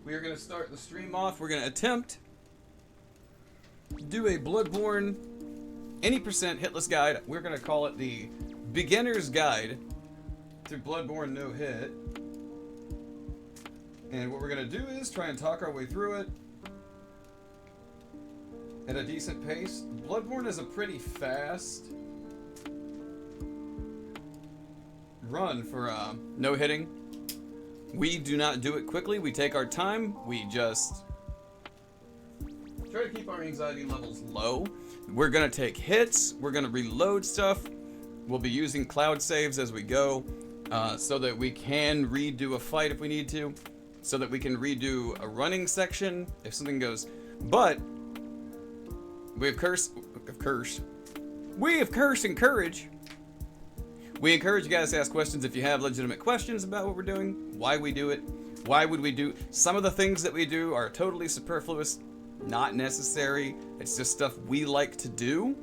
We are going to start the stream off. We're going to attempt to do a Bloodborne any percent hitless guide. We're going to call it the Beginner's Guide to Bloodborne No Hit. And what we're going to do is try and talk our way through it at a decent pace. Bloodborne is a pretty fast run for no hitting. We do not do it quickly. We take our time. We just try to keep our anxiety levels low. We're going to take hits. We're going to reload stuff. We'll be using cloud saves as we go so that we can redo a fight if we need to, so that we can redo a running section if something goes. But we have curse and courage. We encourage you guys to ask questions if you have legitimate questions about what we're doing, why we do it, why would we do. Some of the things that we do are totally superfluous, not necessary. It's just stuff we like to do.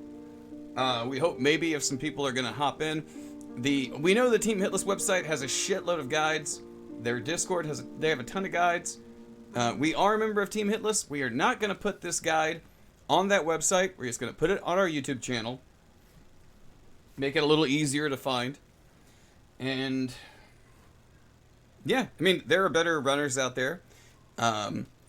We hope maybe if some people are going to hop in. We know the Team Hitless website has a shitload of guides. Their Discord they have a ton of guides. We are a member of Team Hitless. We are not going to put this guide on that website. We're just going to put it on our YouTube channel. Make it a little easier to find. And yeah, I mean, there are better runners out there.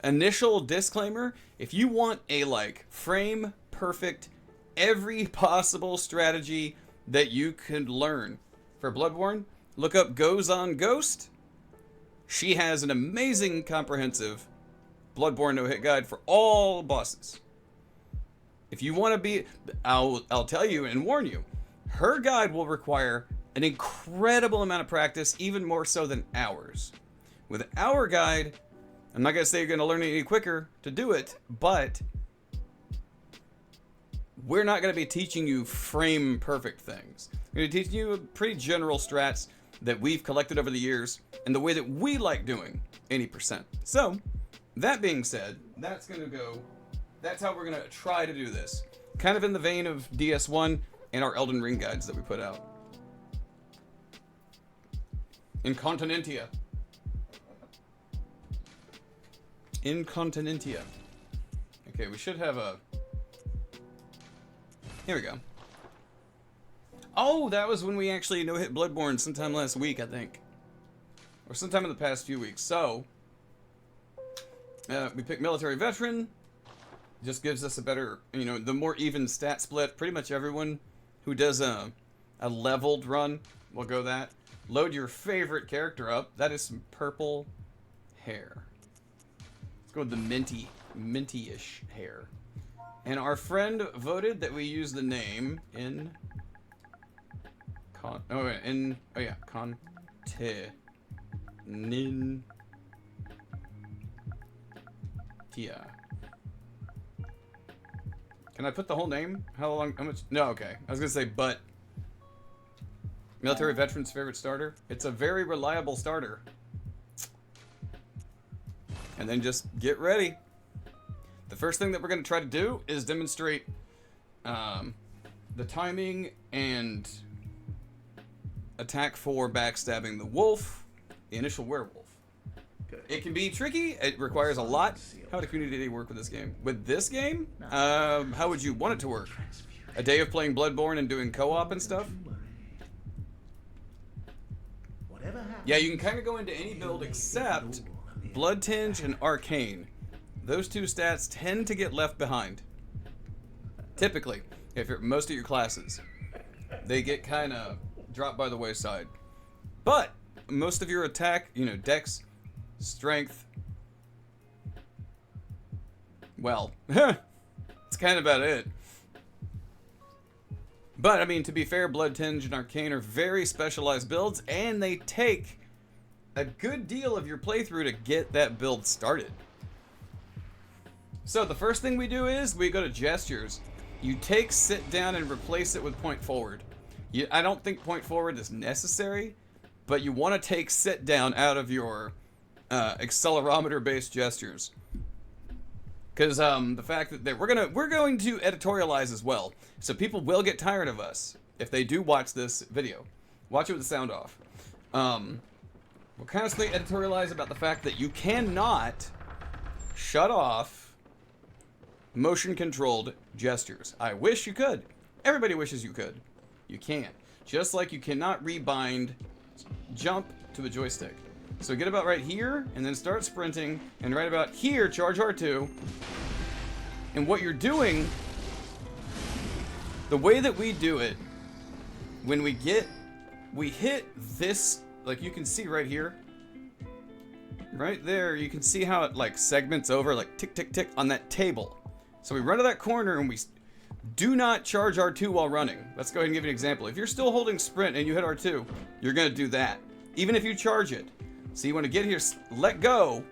Initial disclaimer, if you want a frame perfect every possible strategy that you could learn for Bloodborne, look up Goes on Ghost. She has an amazing comprehensive Bloodborne no hit guide for all bosses. If you want to be, I'll tell you and warn you, her guide will require an incredible amount of practice, even more so than ours. With our guide, I'm not going to say you're going to learn it any quicker to do it, but we're not going to be teaching you frame perfect things. We're going to be teaching you pretty general strats that we've collected over the years and the way that we like doing any percent. So, that being said, that's how we're going to try to do this. Kind of in the vein of DS1 and our Elden Ring guides that we put out. Incontinentia. Okay, we should have a... Here we go. Oh, that was when we actually no-hit Bloodborne sometime last week, I think. Or sometime in the past few weeks. So, we picked Military Veteran. Just gives us a better, the more even stat split. Pretty much everyone who does a leveled run will go that. Load your favorite character up. That is some purple hair. Let's go with the minty-ish hair. And our friend voted that we use the name Continentia. Can I put the whole name? How much? No, okay. I was going to say, but. Military Veteran's favorite starter. It's a very reliable starter. And then just get ready. The first thing that we're going to try to do is demonstrate the timing and attack for backstabbing the wolf, the initial werewolf. It can be tricky. It requires a lot. How would a community work with this game? With this game? How would you want it to work? A day of playing Bloodborne and doing co-op and stuff? Yeah, you can kind of go into any build except Blood Tinge and Arcane. Those two stats tend to get left behind. Typically, if you're most of your classes, they get kind of dropped by the wayside. But most of your attack, dex, strength, well, it's kind of about it. But, I mean, to be fair, Blood Tinge and Arcane are very specialized builds, and they take a good deal of your playthrough to get that build started. So, the first thing we do is we go to Gestures. You take sit down and replace it with point forward. I don't think point forward is necessary, but you want to take sit down out of your accelerometer-based gestures. Because the fact that we're going to editorialize as well, so people will get tired of us if they do watch this video. Watch it with the sound off. We'll constantly editorialize about the fact that you cannot shut off motion-controlled gestures. I wish you could. Everybody wishes you could. You can't. Just like you cannot rebind jump to the joystick. So get about right here, and then start sprinting, and right about here, charge R2. And what you're doing, the way that we do it, when we hit this, like you can see right here, right there, you can see how it like segments over, like tick, tick, tick on that table. So we run to that corner and we do not charge R2 while running. Let's go ahead and give you an example. If you're still holding sprint and you hit R2, you're gonna do that, even if you charge it. So you want to get here, let go,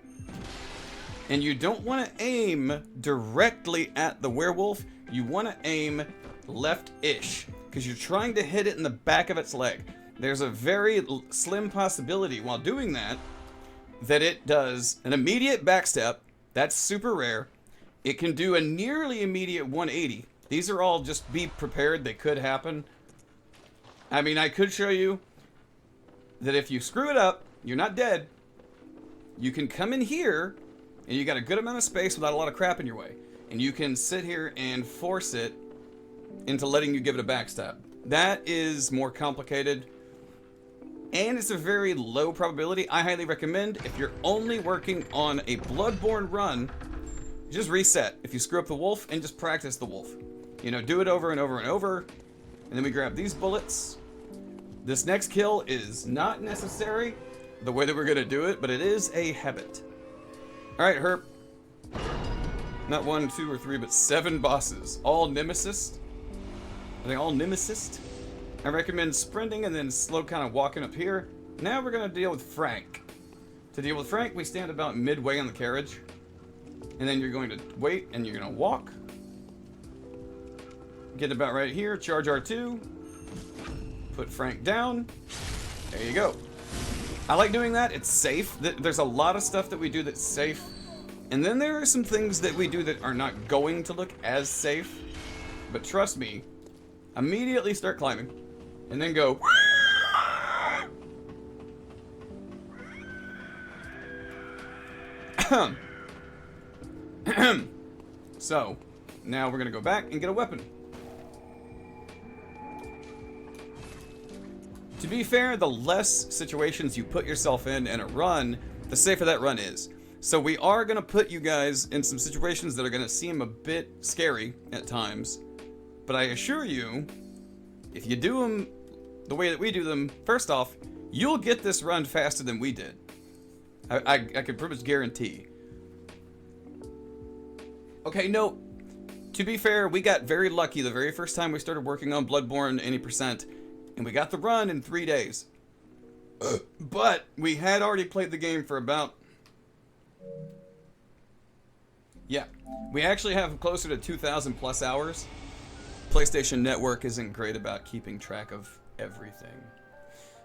and you don't want to aim directly at the werewolf. You want to aim left-ish, because you're trying to hit it in the back of its leg. There's a very slim possibility while doing that it does an immediate backstep. That's super rare. It can do a nearly immediate 180. These are all just be prepared. They could happen. I mean, I could show you that if you screw it up, you're not dead. You can come in here, and you got a good amount of space without a lot of crap in your way. And you can sit here and force it into letting you give it a backstab. That is more complicated, and it's a very low probability. I highly recommend, if you're only working on a Bloodborne run, just reset if you screw up the wolf and just practice the wolf. You know, do it over and over and over. And then we grab these bullets. This next kill is not necessary the way that we're gonna do it, but it is a habit. All right, Herp. Not 1, 2, or 3, but 7 bosses, all nemesis. Are they all nemesis? I recommend sprinting and then slow kind of walking up here. Now we're gonna deal with Frank. To deal with Frank, we stand about midway on the carriage, and then you're going to wait and you're gonna walk. Get about right here, charge R2, put Frank down. There you go. I like doing that. It's safe. There's a lot of stuff that we do that's safe. And then there are some things that we do that are not going to look as safe. But trust me, immediately start climbing. And then go. So, now we're going to go back and get a weapon. To be fair, the less situations you put yourself in a run, the safer that run is. So we are going to put you guys in some situations that are going to seem a bit scary at times. But I assure you, if you do them the way that we do them, first off, you'll get this run faster than we did. I can pretty much guarantee. Okay, no. To be fair, we got very lucky the very first time we started working on Bloodborne any %. And we got the run in 3 days. But we had already played the game for about... Yeah, we actually have closer to 2,000 plus hours. PlayStation Network isn't great about keeping track of everything.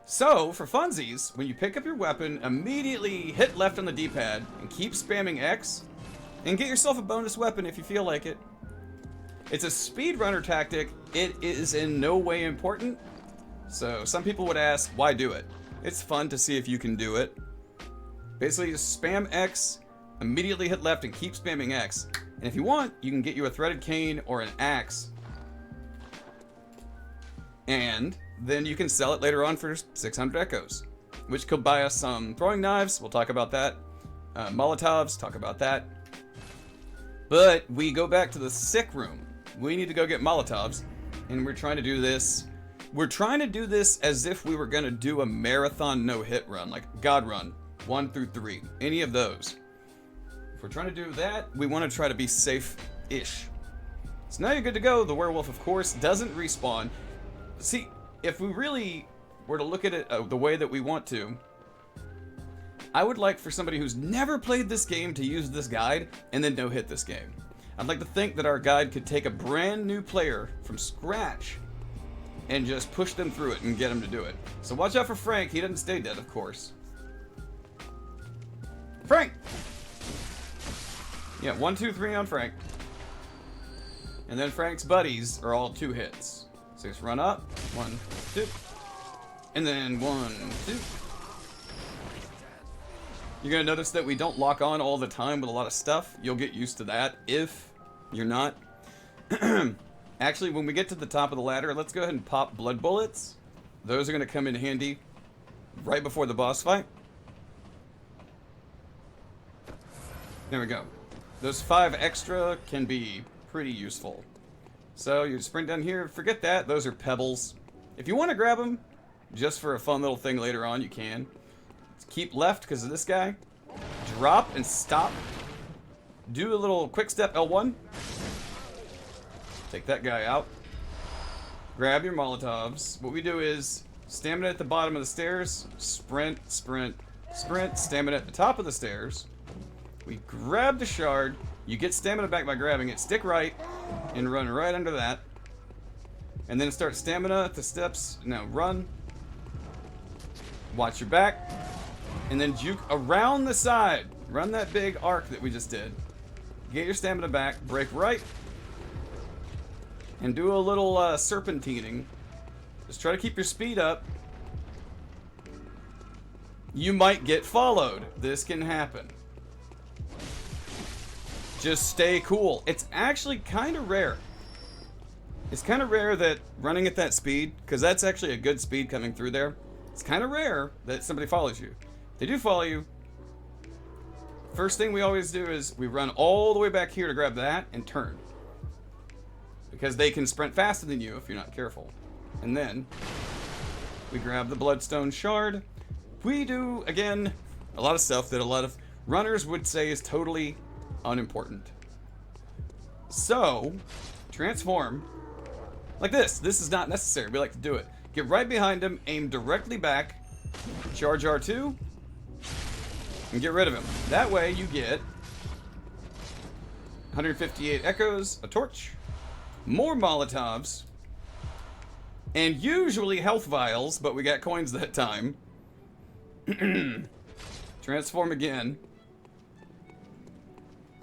So, for funsies, when you pick up your weapon, immediately hit left on the D-pad and keep spamming X, and get yourself a bonus weapon if you feel like it. It's a speedrunner tactic. It is in no way important. So some people would ask, why do it? It's fun to see if you can do it. Basically, just spam X, immediately hit left and keep spamming X. And if you want, you can get you a threaded cane or an axe. And then you can sell it later on for 600 echoes, which could buy us some throwing knives. We'll talk about that. Molotovs, talk about that. But we go back to the sick room. We need to go get Molotovs, and we're trying to do this. We're trying to do this as if we were going to do a marathon no-hit run, like God Run, 1 through 3, any of those. If we're trying to do that, we want to try to be safe-ish. So now you're good to go. The werewolf, of course, doesn't respawn. See, if we really were to look at it the way that we want to, I would like for somebody who's never played this game to use this guide and then no-hit this game. I'd like to think that our guide could take a brand new player from scratch and just push them through it and get them to do it. So watch out for Frank. He doesn't stay dead, of course. Frank! Yeah, 1, 2, 3 on Frank. And then Frank's buddies are all 2 hits. So just run up. 1, 2. And then 1, 2. You're going to notice that we don't lock on all the time with a lot of stuff. You'll get used to that if you're not. Actually, when we get to the top of the ladder, let's go ahead and pop blood bullets. Those are going to come in handy right before the boss fight. There we go. Those 5 extra can be pretty useful. So you sprint down here, forget that, those are pebbles. If you want to grab them, just for a fun little thing later on, you can. Keep left because of this guy. Drop and stop. Do a little quick step L1. Take that guy out. Grab your Molotovs. What we do is stamina at the bottom of the stairs, sprint, sprint, sprint, stamina at the top of the stairs. We grab the shard. You get stamina back by grabbing it. Stick right and run right under that. And then start stamina at the steps. Now run. Watch your back. And then juke around the side. Run that big arc that we just did. Get your stamina back. Break right. And do a little serpentining. Just try to keep your speed up. You might get followed. This can happen. Just stay cool. It's actually kind of rare. It's kind of rare that running at that speed, because that's actually a good speed coming through there. It's kind of rare that somebody follows you. They do follow you. First thing we always do is we run all the way back here to grab that and turn. Because they can sprint faster than you if you're not careful. And then we grab the Bloodstone Shard. We do, again, a lot of stuff that a lot of runners would say is totally unimportant. So, transform like this. This is not necessary. We like to do it. Get right behind him, aim directly back, charge R2, and get rid of him. That way you get 158 echoes, a torch, more Molotovs, and usually health vials, but we got coins that time. Transform again.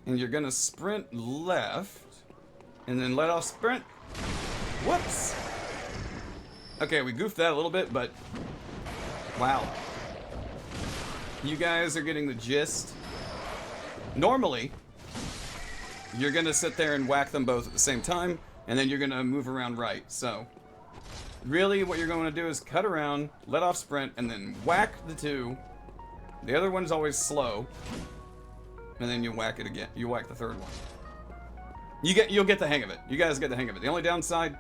And you're gonna sprint left, and then let off sprint. Whoops! Okay, we goofed that a little bit, but wow. You guys are getting the gist. Normally, you're gonna sit there and whack them both at the same time, and then you're gonna move around right. So, really what you're going to do is cut around, let off sprint, and then whack the two. The other one's always slow. And then you whack it again. You whack the third one. You'll get the hang of it. You guys get the hang of it. The only downside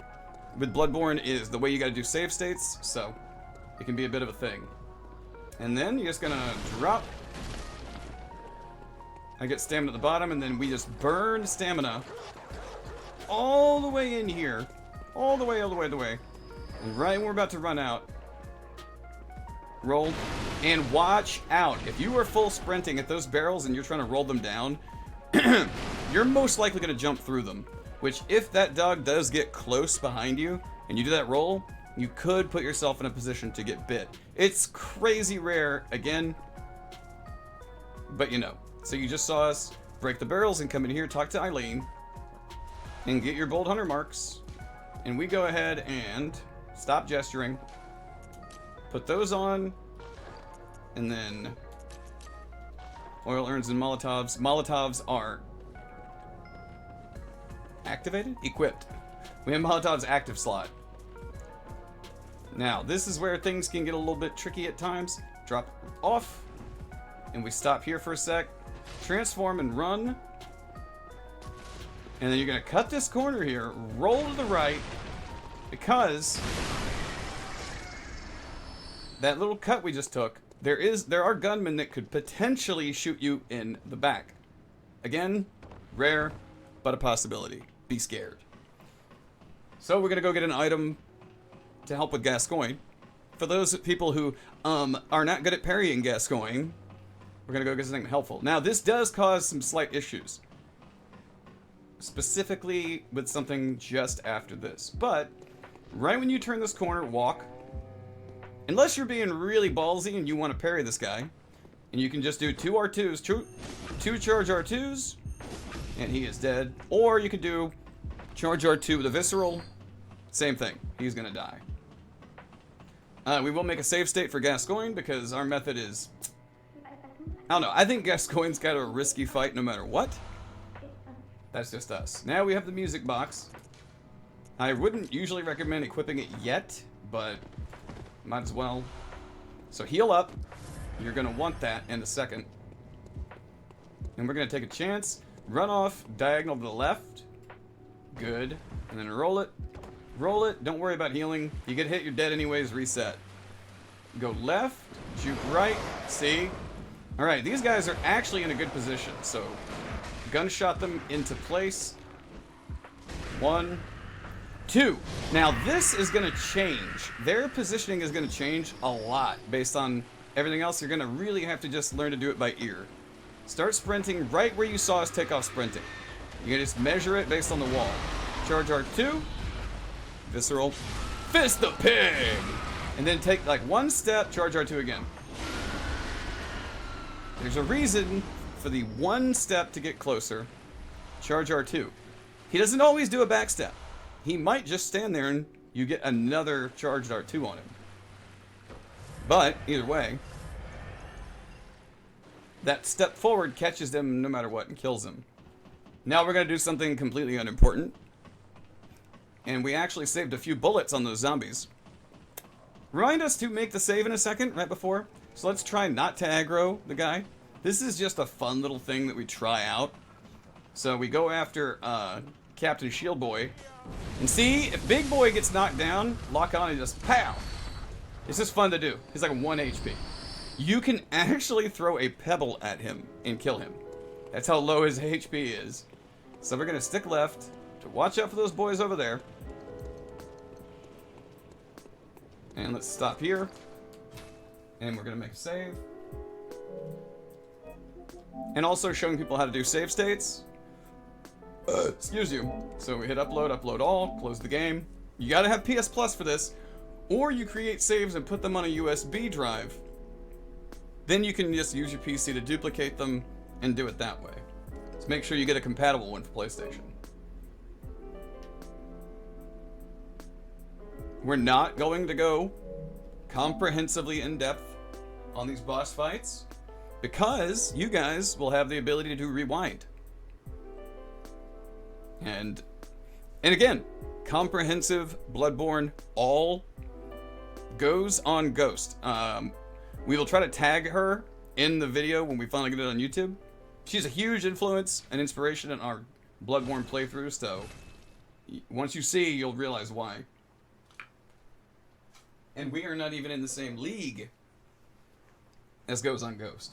with Bloodborne is the way you got to do save states, so it can be a bit of a thing. And then you're just gonna drop. I get stamina at the bottom, and then we just burn stamina all the way in here, all the way. And right when we're about to run out, roll. And watch out. If you are full sprinting at those barrels and you're trying to roll them down, you're most likely going to jump through them. Which, if that dog does get close behind you and you do that roll, you could put yourself in a position to get bit. It's crazy rare, again, but you know. So you just saw us break the barrels and come in here, talk to Eileen, and get your Bold Hunter marks. And we go ahead and stop gesturing, put those on, and then oil urns and Molotovs. Molotovs are activated? Equipped. We have Molotov's active slot. Now, this is where things can get a little bit tricky at times. Drop off, and we stop here for a sec. Transform and run. And then you're going to cut this corner here, roll to the right, because that little cut we just took, there are gunmen that could potentially shoot you in the back. Again, rare, but a possibility. Be scared. So we're going to go get an item to help with Gascoigne. For those people who are not good at parrying Gascoigne, we're going to go get something helpful. Now, this does cause some slight issues. Specifically with something just after this. But, right when you turn this corner, walk. Unless you're being really ballsy and you want to parry this guy. And you can just do two R2s, two charge R2s, and he is dead. Or you could do charge R2 with a visceral. Same thing. He's going to die. We will make a save state for Gascoigne because our method is I don't know. I think Gascoigne's got a risky fight no matter what. That's just us. Now we have the music box. I wouldn't usually recommend equipping it yet, but might as well. So heal up. You're going to want that in a second. And we're going to take a chance. Run off diagonal to the left. Good. And then roll it. Roll it. Don't worry about healing. You get hit, you're dead anyways. Reset. Go left. Juke right. See? Alright, these guys are actually in a good position. So, gunshot them into place. 1, 2. Now, this is going to change. Their positioning is going to change a lot based on everything else. You're going to really have to just learn to do it by ear. Start sprinting right where you saw us take off sprinting. You can just measure it based on the wall. Charge R2. Visceral. Fist the pig! And then take like one step, charge R2 again. There's a reason for the one step to get closer. Charge R2. He doesn't always do a back step. He might just stand there and you get another charged R2 on him. But, either way, that step forward catches them no matter what and kills them. Now we're going to do something completely unimportant. And we actually saved a few bullets on those zombies. Remind us to make the save in a second, right before. So let's try not to aggro the guy. This is just a fun little thing that we try out. So we go after Captain Shield Boy. And see, if Big Boy gets knocked down, lock on and just pow. It's just fun to do. He's like 1 HP. You can actually throw a pebble at him and kill him. That's how low his HP is. So we're going to stick left to watch out for those boys over there. And let's stop here. And we're going to make a save. And also showing people how to do save states. Excuse you. So we hit upload, upload all, close the game. You got to have PS Plus for this. Or you create saves and put them on a USB drive. Then you can just use your PC to duplicate them and do it that way. So make sure you get a compatible one for PlayStation. We're not going to go comprehensively in depth on these boss fights because you guys will have the ability to rewind. And again, comprehensive Bloodborne all goes on Ghost. We will try to tag her in the video when we finally get it on YouTube. She's a huge influence and inspiration in our Bloodborne playthrough, so once you see, you'll realize why. And we are not even in the same league as Goes on Ghost.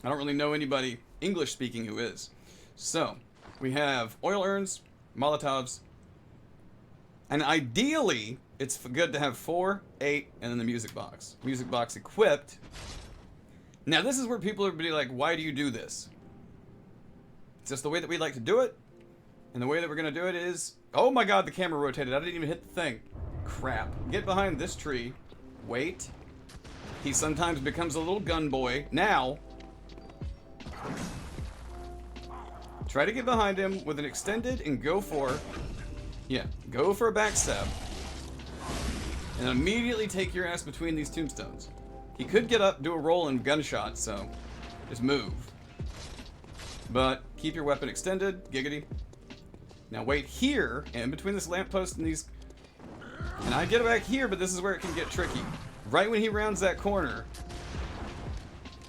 I don't really know anybody English-speaking who is. So, we have oil urns, Molotovs, and ideally, it's good to have 4, 8, and then the music box. Music box equipped. Now, this is where people are be like, why do you do this? It's just the way that we like to do it. And the way that we're going to do it is... Oh my god, the camera rotated. I didn't even hit the thing. Crap. Get behind this tree. Wait. He sometimes becomes a little gun boy. Now... Try to get behind him with an extended and go for... Yeah, go for a backstab. And immediately take your ass between these tombstones. He could get up, do a roll, and gunshot, so just move. But keep your weapon extended, giggity. Now wait here, and between this lamppost and these... And I get back here, but this is where it can get tricky. Right when he rounds that corner.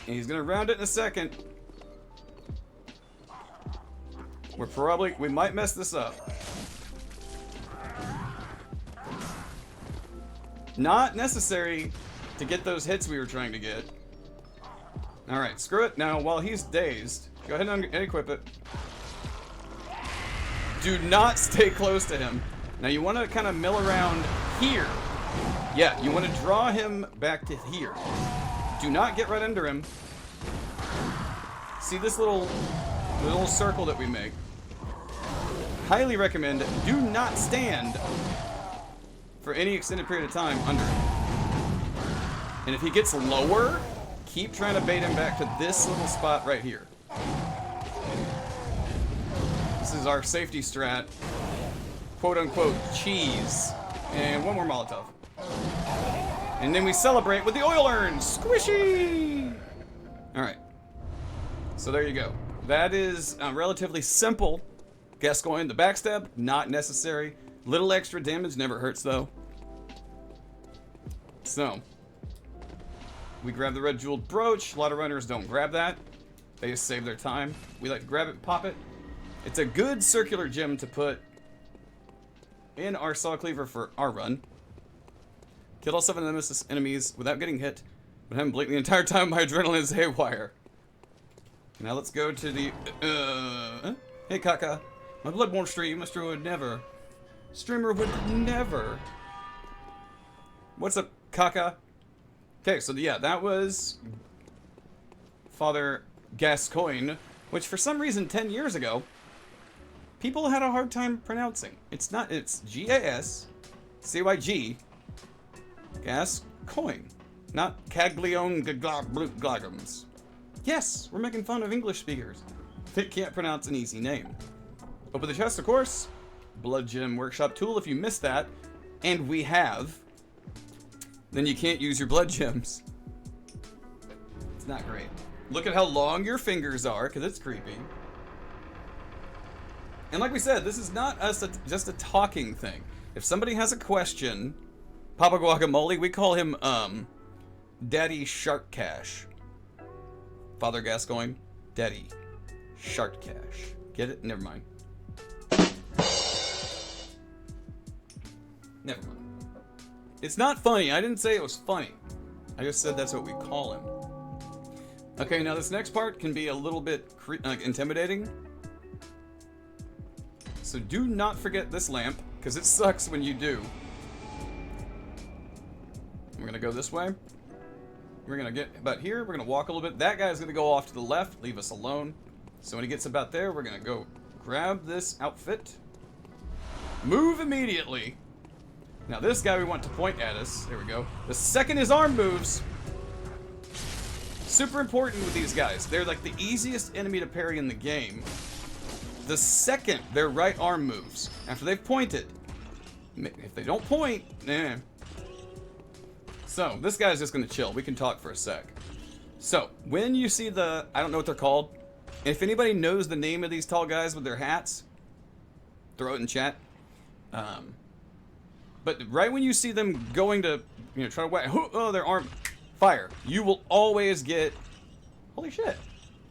And he's gonna round it in a second. We might mess this up. Not necessary to get those hits we were trying to get. Alright, screw it. Now, while he's dazed, go ahead and equip it. Do not stay close to him. Now, you want to kind of mill around here. Yeah, you want to draw him back to here. Do not get right under him. See this little circle that we make? Highly recommend do not stand for any extended period of time under him. And if he gets lower, keep trying to bait him back to this little spot right here. This is our safety strat. Quote unquote cheese. And one more Molotov. And then we celebrate with the oil urn. Squishy! Alright. So there you go. That is relatively simple. Gascoigne, the backstab, not necessary. Little extra damage never hurts though. So, we grab the red jeweled brooch. A lot of runners don't grab that. They just save their time. We like to grab it and pop it. It's a good circular gem to put in our saw cleaver for our run. Killed all 7 nemesis enemies without getting hit, but haven't blinked the entire time. My adrenaline is haywire. Now let's go to the... Hey, Kaka. My Bloodborne streamer would never... Streamer would never... What's up, Kaka? Okay, so yeah, that was... Father Gascoigne, which for some reason 10 years ago, people had a hard time pronouncing. It's not... It's G-A-S-C-Y-G... Gascoigne. Not Caglione Glagums. Yes, we're making fun of English speakers that can't pronounce an easy name. Open the chest, of course. Blood Gem Workshop tool if you missed that. And we have. Then you can't use your blood gems. It's not great. Look at how long your fingers are, because it's creepy. And like we said, this is not us just a talking thing. If somebody has a question, Papa Guacamole, we call him Daddy Shark Cash. Father Gascoigne, Daddy Shark Cash. Get it? Never mind. Never mind. It's not funny. I didn't say it was funny. I just said that's what we call him. Okay, now this next part can be a little bit intimidating. So do not forget this lamp, because it sucks when you do. We're going to go this way. We're going to get about here. We're going to walk a little bit. That guy's going to go off to the left, leave us alone. So when he gets about there, we're going to go grab this outfit. Move immediately. Now this guy we want to point at us. There we go. The second his arm moves. Super important with these guys. They're like the easiest enemy to parry in the game. The second their right arm moves, after they've pointed. If they don't point, So, this guy's just gonna chill. We can talk for a sec. So, when you see the... I don't know what they're called. If anybody knows the name of these tall guys with their hats, throw it in chat. But right when you see them going to, try to whack... Oh, their arm... Fire. You will always get... Holy shit.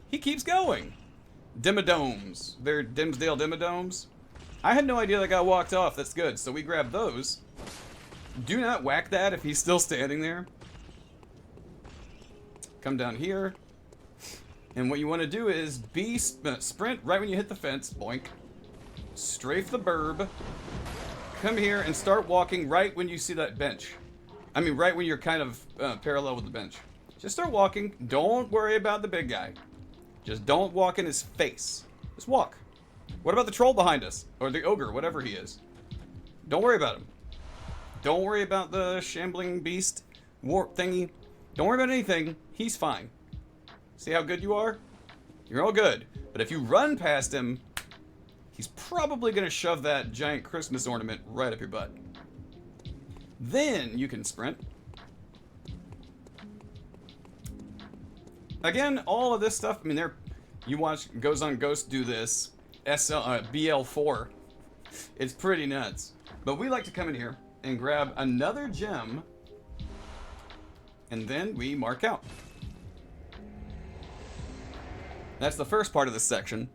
He keeps going. Dimodomes. They're Dimsdale Dimodomes. I had no idea that guy walked off. That's good. So we grab those. Do not whack that if he's still standing there. Come down here. And what you want to do is sprint right when you hit the fence. Boink. Strafe the burb. Come here and start walking right when you see that bench. I mean, right when you're kind of parallel with the bench. Just start walking. Don't worry about the big guy. Just don't walk in his face. Just walk. What about the troll behind us? Or the ogre, whatever he is. Don't worry about him. Don't worry about the shambling beast warp thingy. Don't worry about anything. He's fine. See how good you are? You're all good. But if you run past him, he's probably going to shove that giant Christmas ornament right up your butt. Then you can sprint. Again, all of this stuff, I mean, you watch Goes on Ghost do this. BL4. It's pretty nuts. But we like to come in here and grab another gem, and then we mark out. That's the first part of this section.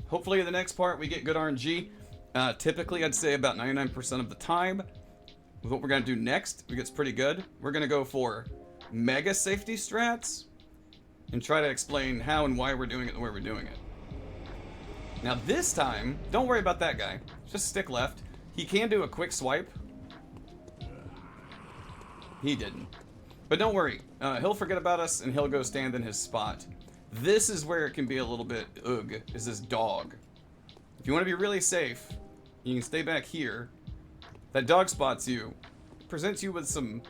Hopefully in the next part we get good RNG. Typically I'd say about 99% of the time. With what we're going to do next, it gets pretty good. We're going to go for mega safety strats and try to explain how and why we're doing it and where we're doing it. Now this time, don't worry about that guy. Just stick left. He can do a quick swipe. He didn't. But don't worry. He'll forget about us and he'll go stand in his spot. This is where it can be a little bit ugh, is this dog. If you want to be really safe, you can stay back here. That dog spots you, presents you with some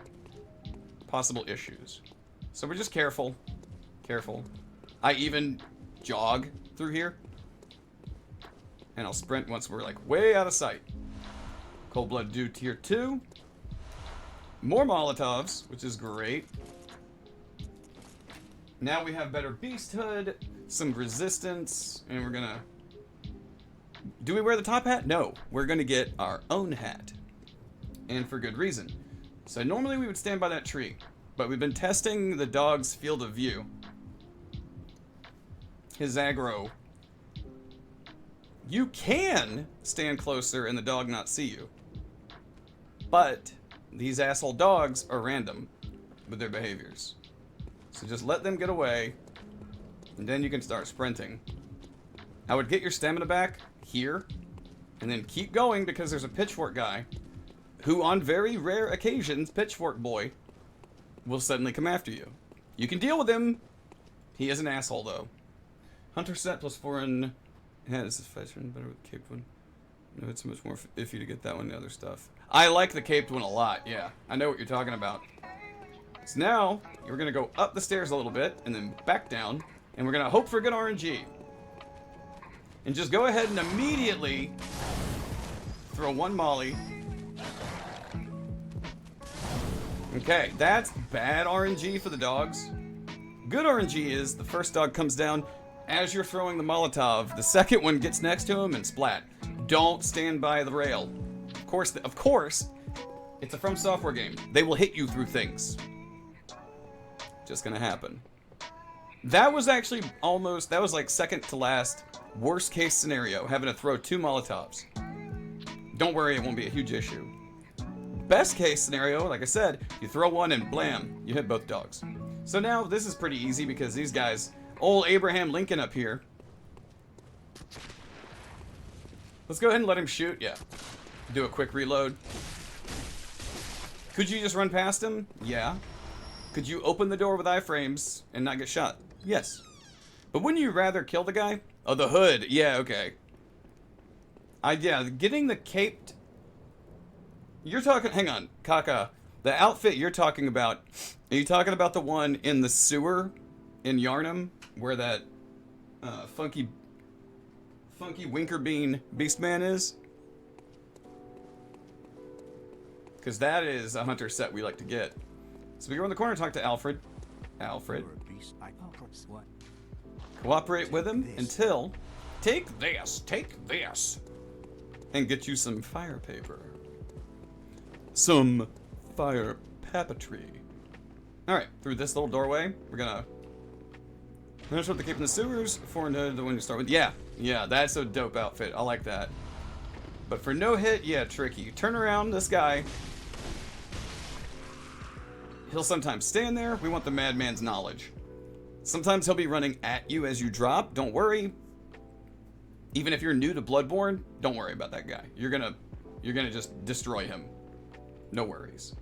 possible issues. So we're just careful. Careful. I even jog through here. And I'll sprint once we're like way out of sight. Cold Blood do tier 2. More Molotovs, which is great. Now we have better Beast Hood. some resistance, and we're gonna... Do we wear the top hat? No. We're gonna get our own hat. And for good reason. So normally we would stand by that tree, but we've been testing the dog's field of view. His aggro. You can stand closer and the dog not see you. But these asshole dogs are random with their behaviors. So just let them get away, and then you can start sprinting. I would get your stamina back here, and then keep going because there's a pitchfork guy who, on very rare occasions, pitchfork boy, will suddenly come after you. You can deal with him. He is an asshole, though. Hunter set plus foreign has fashion better with the caped one. No, it's much more iffy to get that one than the other stuff. I like the caped one a lot, yeah. I know what you're talking about. So now, you're going to go up the stairs a little bit, and then back down, and we're going to hope for good RNG. And just go ahead and immediately throw one molly. Okay, that's bad RNG for the dogs. Good RNG is the first dog comes down as you're throwing the Molotov. The second one gets next to him and splat. Don't stand by the rail. Of course, it's a From Software game. They will hit you through things. Just gonna happen. That was actually almost, that was like second to last worst case scenario, having to throw 2 Molotovs. Don't worry, it won't be a huge issue. Best case scenario, like I said, you throw one and blam, you hit both dogs. So now this is pretty easy because these guys, old Abraham Lincoln up here. Let's go ahead and let him shoot, yeah. Do a quick reload. Could you just run past him? Yeah. Could you open the door with iframes and not get shot? Yes. But wouldn't you rather kill the guy? Oh, the hood. Yeah, okay. Yeah, getting the caped... You're talking... Hang on, Kaka. The outfit you're talking about... Are you talking about the one in the sewer in Yarnum? Where that funky Winkerbean Beastman is? Because that is a hunter set we like to get. So we go in the corner and talk to Alfred. Alfred. Cooperate with him until... Take this, and get you some fire paper. Some fire papery. Alright, through this little doorway, we're gonna... Finish up the cape in the sewers, foreign hood, the one you start with. Yeah, that's a dope outfit. I like that. But for no hit, yeah, tricky. You turn around, this guy... He'll sometimes stand there. We want the madman's knowledge. Sometimes he'll be running at you as you drop. Don't worry. Even if you're new to Bloodborne, don't worry about that guy. You're gonna just destroy him. No worries.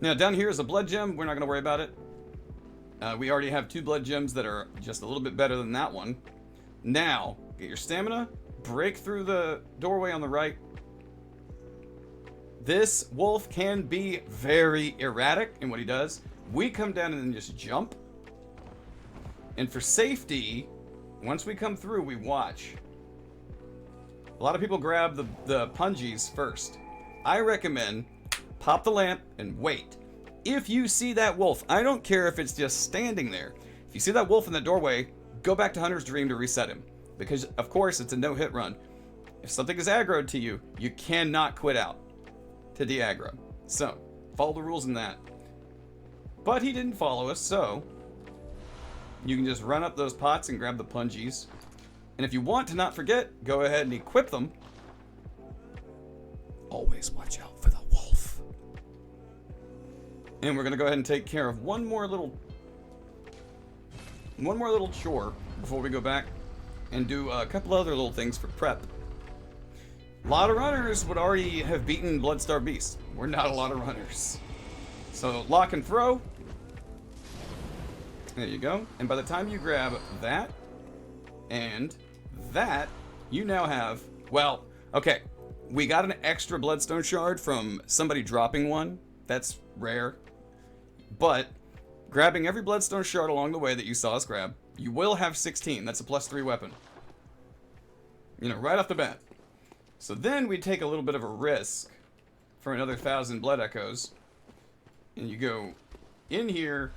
Now down here is a blood gem. We're not gonna worry about it. We already have 2 blood gems that are just a little bit better than that one. Now, get your stamina. Break through the doorway on the right. This wolf can be very erratic in what he does. We come down and then just jump. And for safety, once we come through, we watch. A lot of people grab the pungies first. I recommend pop the lamp and wait. If you see that wolf, I don't care if it's just standing there. If you see that wolf in the doorway, go back to Hunter's Dream to reset him. Because, of course, it's a no-hit run. If something is aggroed to you, you cannot quit out to de-aggro. So, follow the rules in that. But he didn't follow us, so you can just run up those pots and grab the pungies. And if you want to not forget, go ahead and equip them. Always watch out for the wolf. And we're going to go ahead and take care of one more little chore before we go back and do a couple other little things for prep. A lot of runners would already have beaten Bloodstar Beast. We're not a lot of runners. So lock and throw. There you go. And by the time you grab that and that, you now have, well, okay, we got an extra Bloodstone Shard from somebody dropping one. That's rare. But grabbing every Bloodstone Shard along the way that you saw us grab, you will have 16. That's a +3 weapon. You know, right off the bat. So then we take a little bit of a risk for another 1,000 Blood Echoes. And you go in here,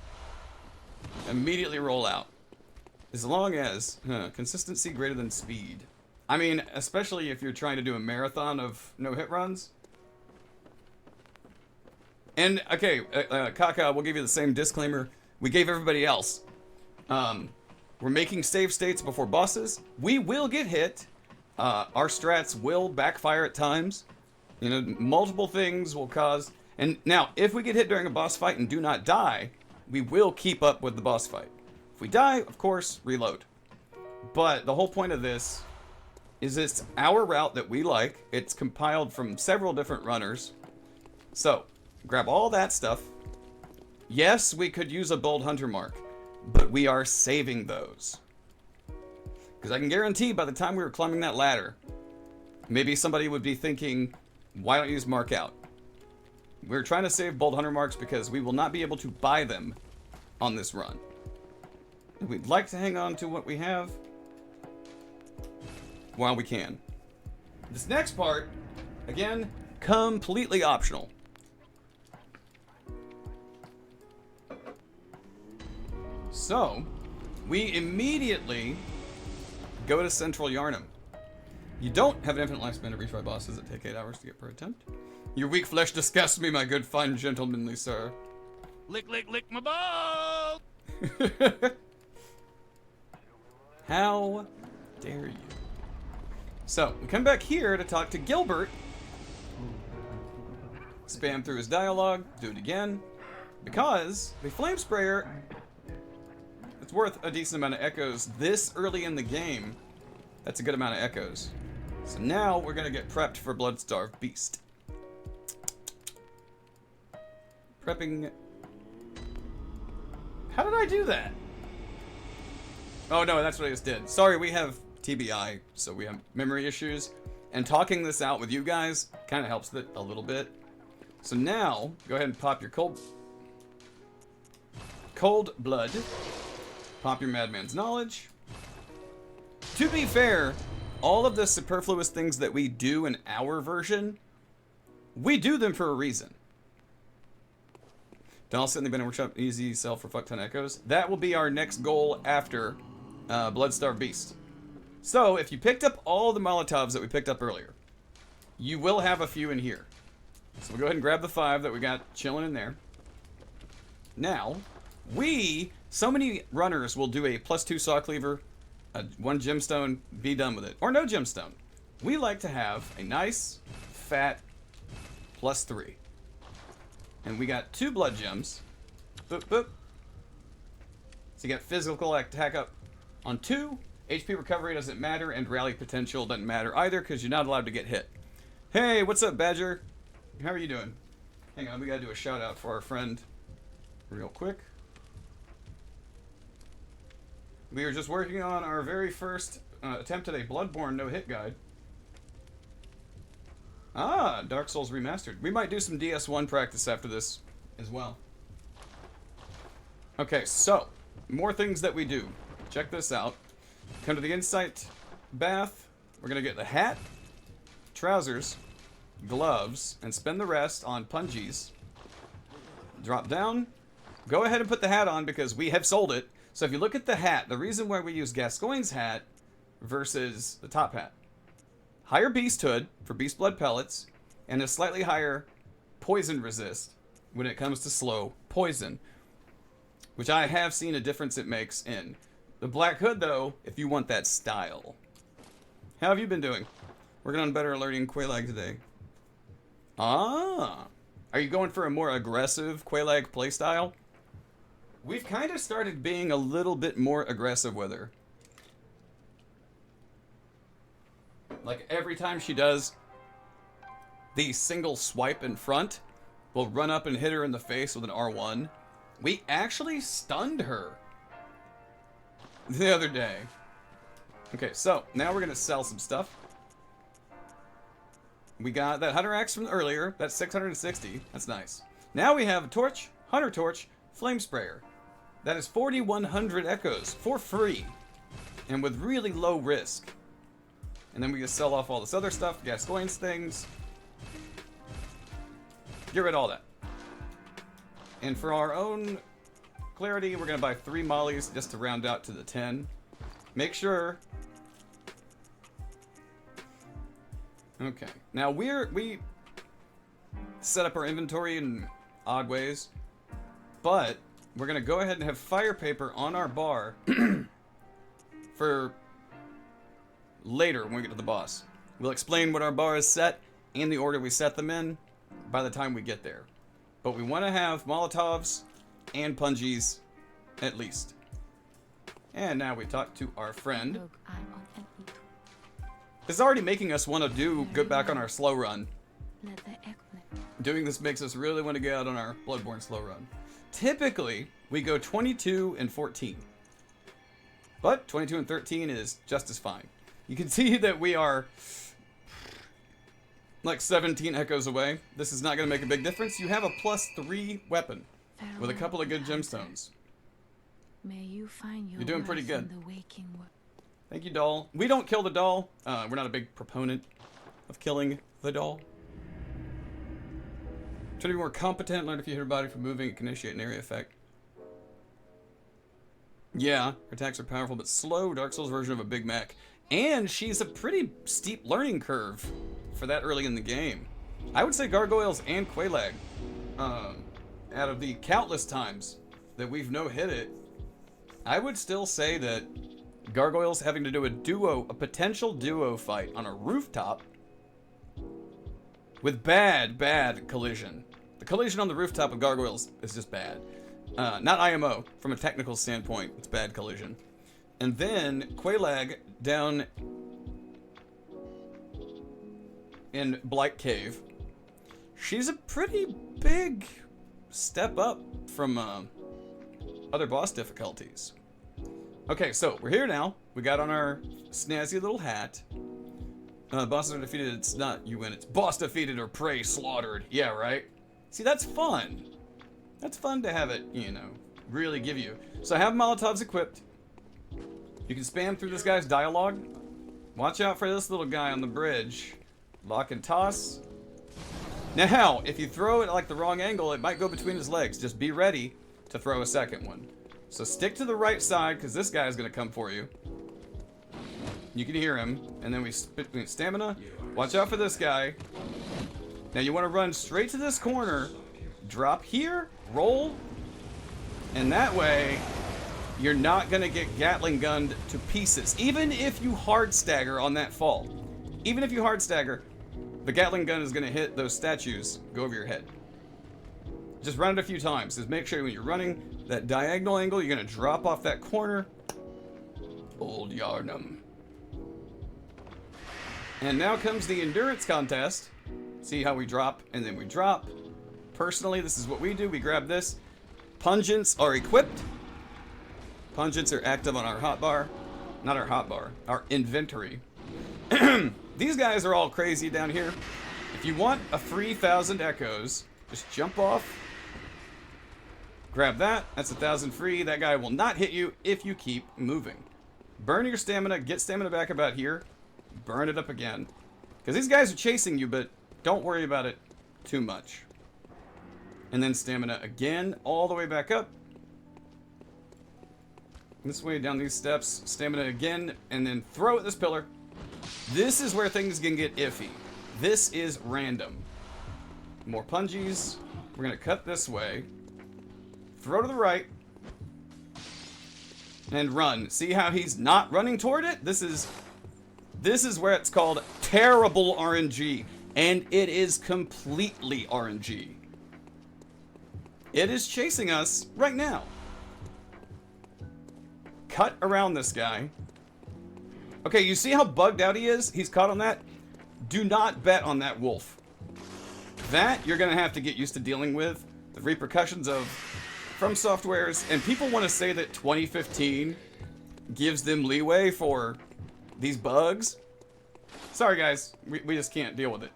immediately roll out. As long as consistency greater than speed. I mean, especially if you're trying to do a marathon of no-hit runs. And, okay, Kaka, we'll give you the same disclaimer we gave everybody else. We're making save states before bosses. We will get hit. Our strats will backfire at times. You know, multiple things will cause... And now, if we get hit during a boss fight and do not die, we will keep up with the boss fight. If we die, of course, reload. But the whole point of this is it's our route that we like. It's compiled from several different runners. So, grab all that stuff. Yes, we could use a bold hunter mark, but we are saving those. Because I can guarantee by the time we were climbing that ladder, maybe somebody would be thinking, why don't you use mark out? We're trying to save bold hunter marks because we will not be able to buy them on this run. We'd like to hang on to what we have while we can. This next part, again, completely optional. So, we immediately go to Central Yarnum. You don't have an infinite lifespan to retry bosses that take 8 hours to get per attempt. Your weak flesh disgusts me, my good, fine, gentlemanly sir. Lick, lick, lick my balls! How dare you? So, we come back here to talk to Gilbert. Spam through his dialogue, do it again. Because the flame sprayer, it's worth a decent amount of echoes this early in the game. That's a good amount of echoes. So now we're gonna get prepped for Bloodstarved Beast. Prepping. How did I do that? Oh no, that's what I just did. Sorry, we have TBI, so we have memory issues. And talking this out with you guys kind of helps it a little bit. So now, go ahead and pop your cold blood. Pop your Madman's Knowledge. To be fair, all of the superfluous things that we do in our version, we do them for a reason. Donaldson in the Bennett Workshop, easy sell for fuck ton echoes. That will be our next goal after Bloodstarved Beast. So, if you picked up all the Molotovs that we picked up earlier, you will have a few in here. So we'll go ahead and grab the 5 that we got chilling in there. Now, so many runners will do a +2 saw cleaver, 1 gemstone, be done with it. Or no gemstone. We like to have a nice, fat +3. And we got 2 blood gems. Boop, boop. So you got physical attack up on 2. HP recovery doesn't matter, and rally potential doesn't matter either, because you're not allowed to get hit. Hey, what's up, Badger? How are you doing? Hang on, we gotta do a shout out for our friend real quick. We are just working on our very first attempt at a Bloodborne no-hit guide. Ah, Dark Souls Remastered. We might do some DS1 practice after this as well. Okay, so, more things that we do. Check this out. Come to the Insight Bath. We're going to get the hat, trousers, gloves, and spend the rest on pungies. Drop down. Go ahead and put the hat on because we have sold it. So if you look at the hat, the reason why we use Gascoigne's hat versus the top hat. Higher beast hood for beast blood pellets, and a slightly higher poison resist when it comes to slow poison, which I have seen a difference it makes in. The black hood, though, if you want that style. How have you been doing? Working on better alerting Quelaag today. Ah, are you going for a more aggressive Quelaag playstyle? We've kind of started being a little bit more aggressive with her. Like, every time she does the single swipe in front, we'll run up and hit her in the face with an R1. We actually stunned her the other day. Okay, so, now we're going to sell some stuff. We got that Hunter Axe from earlier. That's 660. That's nice. Now we have a torch, Hunter Torch, Flame Sprayer. That is 4,100 echoes for free. And with really low risk. And then we just sell off all this other stuff, Gascoigne's things. Get rid of all that. And for our own clarity, we're going to buy 3 mollies just to round out to the 10. make sure. Okay. Now we set up our inventory in odd ways, but we're gonna go ahead and have fire paper on our bar for later when we get to the boss. We'll explain what our bar is set and the order we set them in by the time we get there. But we want to have Molotovs and Pungies at least. And now we talk to our friend. Look, I'm on empty. This is already making us want to get back on our slow run. Let the egg flip. Doing this makes us really want to get out on our Bloodborne slow run. Typically, we go 22 and 14. But 22 and 13 is just as fine. You can see that we are like 17 echoes away. This is not going to make a big difference. You have a +3 weapon with a couple of good gemstones. May you find your You're doing pretty worth in good. the waking world. Thank you, doll. We don't kill the doll. We're not a big proponent of killing the doll. Try to be more competent. Learn if you hit her body from moving, it can initiate an area effect. Yeah, her attacks are powerful but slow. Dark Souls version of a Big Mac. And she's a pretty steep learning curve for that early in the game. I would say Gargoyles and Quelaag, out of the countless times that we've no-hit it, I would still say that Gargoyles having to do a potential duo fight on a rooftop with bad collision. The collision on the rooftop with Gargoyles is just bad. Not IMO, from a technical standpoint, it's bad collision. And then Quelaag down in Blight Cave. She's a pretty big step up from other boss difficulties. Okay, so we're here now. We got on our snazzy little hat. Bosses are defeated, it's not you win, it's boss defeated or prey slaughtered. Yeah, right? See, that's fun. That's fun to have it, you know, really give you. So I have Molotovs equipped. You can spam through this guy's dialogue. Watch out for this little guy on the bridge. Lock and toss. Now, if you throw it at like the wrong angle, it might go between his legs. Just be ready to throw a second one. So stick to the right side, because this guy is going to come for you. You can hear him. And then we stamina. Watch out for this guy. Now you want to run straight to this corner. Drop here. Roll. And that way, you're not going to get Gatling gunned to pieces. Even if you hard stagger on that fall. Even if you hard stagger, the Gatling gun is going to hit those statues, go over your head. Just run it a few times. Just make sure when you're running that diagonal angle, you're going to drop off that corner. Old Yarnum. And now comes the endurance contest. See how we drop and then we drop. Personally, this is what we do. We grab this. Pungents are equipped. Pungents are active on our hotbar. Not our hotbar, our inventory. These guys are all crazy down here. If you want a free 1,000 echoes, just jump off. Grab that. That's 1,000 free. That guy will not hit you if you keep moving. Burn your stamina. Get stamina back about here. Burn it up again. Because these guys are chasing you, but don't worry about it too much. And then stamina again, all the way back up. This way down these steps. Stamina again, and then throw at this pillar. This is where things can get iffy. This is random. More pungies. We're going to cut this way. Throw to the right. And run. See how he's not running toward it? This is where it's called terrible RNG. And it is completely RNG. It is chasing us right now. Cut around this guy. Okay, you see how bugged out he is? He's caught on that. Do not bet on that wolf. That you're going to have to get used to dealing with. The repercussions of From Softwares. And people want to say that 2015 gives them leeway for these bugs. Sorry, guys. We just can't deal with it.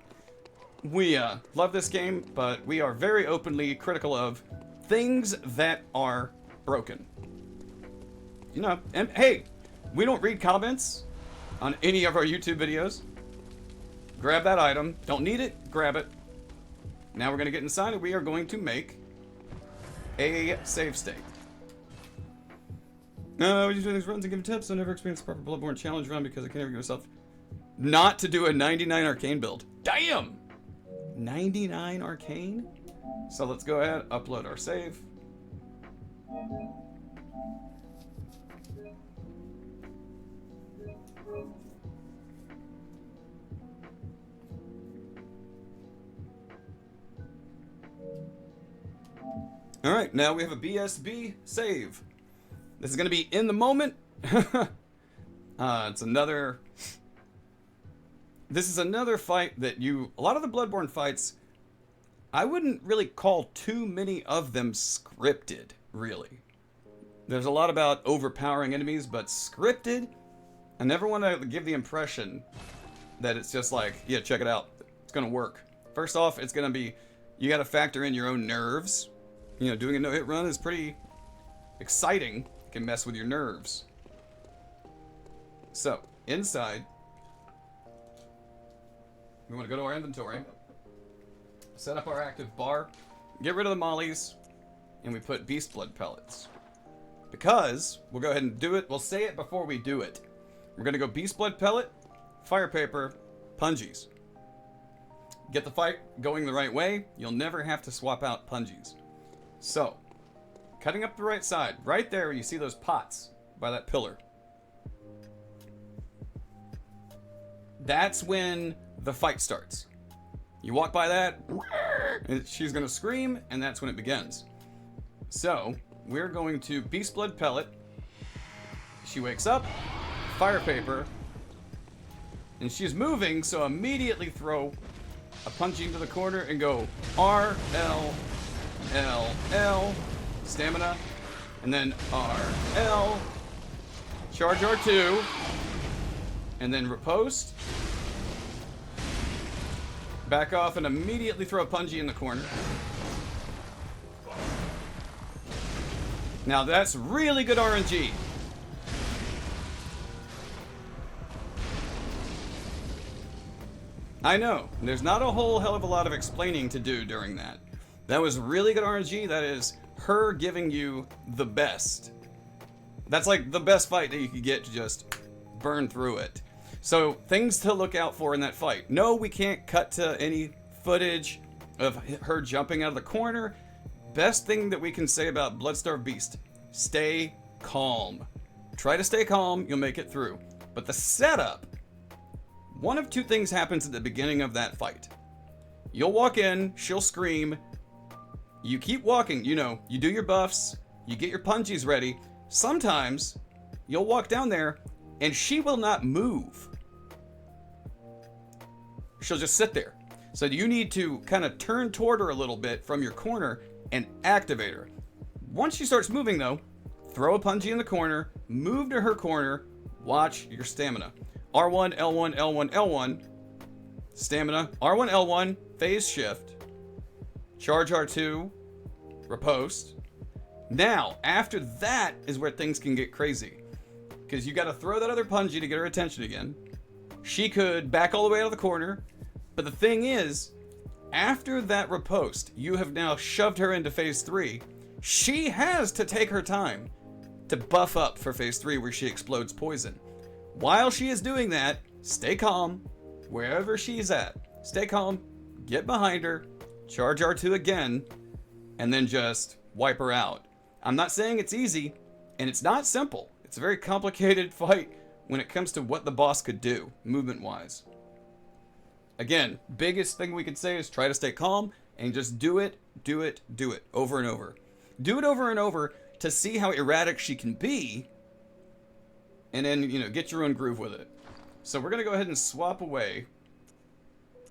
We love this game, but we are very openly critical of things that are broken. You know, and hey, we don't read comments on any of our YouTube videos. Grab that item. Don't need it, grab it. Now we're going to get inside and we are going to make a save state. No, we just doing these runs and giving tips. I never experienced a proper Bloodborne challenge run because I can never give myself not to do a 99 arcane build. Damn! 99 arcane? So let's go ahead, upload our save. Alright, now we have a BSB save. This is going to be in the moment. It's another... This is another fight that you... A lot of the Bloodborne fights, I wouldn't really call too many of them scripted, really. There's a lot about overpowering enemies, but scripted, I never want to give the impression that it's just like, yeah, check it out. It's going to work. First off, it's going to be... You got to factor in your own nerves. You know, doing a no-hit run is pretty exciting. It can mess with your nerves. So, inside, we want to go to our inventory, set up our active bar, get rid of the mollies, and we put beast blood pellets. Because, we'll go ahead and do it, we'll say it before we do it. We're going to go beast blood pellet, fire paper, pungies. Get the fight going the right way, you'll never have to swap out pungies. So, cutting up the right side, right there you see those pots by that pillar. That's when the fight starts. You walk by that, she's gonna scream, and that's when it begins. So, we're going to beast blood pellet. She wakes up, fire paper, and she's moving, so immediately throw a punch into the corner and go R, L, L, L, stamina, and then R, L, charge R2, and then riposte, back off and immediately throw a punji in the corner. Now that's really good RNG. I know, there's not a whole hell of a lot of explaining to do during that. That was really good RNG. That is her giving you the best. That's like the best fight that you could get to just burn through it. So, things to look out for in that fight. No, we can't cut to any footage of her jumping out of the corner. Best thing that we can say about Bloodstarved Beast, stay calm. Try to stay calm, you'll make it through. But the setup, one of two things happens at the beginning of that fight. You'll walk in, she'll scream, you keep walking, you know, you do your buffs, you get your punchies ready. Sometimes, you'll walk down there, and she will not move. She'll just sit there. So you need to kind of turn toward her a little bit from your corner and activate her. Once she starts moving though, throw a punji in the corner, move to her corner, watch your stamina. R1, L1, L1, L1, stamina, R1, L1, phase shift, charge R2, riposte. Now, after that is where things can get crazy. Because you got to throw that other punji to get her attention again. She could back all the way out of the corner. But the thing is, after that riposte, you have now shoved her into phase 3. She has to take her time to buff up for phase 3 where she explodes poison. While she is doing that, stay calm, wherever she's at. Stay calm, get behind her, charge R2 again, and then just wipe her out. I'm not saying it's easy, and it's not simple. It's a very complicated fight when it comes to what the boss could do, movement-wise. Again, biggest thing we could say is try to stay calm and just do it, over and over. Do it over and over to see how erratic she can be, and then, you know, get your own groove with it. So we're going to go ahead and swap away.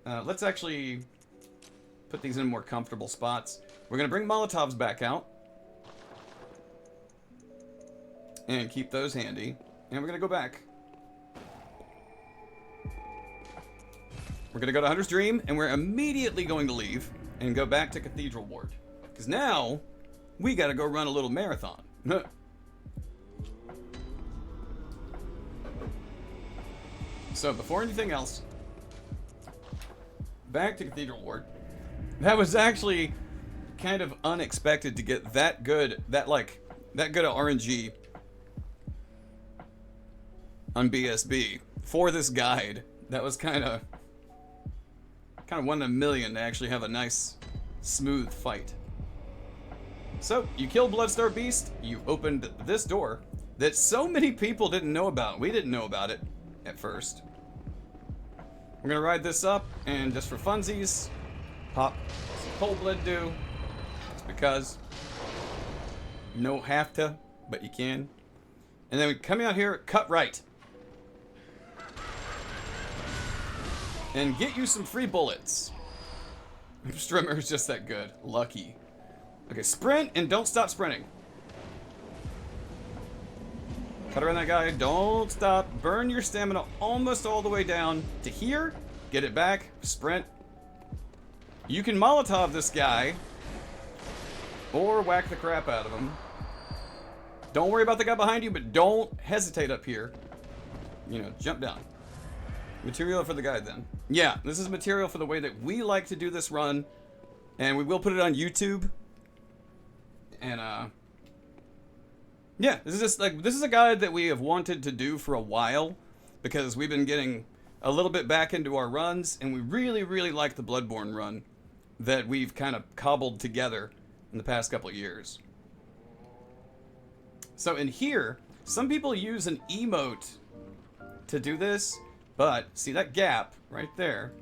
Let's actually put these in more comfortable spots. We're going to bring Molotovs back out. And keep those handy. And we're going to go back. We're going to go to Hunter's Dream, and we're immediately going to leave and go back to Cathedral Ward. Because now, we got to go run a little marathon. So, before anything else, back to Cathedral Ward. That was actually kind of unexpected to get that good, that good of RNG on BSB for this guide. That was kind of one in a million to actually have a nice, smooth fight. So, you kill Bloodstar Beast, you opened this door that so many people didn't know about. We didn't know about it at first. We're gonna ride this up, and just for funsies, pop some Cold Blood Dew. It's because you don't have to, but you can. And then we come out here, cut right. And get you some free bullets. Strimmer is just that good. Lucky. Okay, sprint and don't stop sprinting. Cut around that guy. Don't stop. Burn your stamina almost all the way down to here. Get it back. Sprint. You can Molotov this guy. Or whack the crap out of him. Don't worry about the guy behind you, but don't hesitate up here. You know, jump down. Material for the guide then. Yeah, this is material for the way that we like to do this run. And we will put it on YouTube. And, yeah, this is a guide that we have wanted to do for a while. Because we've been getting a little bit back into our runs. And we really, really like the Bloodborne run that we've kind of cobbled together in the past couple of years. So in here, some people use an emote to do this. But, see that gap right there?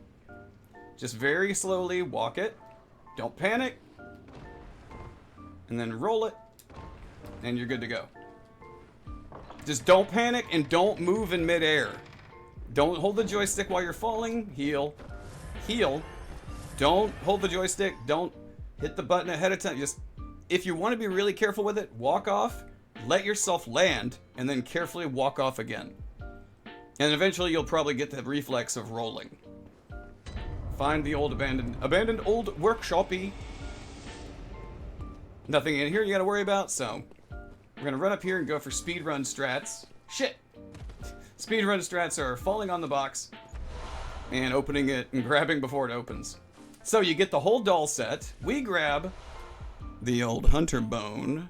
Just very slowly walk it. Don't panic. And then roll it. And you're good to go. Just don't panic and don't move in midair. Don't hold the joystick while you're falling. Heal. Heal. Don't hold the joystick. Don't hit the button ahead of time. Just, if you want to be really careful with it, walk off. Let yourself land. And then carefully walk off again. And eventually you'll probably get the reflex of rolling. Find the old abandoned old workshopy. Nothing in here you gotta worry about, so we're gonna run up here and go for speedrun strats. Shit! Speedrun strats are falling on the box and opening it and grabbing before it opens. So you get the whole doll set. We grab the old hunter bone.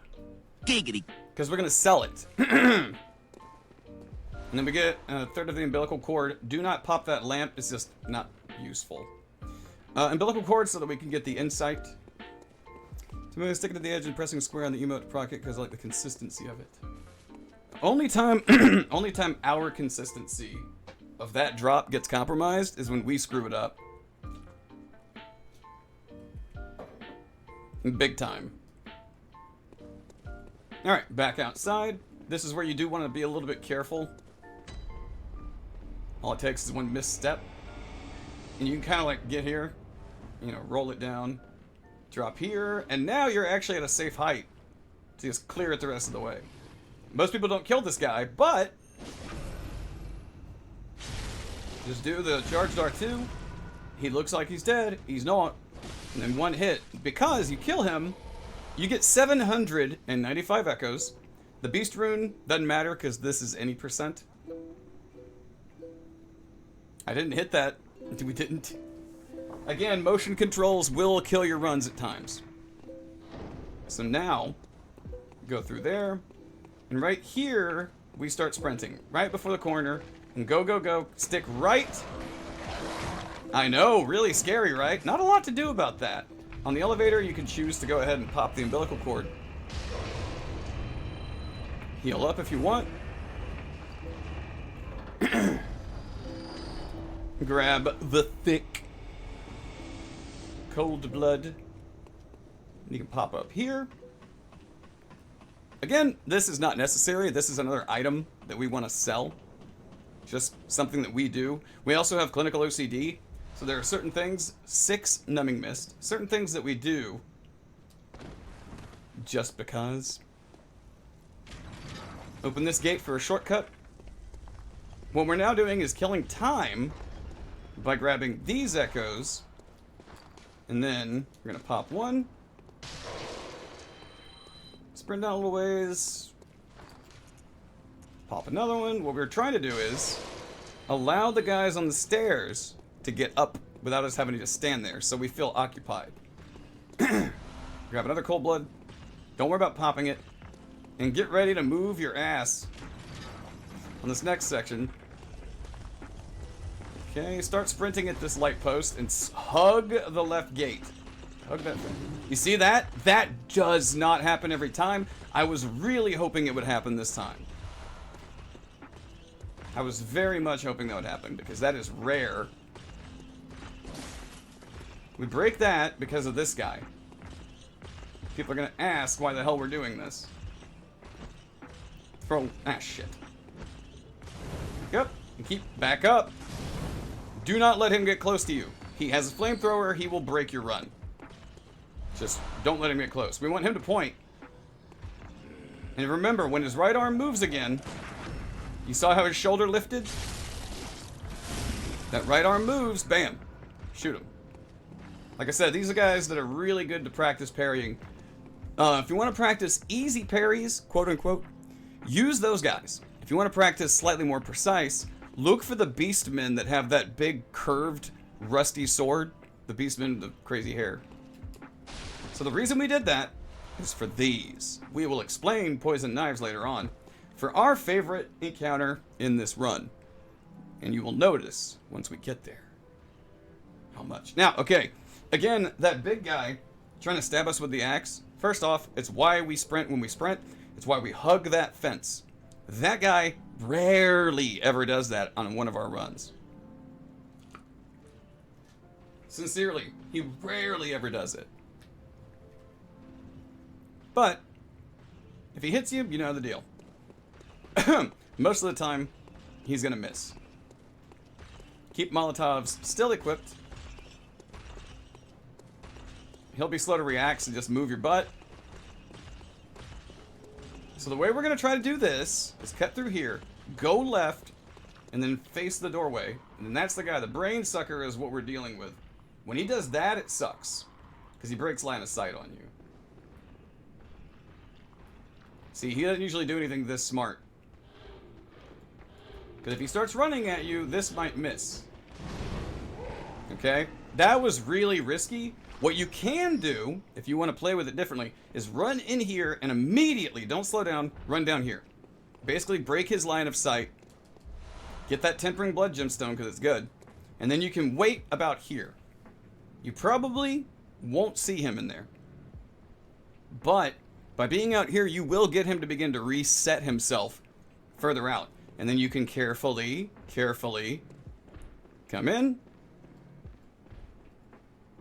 Giggity. Because we're gonna sell it. And then we get a third of the umbilical cord. Do not pop that lamp. It's just not useful. Umbilical cord so that we can get the insight. So I'm going to stick it to the edge and pressing square on the emote to proc it because I like the consistency of it. Only time our consistency of that drop gets compromised is when we screw it up. Big time. Alright, back outside. This is where you do want to be a little bit careful. All it takes is one misstep. And you can kind of like get here, you know, roll it down, drop here, and now you're actually at a safe height to just clear it the rest of the way. Most people don't kill this guy, but just do the charged R2. He looks like he's dead. He's not. And then one hit. Because you kill him, you get 795 echoes. The beast rune doesn't matter because this is any percent. I didn't hit that. We didn't. Again, motion controls will kill your runs at times. So now, go through there. And right here, we start sprinting. Right before the corner. And go, go, go. Stick right. I know, really scary, right? Not a lot to do about that. On the elevator, you can choose to go ahead and pop the umbilical cord. Heal up if you want. Grab the thick cold blood. You can pop up here. Again, this is not necessary. This is another item that we want to sell. Just something that we do. We also have clinical OCD. So there are certain things, 6 numbing mist, certain things that we do just because. Open this gate for a shortcut. What we're now doing is killing time by grabbing these echoes. And then we're going to pop one. Sprint down a little ways. Pop another one. What we're trying to do is allow the guys on the stairs to get up without us having to just stand there, so we feel occupied. Grab another cold blood. Don't worry about popping it. And get ready to move your ass on this next section. Okay, start sprinting at this light post and hug the left gate. Hug that thing. You see that? That does not happen every time. I was really hoping it would happen this time. I was very much hoping that would happen because that is rare. We break that because of this guy. People are gonna ask why the hell we're doing this. Throw. Ah, shit. Yep. And keep back up. Do not let him get close to you. He has a flamethrower. He will break your run. Just don't let him get close. We want him to point. And remember, when his right arm moves again, you saw how his shoulder lifted? That right arm moves, bam. Shoot him. Like I said, these are guys that are really good to practice parrying. If you want to practice easy parries, quote unquote, use those guys. If you want to practice slightly more precise, look for the beastmen that have that big curved rusty sword. The beastmen with the crazy hair. So the reason we did that is for these. We will explain poison knives later on. For our favorite encounter in this run. And you will notice once we get there how much. Now, okay, again, that big guy trying to stab us with the axe. First off, it's why we sprint when we sprint. It's why we hug that fence. That guy rarely ever does that on one of our runs. Sincerely, he rarely ever does it. But if he hits you, you know the deal. Most of the time, he's gonna miss. Keep Molotovs still equipped. He'll be slow to react, so just move your butt. So the way we're gonna try to do this is cut through here, go left, and then face the doorway. And then that's the guy. The brain sucker is what we're dealing with. When he does that, it sucks. Because he breaks line of sight on you. See, he doesn't usually do anything this smart. Because if he starts running at you, this might miss. Okay? That was really risky. What you can do, if you want to play with it differently, is run in here and immediately, don't slow down, run down here. Basically break his line of sight. Get that Tempering Blood Gemstone because it's good. And then you can wait about here. You probably won't see him in there. But by being out here, you will get him to begin to reset himself further out. And then you can carefully come in.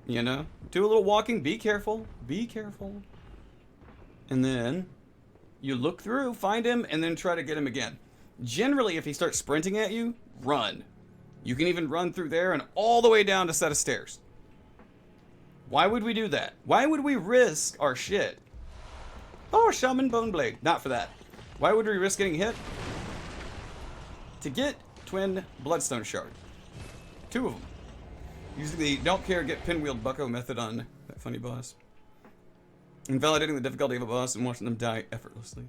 You know, do a little walking. Be careful. Be careful. And then you look through, find him, and then try to get him again. Generally, if he starts sprinting at you, run. You can even run through there and all the way down a set of stairs. Why would we do that? Why would we risk our shit? Oh, Shaman Boneblade. Not for that. Why would we risk getting hit? To get Twin Bloodstone Shard. 2 of them. Using the don't care, get pinwheeled bucko method on that funny boss. Invalidating the difficulty of a boss and watching them die effortlessly.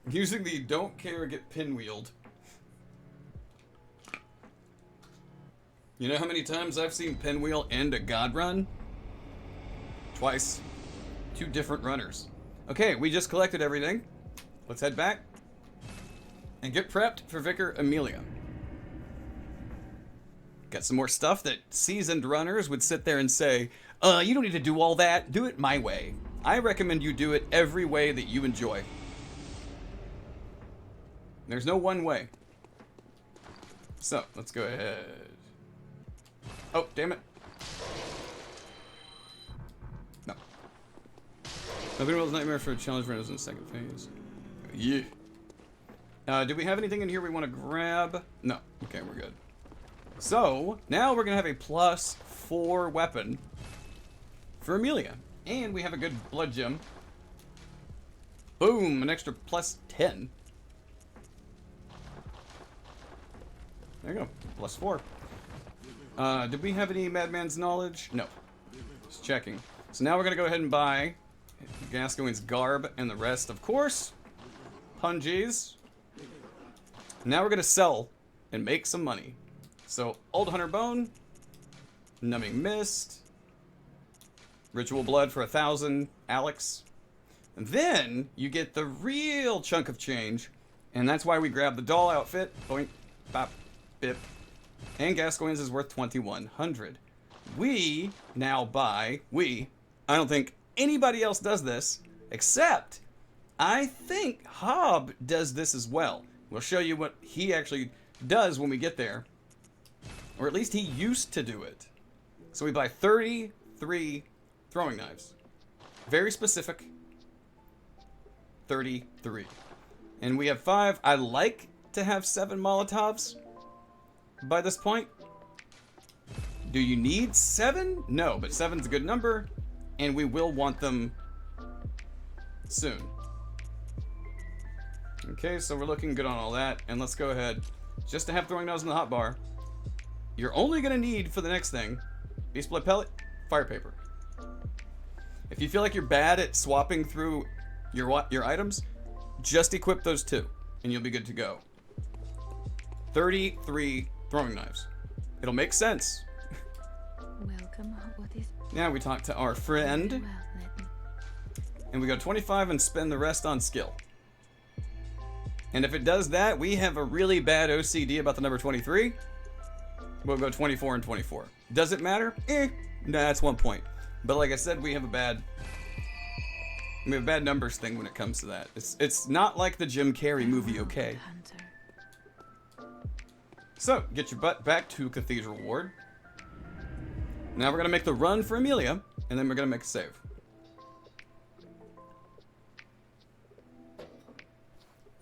Using the don't care, get pinwheeled. You know how many times I've seen Pinwheel end a god run? Twice. 2 different runners. Okay, we just collected everything. Let's head back and get prepped for Vicar Amelia. Got some more stuff that seasoned runners would sit there and say, you don't need to do all that. Do it my way. I recommend you do it every way that you enjoy. There's no one way. So, let's go ahead. Oh, damn it. No. Nobody Will's Nightmare for a challenge runners in the second phase. Yeah. Do we have anything in here we want to grab? No. Okay, we're good. So, now we're going to have a +4 weapon for Amelia. And we have a good blood gem. Boom, an extra +10. There you go, +4. Did we have any Madman's Knowledge? No. Just checking. So now we're going to go ahead and buy Gascoigne's Garb and the rest, of course. Pungies. Now we're going to sell and make some money. So, Old Hunter Bone, Numbing Mist, Ritual Blood for 1,000, Alex. And then you get the real chunk of change, And that's why we grabbed the doll outfit. Boink, bop, bip. And Gascoigne's is worth 2,100. We now buy, I don't think anybody else does this, except I think Hob does this as well. We'll show you what he actually does when we get there. Or at least he used to do it. So we buy 33 throwing knives. Very specific. 33. And we have 5. I like to have 7 Molotovs by this point. Do you need 7? No, but 7's a good number. And we will want them soon. Okay, so we're looking good on all that. And let's go ahead. Just to have throwing knives in the hotbar. You're only going to need, for the next thing, Beast Blood Pellet, Fire Paper. If you feel like you're bad at swapping through your items, just equip those 2, and you'll be good to go. 33 throwing knives. It'll make sense. Welcome. What is? Now we talk to our friend, Well, let me. and we go 25 and spend the rest on skill. And if it does that, we have a really bad OCD about the number 23. We'll go 24 and 24. Does it matter? Nah, that's 1 point. But like I said, we have a bad numbers thing when it comes to that. It's not like the Jim Carrey movie, okay? Hunter. So, get your butt back to Cathedral Ward. Now we're gonna make the run for Amelia, and then we're gonna make a save.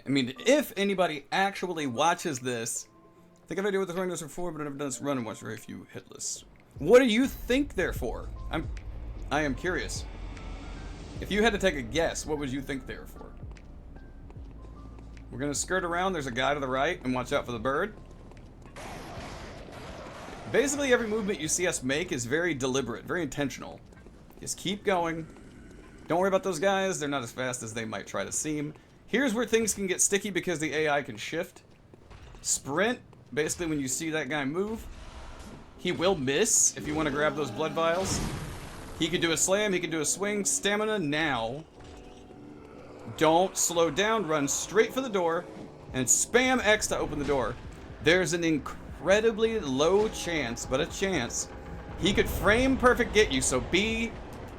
I mean, if anybody actually watches this, I think I've idea what the throwing knives are for, but I've never done this run and watched very few hitless. What do you think they're for? I am curious. If you had to take a guess, what would you think they were for? We're gonna skirt around. There's a guy to the right, and watch out for the bird. Basically, every movement you see us make is very deliberate, very intentional. Just keep going. Don't worry about those guys. They're not as fast as they might try to seem. Here's where things can get sticky because the AI can shift. Sprint, basically when you see that guy move, he will miss if you want to grab those blood vials. He can do a slam, he can do a swing. Stamina now. Don't slow down, run straight for the door, and spam X to open the door. There's an incredibly low chance, but a chance, he could frame perfect get you, so be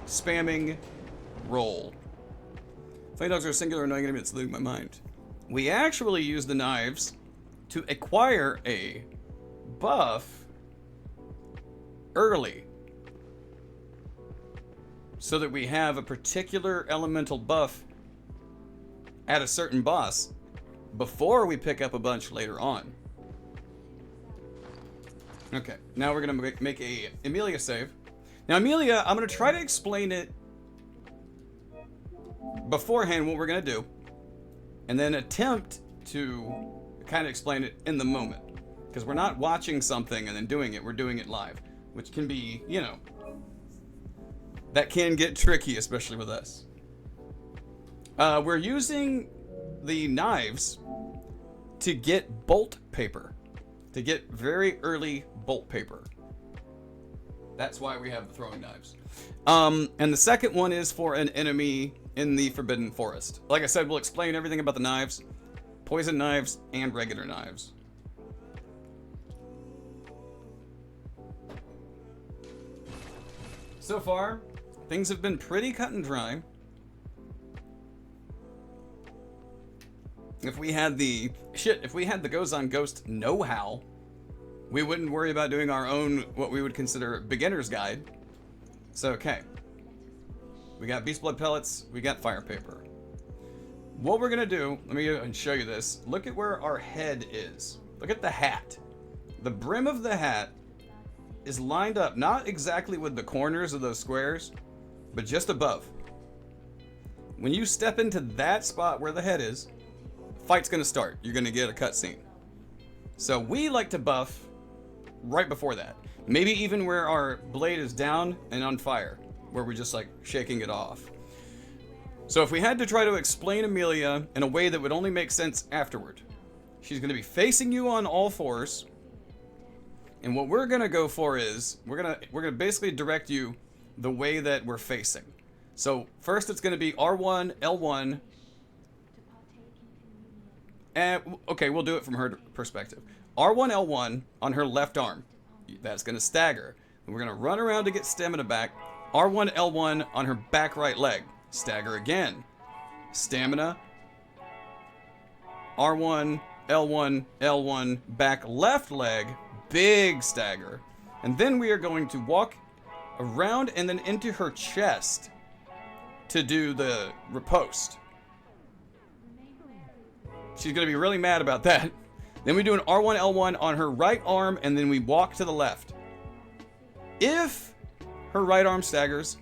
spamming roll. Flame dogs are singular annoying enemy that's losing my mind. We actually use the knives to acquire a buff early, so that we have a particular elemental buff at a certain boss before we pick up a bunch later on. Okay, now we're gonna make a Amelia save. Now Amelia, I'm gonna try to explain it beforehand what we're gonna do, and then attempt to kind of explain it in the moment, because we're not watching something and then doing it, we're doing it live, which can be, you know, that can get tricky, especially with us. We're using the knives to get bolt paper, to get very early bolt paper. That's why we have the throwing knives. And the second one is for an enemy in the Forbidden Forest. Like I said, we'll explain everything about the knives, poison knives, and regular knives. So far, things have been pretty cut and dry. If we had the Goes on Ghost know-how, we wouldn't worry about doing our own, what we would consider beginner's guide. So, okay. We got Beast Blood Pellets, we got Fire Paper. What we're gonna do, let me go and show you this. Look at where our head is. Look at the hat. The brim of the hat is lined up, not exactly with the corners of those squares, but just above. When you step into that spot where the head is, fight's gonna start. You're gonna get a cutscene. So we like to buff right before that. Maybe even where our blade is down and on fire, where we're just like shaking it off. So if we had to try to explain Amelia in a way that would only make sense afterward, she's gonna be facing you on all fours. And what we're gonna go for is, we're gonna basically direct you the way that we're facing. So first it's gonna be R1, L1, Okay, we'll do it from her perspective. R1, L1 on her left arm. That's going to stagger. And we're going to run around to get stamina back. R1, L1 on her back right leg. Stagger again. Stamina. R1, L1, L1, back left leg. Big stagger. And then we are going to walk around and then into her chest to do the riposte. She's going to be really mad about that. Then we do an R1, L1 on her right arm, and then we walk to the left. If her right arm staggers,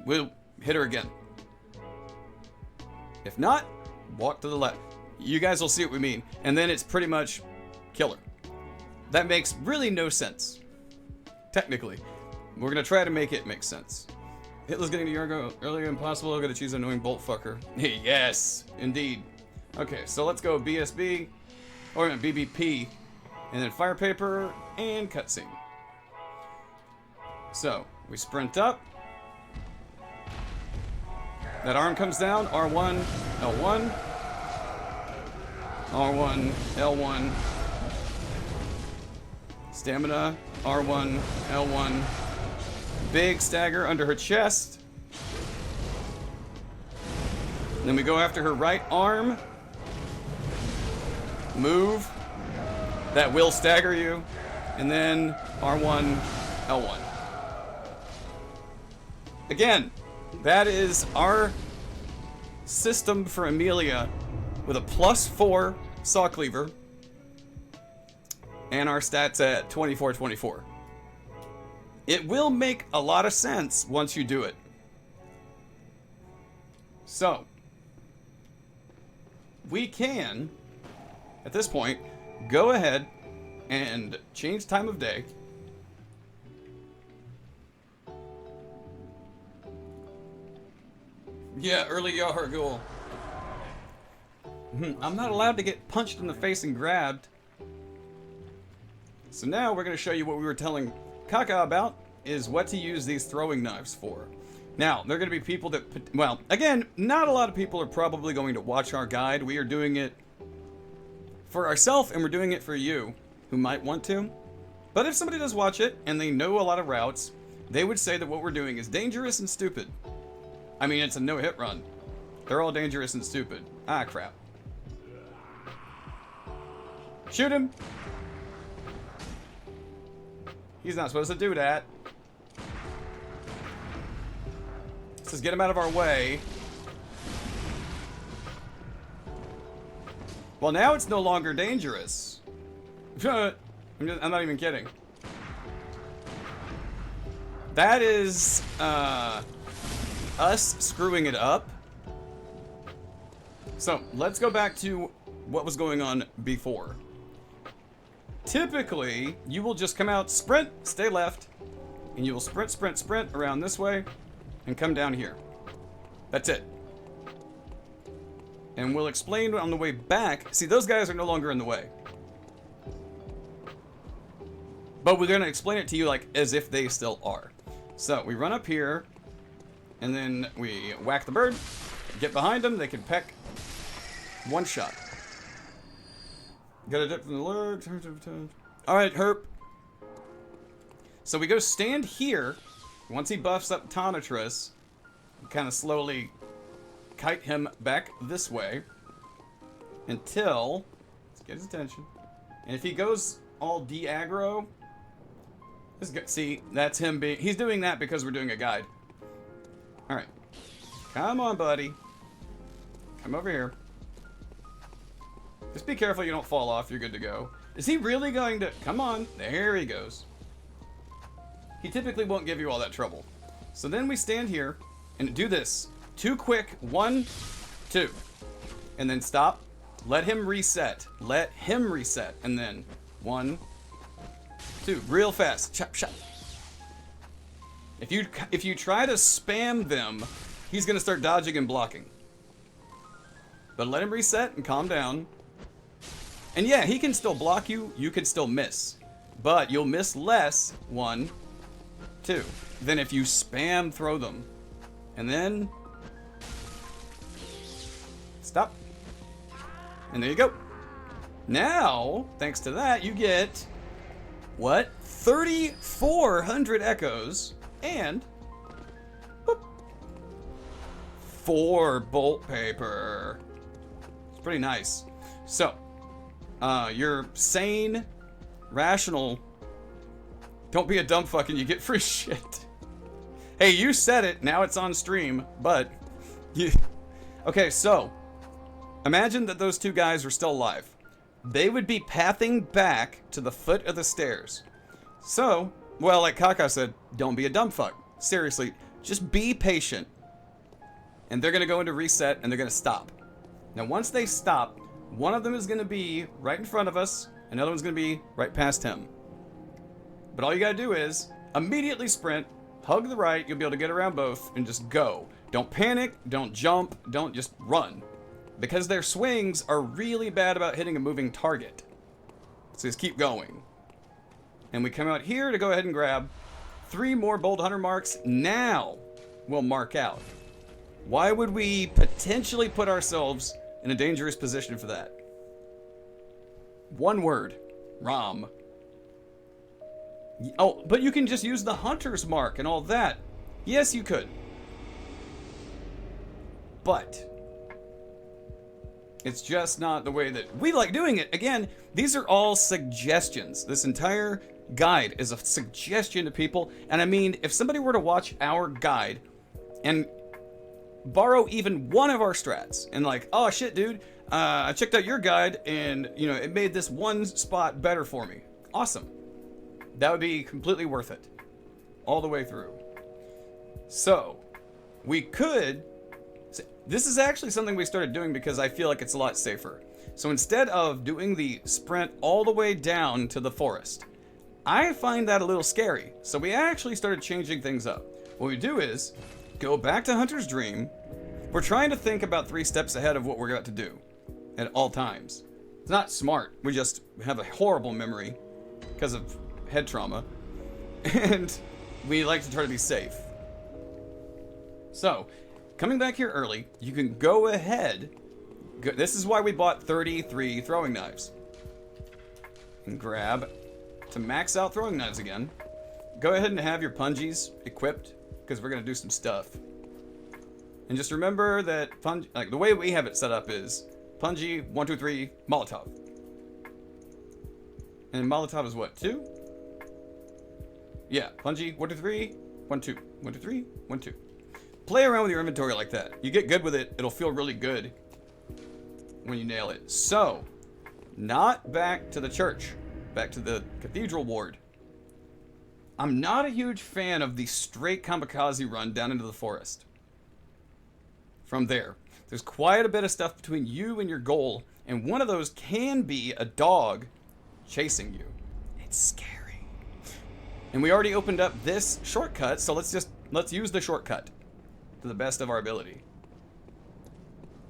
we'll hit her again. If not, walk to the left. You guys will see what we mean. And then it's pretty much kill her. That makes really no sense. Technically. We're going to try to make it make sense. Hitler's getting to Yargo earlier than possible. I'm going to choose an annoying bolt fucker. Yes, indeed. Okay, so let's go BSB, or BBP, and then fire paper, and cutscene. So, we sprint up. That arm comes down, R1, L1. R1, L1. Stamina, R1, L1. Big stagger under her chest. And then we go after her right arm. Move. That will stagger you. And then R1, L1. Again, that is our system for Amelia with a +4 saw cleaver. And our stats at 24/24. It will make a lot of sense once you do it. So, we can, at this point, go ahead and change time of day. Yeah, early Yahar Ghoul. I'm not allowed to get punched in the face and grabbed. So now we're going to show you what we were telling Kaka about, is what to use these throwing knives for. Now, there are going to be people that, well, again, not a lot of people are probably going to watch our guide. We are doing it for ourselves, and we're doing it for you, who might want to. But if somebody does watch it, and they know a lot of routes, they would say that what we're doing is dangerous and stupid. I mean, it's a no-hit run. They're all dangerous and stupid. Ah, crap. Shoot him! He's not supposed to do that. Let's get him out of our way. Well, now it's no longer dangerous. I'm not even kidding. That is us screwing it up. So let's go back to what was going on before. Typically, you will just come out, sprint, stay left, and you will sprint, sprint, sprint around this way, and come down here. That's it. And we'll explain on the way back. See, those guys are no longer in the way. But we're going to explain it to you like as if they still are. So, we run up here, and then we whack the bird, get behind them, they can peck one shot. Got a dip from the lurk. Alright, Herp. So we go stand here. Once he buffs up Tonitrus, we kind of slowly kite him back this way until, let's get his attention. And if he goes all de-aggro, see, that's him being, he's doing that because we're doing a guide. Alright. Come on, buddy. Come over here. Just be careful you don't fall off. You're good to go. Is he really going to... Come on. There he goes. He typically won't give you all that trouble. So then we stand here and do this. 2 quick. 1, 2. And then stop. Let him reset. Let him reset. And then 1, 2. Real fast. Chop, chop. If you try to spam them, he's going to start dodging and blocking. But let him reset and calm down. And yeah, he can still block you. You can still miss. But you'll miss less, 1, 2, than if you spam throw them. And then... Stop. And there you go. Now, thanks to that, you get, what? 3,400 echoes and boop, 4 bolt paper. It's pretty nice. So, you're sane, rational. Don't be a dumb fuck and you get free shit. Hey, you said it. Now it's on stream, but you... Okay, so imagine that those 2 guys were still alive. They would be pathing back to the foot of the stairs. So, well, like Kaka said, don't be a dumb fuck. Seriously, just be patient. And they're going to go into reset and they're going to stop. Now, once they stop, one of them is going to be right in front of us. Another one's going to be right past him. But all you got to do is immediately sprint, hug the right, you'll be able to get around both, and just go. Don't panic, don't jump, don't just run. Because their swings are really bad about hitting a moving target. So just keep going. And we come out here to go ahead and grab 3 more Bold Hunter marks. Now we'll mark out. Why would we potentially put ourselves in a dangerous position for that? One word. Rom. Oh, but you can just use the Hunter's mark and all that. Yes, you could. But it's just not the way that we like doing it. Again, these are all suggestions. This entire guide is a suggestion to people. And I mean, if somebody were to watch our guide and borrow even one of our strats and like, oh shit, dude, I checked out your guide and, you know, it made this one spot better for me. Awesome. That would be completely worth it. All the way through. So, we could... This is actually something we started doing because I feel like it's a lot safer. So instead of doing the sprint all the way down to the forest, I find that a little scary. So we actually started changing things up. What we do is go back to Hunter's Dream. We're trying to think about 3 steps ahead of what we're about to do at all times. It's not smart. We just have a horrible memory because of head trauma. And we like to try to be safe. So, coming back here early, you can go ahead. This is why we bought 33 throwing knives. And grab to max out throwing knives again. Go ahead and have your pungies equipped because we're going to do some stuff. And just remember that like the way we have it set up is punji 1, 2, 3 Molotov. And Molotov is what, 2? Yeah, punji 1, 2, 3 1, 2 1, 2, 3 1, 2. Play around with your inventory like that. You get good with it, it'll feel really good when you nail it. So, not back to the church, back to the cathedral ward. I'm not a huge fan of the straight kamikaze run down into the forest. From there, there's quite a bit of stuff between you and your goal, and one of those can be a dog chasing you. It's scary. And we already opened up this shortcut, so let's use the shortcut to the best of our ability.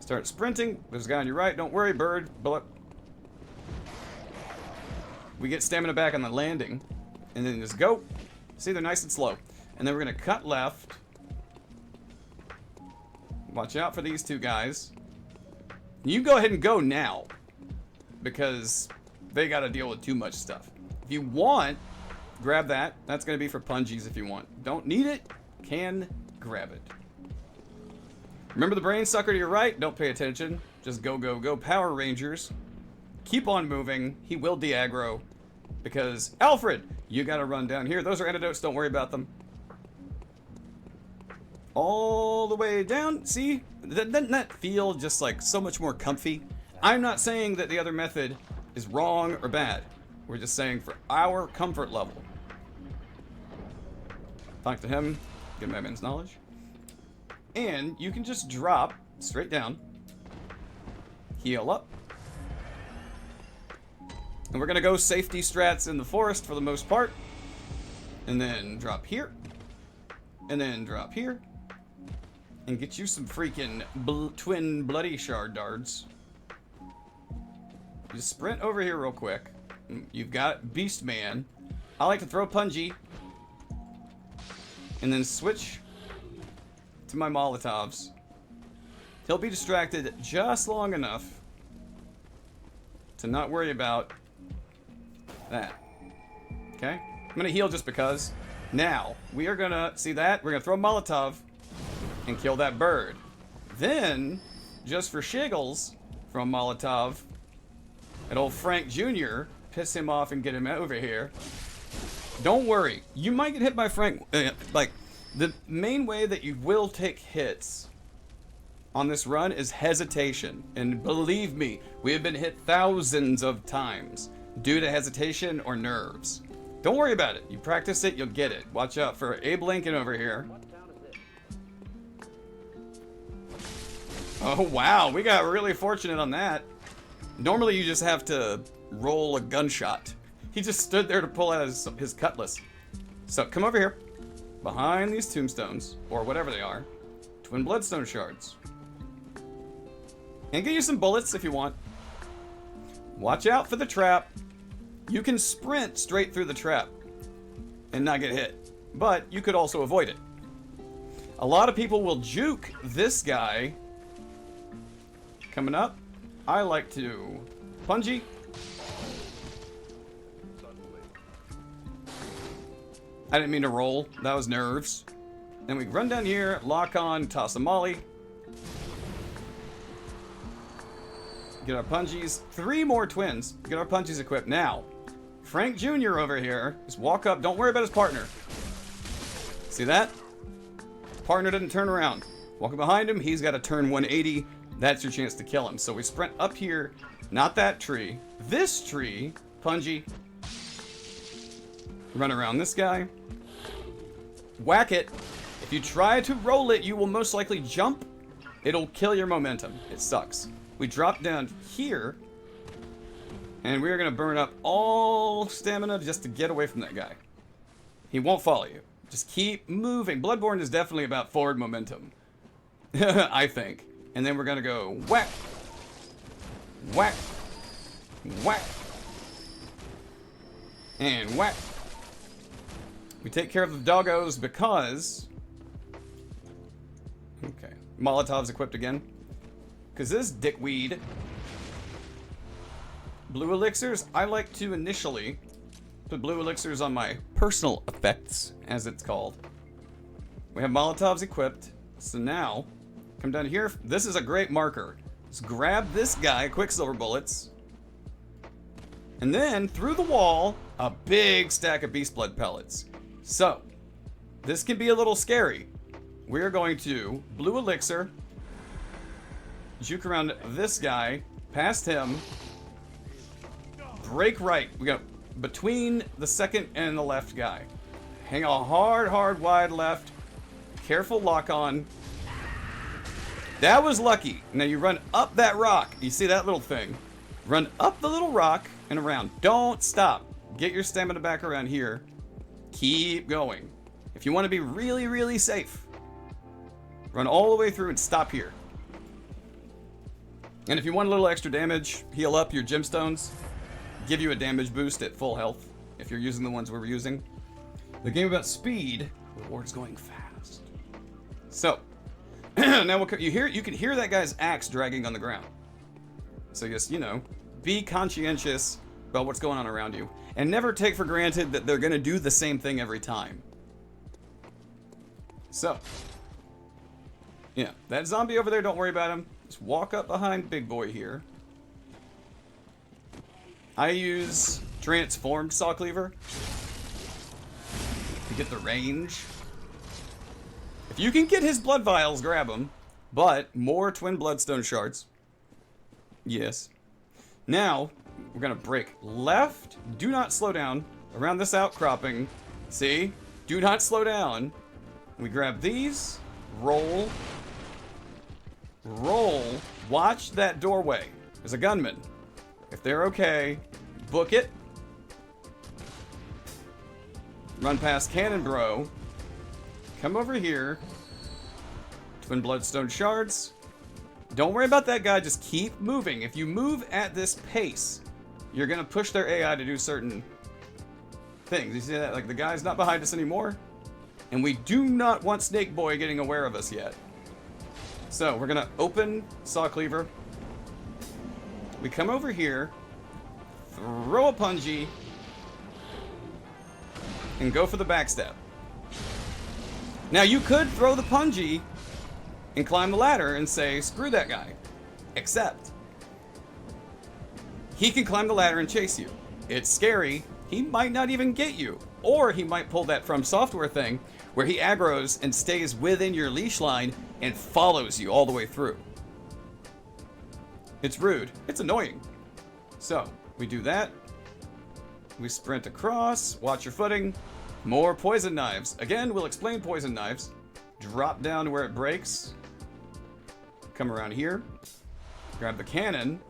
Start sprinting. There's a guy on your right. Don't worry, bird. Bullet. We get stamina back on the landing. And then just go. See, they're nice and slow. And then we're going to cut left. Watch out for these 2 guys. You go ahead and go now. Because they got to deal with too much stuff. If you want, grab that. That's going to be for pungies if you want. Don't need it. Can grab it. Remember the brain sucker to your right? Don't pay attention. Just go, go, go. Power Rangers. Keep on moving. He will de-aggro. Because, Alfred, you gotta run down here. Those are antidotes. Don't worry about them. All the way down. See? Doesn't that feel just like so much more comfy? I'm not saying that the other method is wrong or bad. We're just saying for our comfort level. Talk to him. Get Madman's knowledge. And you can just drop straight down. Heal up. And we're going to go safety strats in the forest for the most part. And then drop here. And then drop here. And get you some freaking twin bloody shard darts. Just sprint over here real quick. You've got Beast Man. I like to throw punji. And then switch to my Molotovs. He'll be distracted just long enough to not worry about that. Okay? I'm gonna heal just because. Now, we are gonna, see that? We're gonna throw a Molotov and kill that bird. Then, just for shiggles, from Molotov, and old Frank Jr., piss him off and get him over here. Don't worry, you might get hit by Frank. Like, the main way that you will take hits on this run is hesitation. And believe me, we have been hit thousands of times due to hesitation or nerves. Don't worry about it. You practice it, you'll get it. Watch out for Abe Lincoln over here. Oh, wow. We got really fortunate on that. Normally, you just have to roll a gunshot. He just stood there to pull out his cutlass. So, come over here. Behind these tombstones, or whatever they are. Twin bloodstone shards. And get you some bullets if you want. Watch out for the trap. You can sprint straight through the trap and not get hit. But you could also avoid it. A lot of people will juke this guy. Coming up, I like to punji. I didn't mean to roll. That was nerves. Then we run down here, lock on, toss a molly. Get our punjies. 3 more twins. Get our punjies equipped. Now, Frank Jr. over here. Just walk up. Don't worry about his partner. See that? Partner didn't turn around. Walking behind him, he's got to turn 180. That's your chance to kill him. So we sprint up here. Not that tree. This tree. Punji. Run around this guy. Whack it. If you try to roll it, you will most likely jump. It'll kill your momentum. It sucks. We drop down here. And we're going to burn up all stamina just to get away from that guy. He won't follow you. Just keep moving. Bloodborne is definitely about forward momentum. I think. And then we're going to go whack. Whack. Whack. And whack. We take care of the doggos because... Okay. Molotov's equipped again. Because this dickweed... Blue elixirs, I like to initially put blue elixirs on my personal effects, as it's called. We have Molotovs equipped. So now, come down here. This is a great marker. Just grab this guy, Quicksilver bullets. And then, through the wall, a big stack of Beast Blood pellets. So, this can be a little scary. We're going to blue elixir, juke around this guy, past him, break right. We got between the second and the left guy. Hang a hard, wide left. Careful lock on. That was lucky. Now you run up that rock. You see that little thing? Run up the little rock and around. Don't stop. Get your stamina back around here. Keep going. If you want to be really, really safe, run all the way through and stop here. And if you want a little extra damage, heal up your gemstones. Give you a damage boost at full health if you're using the ones we're using. The game about speed, rewards going fast. So, now you can hear that guy's axe dragging on the ground. So just, be conscientious about what's going on around you. And never take for granted that they're going to do the same thing every time. So, yeah, that zombie over there, don't worry about him. Just walk up behind Big Boy here. I use transformed saw cleaver to get the range. If you can get his blood vials, grab them. But more twin bloodstone shards. Yes. Now, we're going to break left. Do not slow down. Around this outcropping. See? Do not slow down. We grab these. Roll. Roll. Watch that doorway. There's a gunman. If they're okay, book it. Run past Cannon Bro. Come over here. Twin bloodstone shards. Don't worry about that guy, just keep moving. If you move at this pace, you're gonna push their AI to do certain things. You see that? Like, the guy's not behind us anymore. And we do not want Snake Boy getting aware of us yet. So, we're gonna open Saw Cleaver. We come over here. throw a punji, and go for the backstab. Now, you could throw the punji and climb the ladder and say, screw that guy. Except, he can climb the ladder and chase you. It's scary. He might not even get you. Or he might pull that From Software thing where he aggroes and stays within your leash line and follows you all the way through. It's rude. It's annoying. So, we do that. We sprint across. Watch your footing. More poison knives. Again, we'll explain poison knives. Drop down to where it breaks. Come around here. Grab the cannon.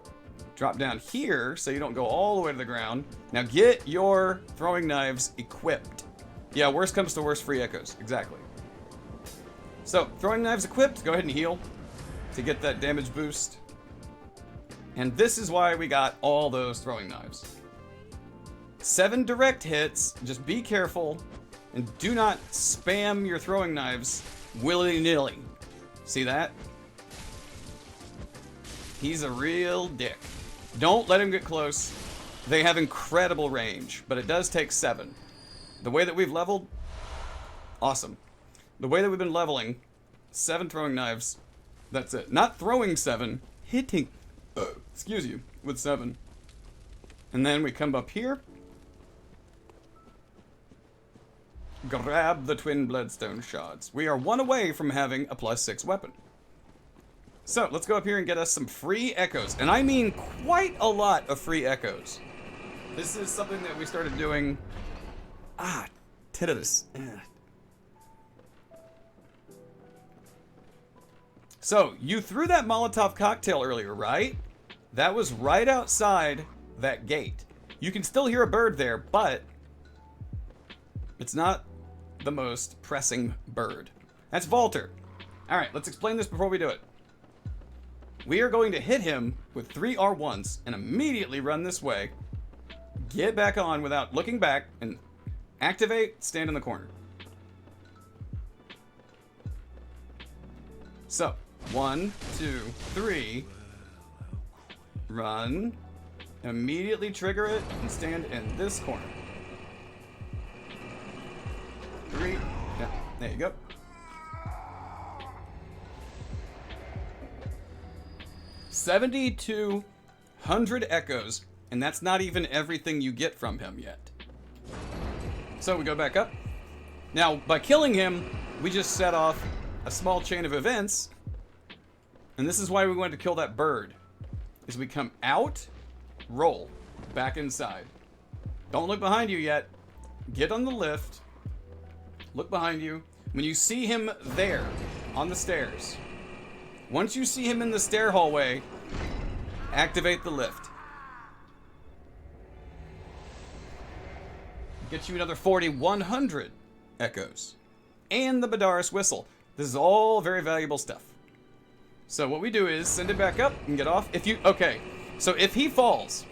Drop down here so you don't go all the way to the ground. Now get your throwing knives equipped. Yeah, worst comes to worst, free echoes. Exactly. So, throwing knives equipped. Go ahead and heal to get that damage boost. And this is why we got all those throwing knives. 7 direct hits. Just be careful and do not spam your throwing knives willy-nilly. See that? He's a real dick. Don't let him get close. They have incredible range, but it does take 7. The way that we've leveled, awesome. The way that we've been leveling, 7 throwing knives, that's it. Not throwing 7, hitting, excuse you, with 7. And then we come up here. Grab the twin bloodstone shards. We are 1 away from having a +6 weapon. So, let's go up here and get us some free echoes. And I mean quite a lot of free echoes. This is something that we started doing... tinnitus. So, you threw that Molotov cocktail earlier, right? That was right outside that gate. You can still hear a bird there, but... it's not the most pressing bird. That's Walter. Alright, let's explain this before we do it. We are going to hit him with 3 R1s and immediately run this way. Get back on without looking back and activate, stand in the corner. So, 1, 2, 3. Run. Immediately trigger it and stand in this corner. 3. Yeah, there you go. 7,200 echoes, and that's not even everything you get from him yet. So we go back up. Now, by killing him, we just set off a small chain of events, and this is why we wanted to kill that bird. Is we come out, roll, back inside. Don't look behind you yet. Get on the lift. Look behind you. When you see him there, on the stairs, once you see him in the stair hallway, activate the lift. Get you another 4,100 echoes. And the Badaris whistle. This is all very valuable stuff. So what we do is send it back up and get off. Okay, so if he falls,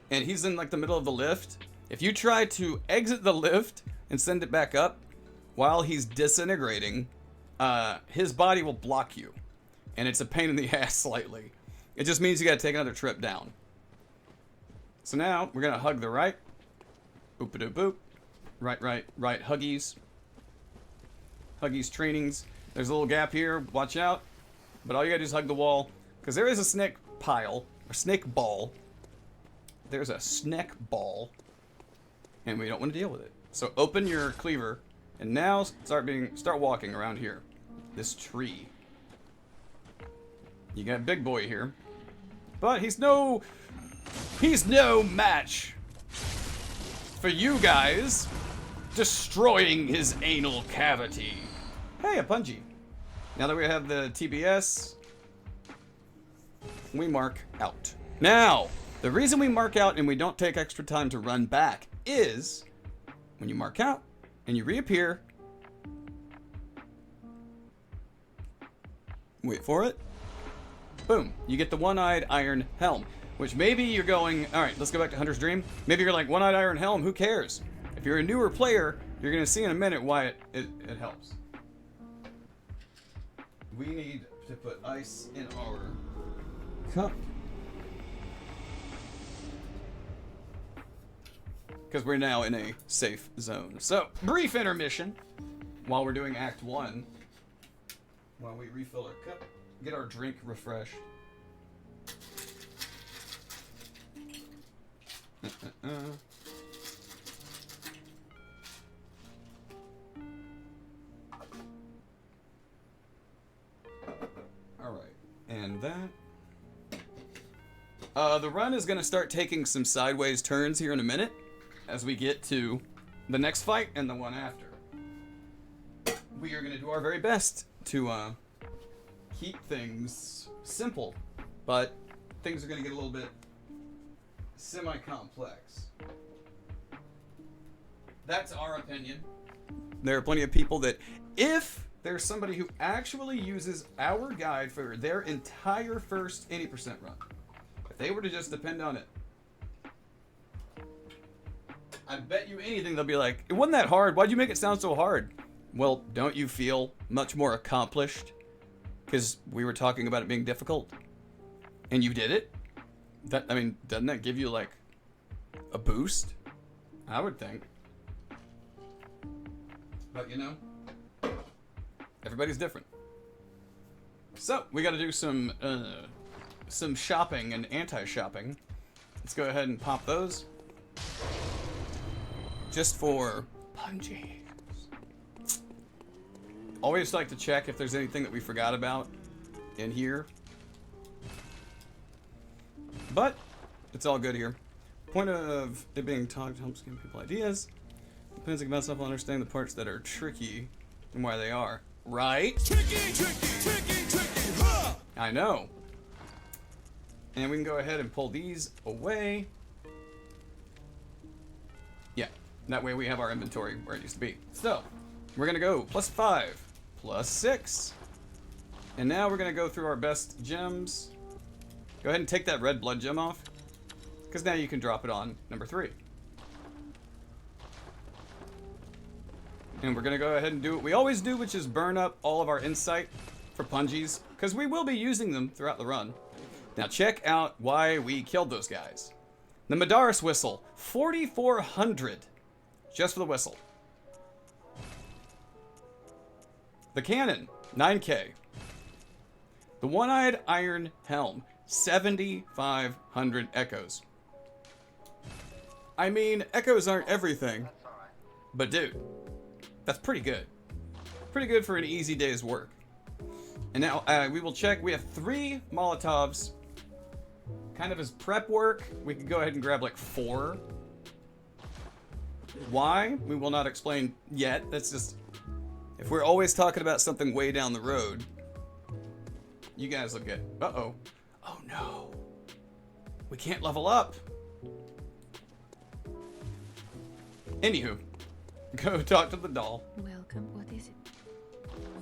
and he's in like the middle of the lift, if you try to exit the lift and send it back up while he's disintegrating, his body will block you. And it's a pain in the ass slightly. It just means you gotta take another trip down. So now, we're gonna hug the right. Boop-a-doop-boop. Right, huggies. Huggies trainings. There's a little gap here, watch out. But all you gotta do is hug the wall. Because there is a snake pile, or snake ball. There's a snake ball. And we don't want to deal with it. So open your cleaver, and now start walking around here. This tree. You got Big Boy here. But he's no match for you guys destroying his anal cavity. Hey, a punji. Now that we have the TBS, we mark out. Now, the reason we mark out and we don't take extra time to run back is when you mark out and you reappear, wait for it, boom, you get the one-eyed iron helm, which maybe you're going, all right, let's go back to Hunter's Dream. Maybe you're like, one-eyed iron helm, who cares? If you're a newer player, you're going to see in a minute why it helps. We need to put ice in our cup. because we're now in a safe zone. So, brief intermission while we're doing Act 1. While we refill our cup, get our drink refreshed. Alright, and that. The run is going to start taking some sideways turns here in a minute as we get to the next fight and the one after. We are going to do our very best to keep things simple, but things are going to get a little bit semi-complex. That's our opinion. There are plenty of people that, if there's somebody who actually uses our guide for their entire first 80% run, if they were to just depend on it, I bet you anything they'll be like, it wasn't that hard. Why'd you make it sound so hard? Well, don't you feel much more accomplished? Because we were talking about it being difficult. And you did it? Doesn't that give you, like, a boost? I would think. But, you know, everybody's different. So, we gotta do some shopping and anti-shopping. Let's go ahead and pop those. Just for punjies. Always like to check if there's anything that we forgot about in here. But it's all good here. Point of it being talked helps give people ideas. Depends on myself on understanding the parts that are tricky and why they are. Right? Tricky, huh? I know. And we can go ahead and pull these away. Yeah, that way we have our inventory where it used to be. So, we're gonna go +5, +6. And now we're gonna go through our best gems. Go ahead and take that red blood gem off, because now you can drop it on number 3. And we're gonna go ahead and do what we always do, which is burn up all of our insight for punjies, because we will be using them throughout the run. Now check out why we killed those guys. The Madaris whistle, 4,400 just for the whistle. The cannon, 9k. The one-eyed iron helm, 7,500 echoes. I mean, echoes aren't everything, but dude, that's pretty good. Pretty good for an easy day's work. And now we will check. We have 3 Molotovs. Kind of as prep work, we can go ahead and grab like 4. Why? We will not explain yet. That's just, if we're always talking about something way down the road, you guys will get, uh-oh. Oh no. We can't level up. Anywho, go talk to the doll. Welcome. What is it?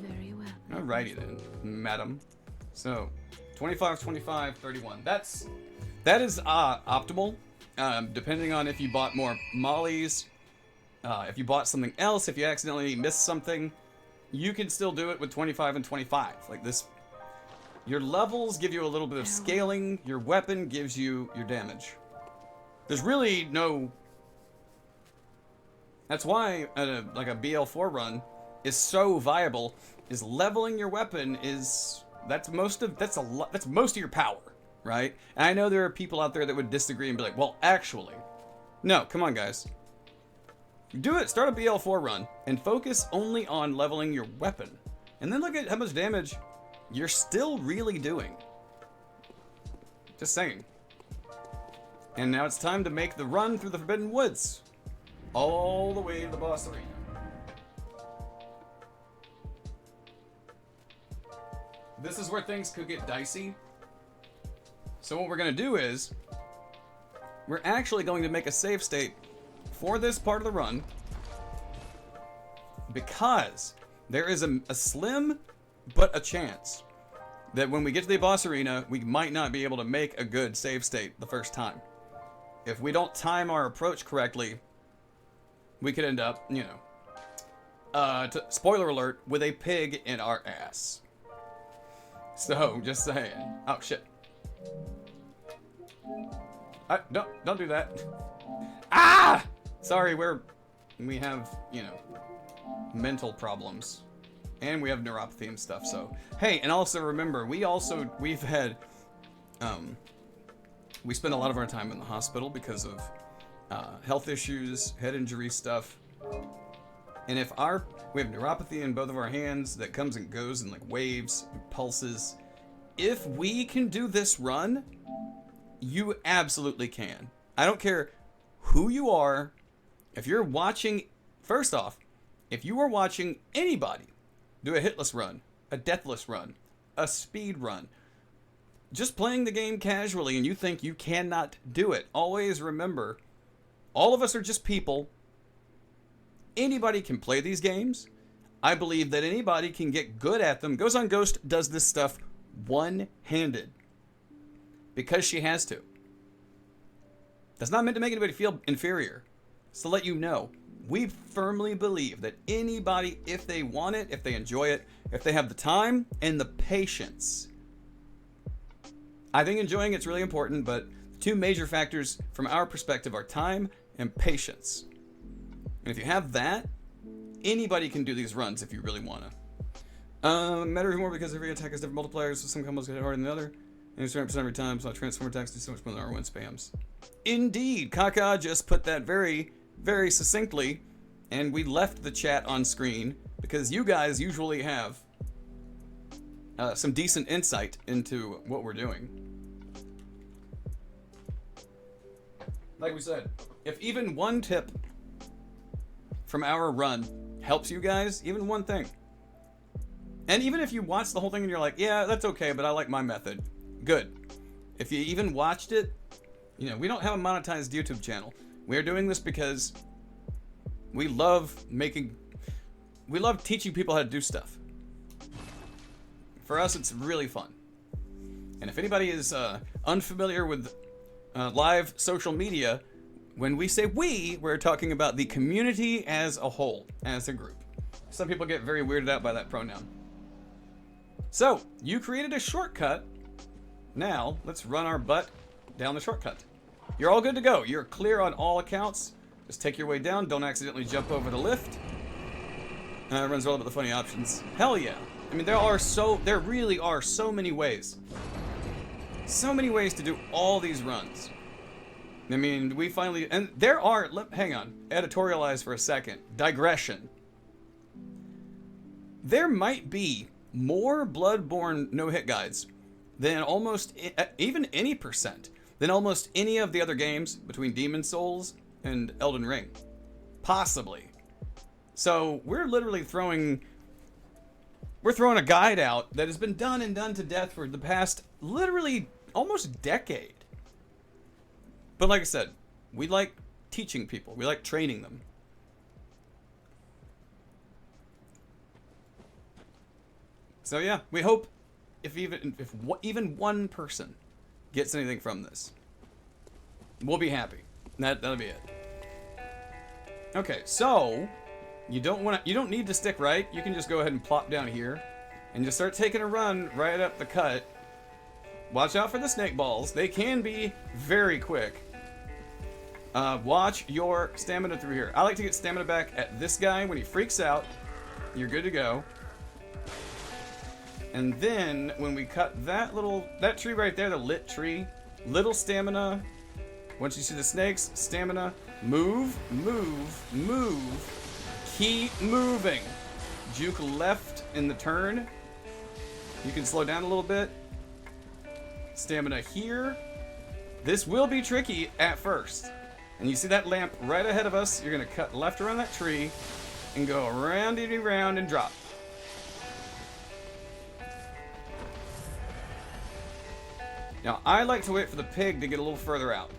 Very well. Alrighty then, madam. So, 25, 25, 31. That is optimal. Depending on if you bought more mollies, if you bought something else, if you accidentally missed something, you can still do it with 25 and 25. Like this, your levels give you a little bit of scaling. Your weapon gives you your damage. There's really no. That's why like a BL4 run is so viable. Is leveling your weapon is that's most of your power, right? And I know there are people out there that would disagree and be like, well, actually, no, come on, guys. Do it. Start a BL4 run and focus only on leveling your weapon, and then look at how much damage you're still really doing. Just saying. And now it's time to make the run through the Forbidden Woods, all the way to the boss arena. This is where things could get dicey. So what we're going to do is, we're actually going to make a save state for this part of the run, because there is a slim but a chance that when we get to the boss arena, we might not be able to make a good save state the first time. If we don't time our approach correctly, we could end up, you know, spoiler alert, with a pig in our ass. So, just saying. Oh, shit. Don't do that. Ah! Sorry, we have, you know, mental problems. And we have neuropathy and stuff, so. Hey, and also remember, we've had, we spend a lot of our time in the hospital because of health issues, head injury stuff. And if we have neuropathy in both of our hands that comes and goes in like waves, pulses. If we can do this run, you absolutely can. I don't care who you are. If you're watching, first off, if you are watching anybody do a hitless run, a deathless run, a speed run, just playing the game casually and you think you cannot do it, always remember, all of us are just people. Anybody can play these games. I believe that anybody can get good at them. Goes on Ghost does this stuff one-handed because she has to. That's not meant to make anybody feel inferior. It's to let you know. We firmly believe that anybody, if they want it, if they enjoy it, if they have the time and the patience. I think enjoying it's really important, but the two major factors from our perspective are time and patience. And if you have that, anybody can do these runs if you really want to. Matters more because every attack has different multipliers, so some combos get harder than the other. And it's 100% every time, so transform attacks do so much more than R1 spams. Indeed, Kaka just put that very, very succinctly, and we left the chat on screen because you guys usually have some decent insight into what we're doing. Like we said, if even one tip from our run helps you guys, even one thing. And even if you watch the whole thing and you're like, yeah, that's okay, but I like my method. Good. If you even watched it, you know, we don't have a monetized YouTube channel. We're doing this because we love teaching people how to do stuff. For us, it's really fun. And if anybody is unfamiliar with live social media, when we say we're talking about the community as a whole, as a group. Some people get very weirded out by that pronoun. So, you created a shortcut. Now, let's run our butt down the shortcut. You're all good to go. You're clear on all accounts. Just take your way down. Don't accidentally jump over the lift. It runs all about the funny options. Hell yeah. I mean, there really are so many ways. So many ways to do all these runs. I mean, we finally, and there are, hang on, editorialize for a second. Digression. There might be more Bloodborne no-hit guides than almost, even any percent, than almost any of the other games between Demon Souls and Elden Ring. Possibly. So, we're literally throwing a guide out that has been done and done to death for the past, literally, almost decade. But like I said, we like teaching people. We like training them. So yeah, we hope if even one person gets anything from this, we'll be happy. That'll be it. Okay, so you don't need to stick right. You can just go ahead and plop down here and just start taking a run right up the cut. Watch out for the snake balls. They can be very quick. Watch your stamina through here. I like to get stamina back at this guy when he freaks out. You're good to go. And then when we cut that tree right there, the lit tree, little stamina. Once you see the snakes, stamina, move, move, move. Keep moving. Juke left in the turn. You can slow down a little bit. Stamina here. This will be tricky at first. And you see that lamp right ahead of us. You're going to cut left around that tree and go around and around and drop. Now, I like to wait for the pig to get a little further out.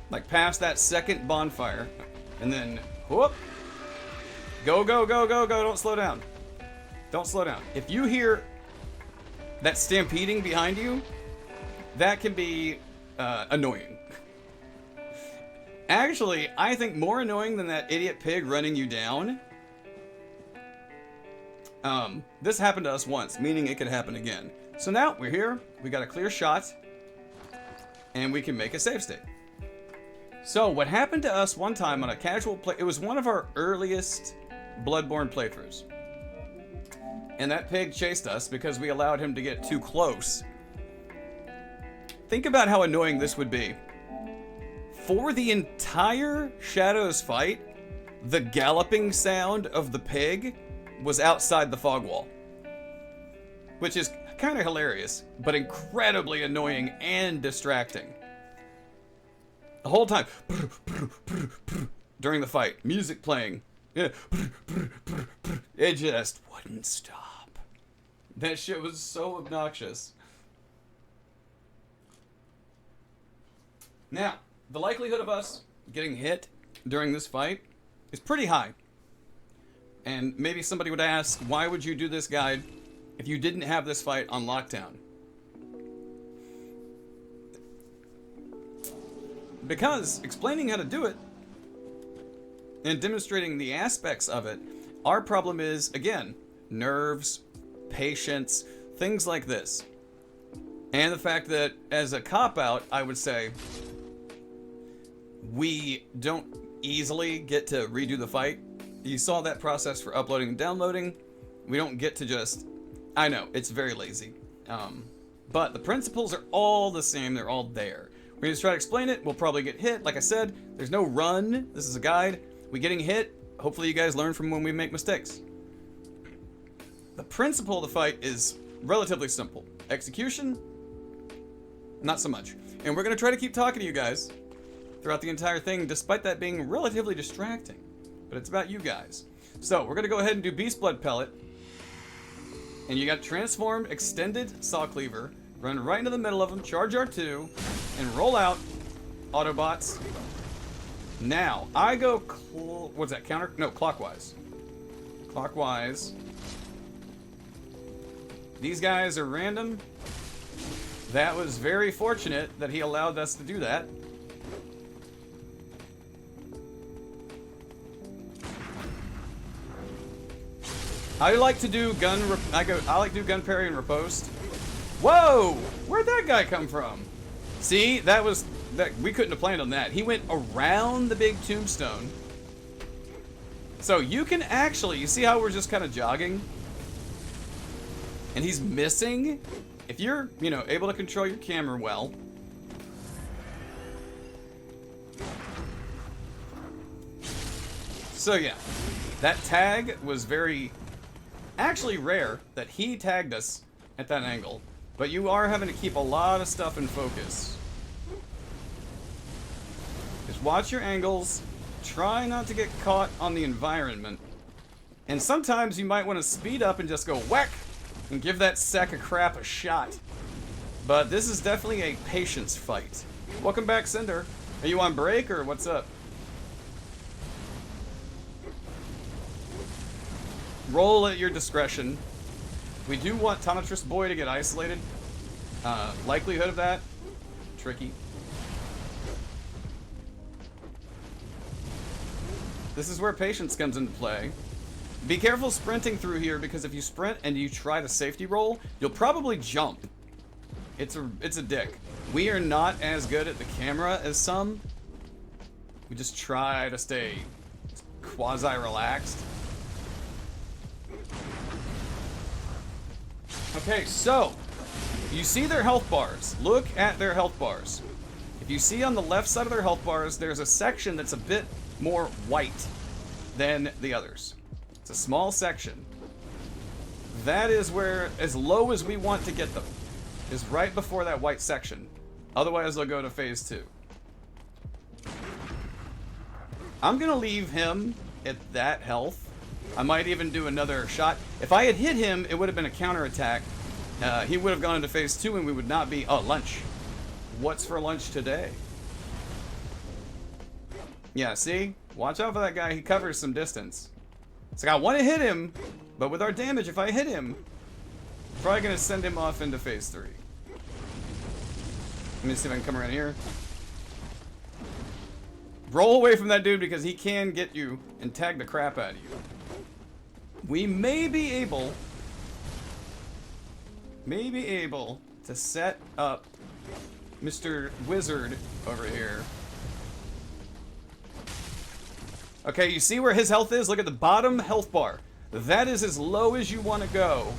Like past that second bonfire. And then, whoop. Go, go, go, go, go. Don't slow down. Don't slow down. If you hear that stampeding behind you, that can be annoying. Actually, I think more annoying than that idiot pig running you down. This happened to us once, meaning it could happen again. So now we're here. We got a clear shot, and we can make a save state. So what happened to us one time on a casual play, it was one of our earliest Bloodborne playthroughs. And that pig chased us because we allowed him to get too close. Think about how annoying this would be. For the entire Shadows fight, the galloping sound of the pig was outside the fog wall. Which is kind of hilarious, but incredibly annoying and distracting. The whole time, during the fight, music playing. It just wouldn't stop. That shit was so obnoxious. Now, the likelihood of us getting hit during this fight is pretty high. And maybe somebody would ask, why would you do this guide if you didn't have this fight on lockdown? Because explaining how to do it and demonstrating the aspects of it, our problem is, again, nerves, patience, things like this. And the fact that, as a cop-out, I would say, we don't easily get to redo the fight. You saw that process for uploading and downloading. We don't get to just... I know, it's very lazy. But the principles are all the same. They're all there. We're going to try to explain it. We'll probably get hit. Like I said, there's no run. This is a guide. We getting hit. Hopefully you guys learn from when we make mistakes. The principle of the fight is relatively simple. Execution, not so much. And we're going to try to keep talking to you guys throughout the entire thing, despite that being relatively distracting. But it's about you guys. So we're going to go ahead and do Beast Blood Pellet. And you got Transformed Extended Saw Cleaver. Run right into the middle of them, charge R2, and roll out Autobots. Now, I go, what's that, counter? No, clockwise. Clockwise. These guys are random. That was very fortunate that he allowed us to do that. I like to do I like to do gun parry and riposte. Whoa! Where'd that guy come from? See, that we couldn't have planned on that. He went around the big tombstone. So you can actually, you see how we're just kind of jogging? And he's missing? If you're, able to control your camera well. So yeah, that tag was actually rare that he tagged us at that angle. But you are having to keep a lot of stuff in focus. Just watch your angles. Try not to get caught on the environment. And sometimes you might want to speed up and just go whack and give that sack of crap a shot. But this is definitely a patience fight. Welcome back, Cinder. Are you on break or what's up? Roll at your discretion. We do want Tonotrus Boy to get isolated. Likelihood of that, tricky. This is where patience comes into play. Be careful sprinting through here, because if you sprint and you try to safety roll, you'll probably jump. It's a dick. We are not as good at the camera as some. We just try to stay quasi-relaxed. Okay, so you see their health bars. Look at their health bars. If you see on the left side of their health bars, there's a section that's a bit more white than the others. It's a small section. That is where, as low as we want to get them, is right before that white section. Otherwise, they'll go to phase 2. I'm gonna leave him at that health. I might even do another shot. If I had hit him, it would have been a counterattack. He would have gone into phase 2 and we would not be... Oh, lunch. What's for lunch today? Yeah, see? Watch out for that guy. He covers some distance. It's like, I want to hit him, but with our damage, if I hit him, I'm probably going to send him off into phase 3. Let me see if I can come around here. Roll away from that dude because he can get you and tag the crap out of you. We may be able to set up Mr. Wizard over here Okay, you see where his health is? Look at the bottom health bar. That is as low as you want to go.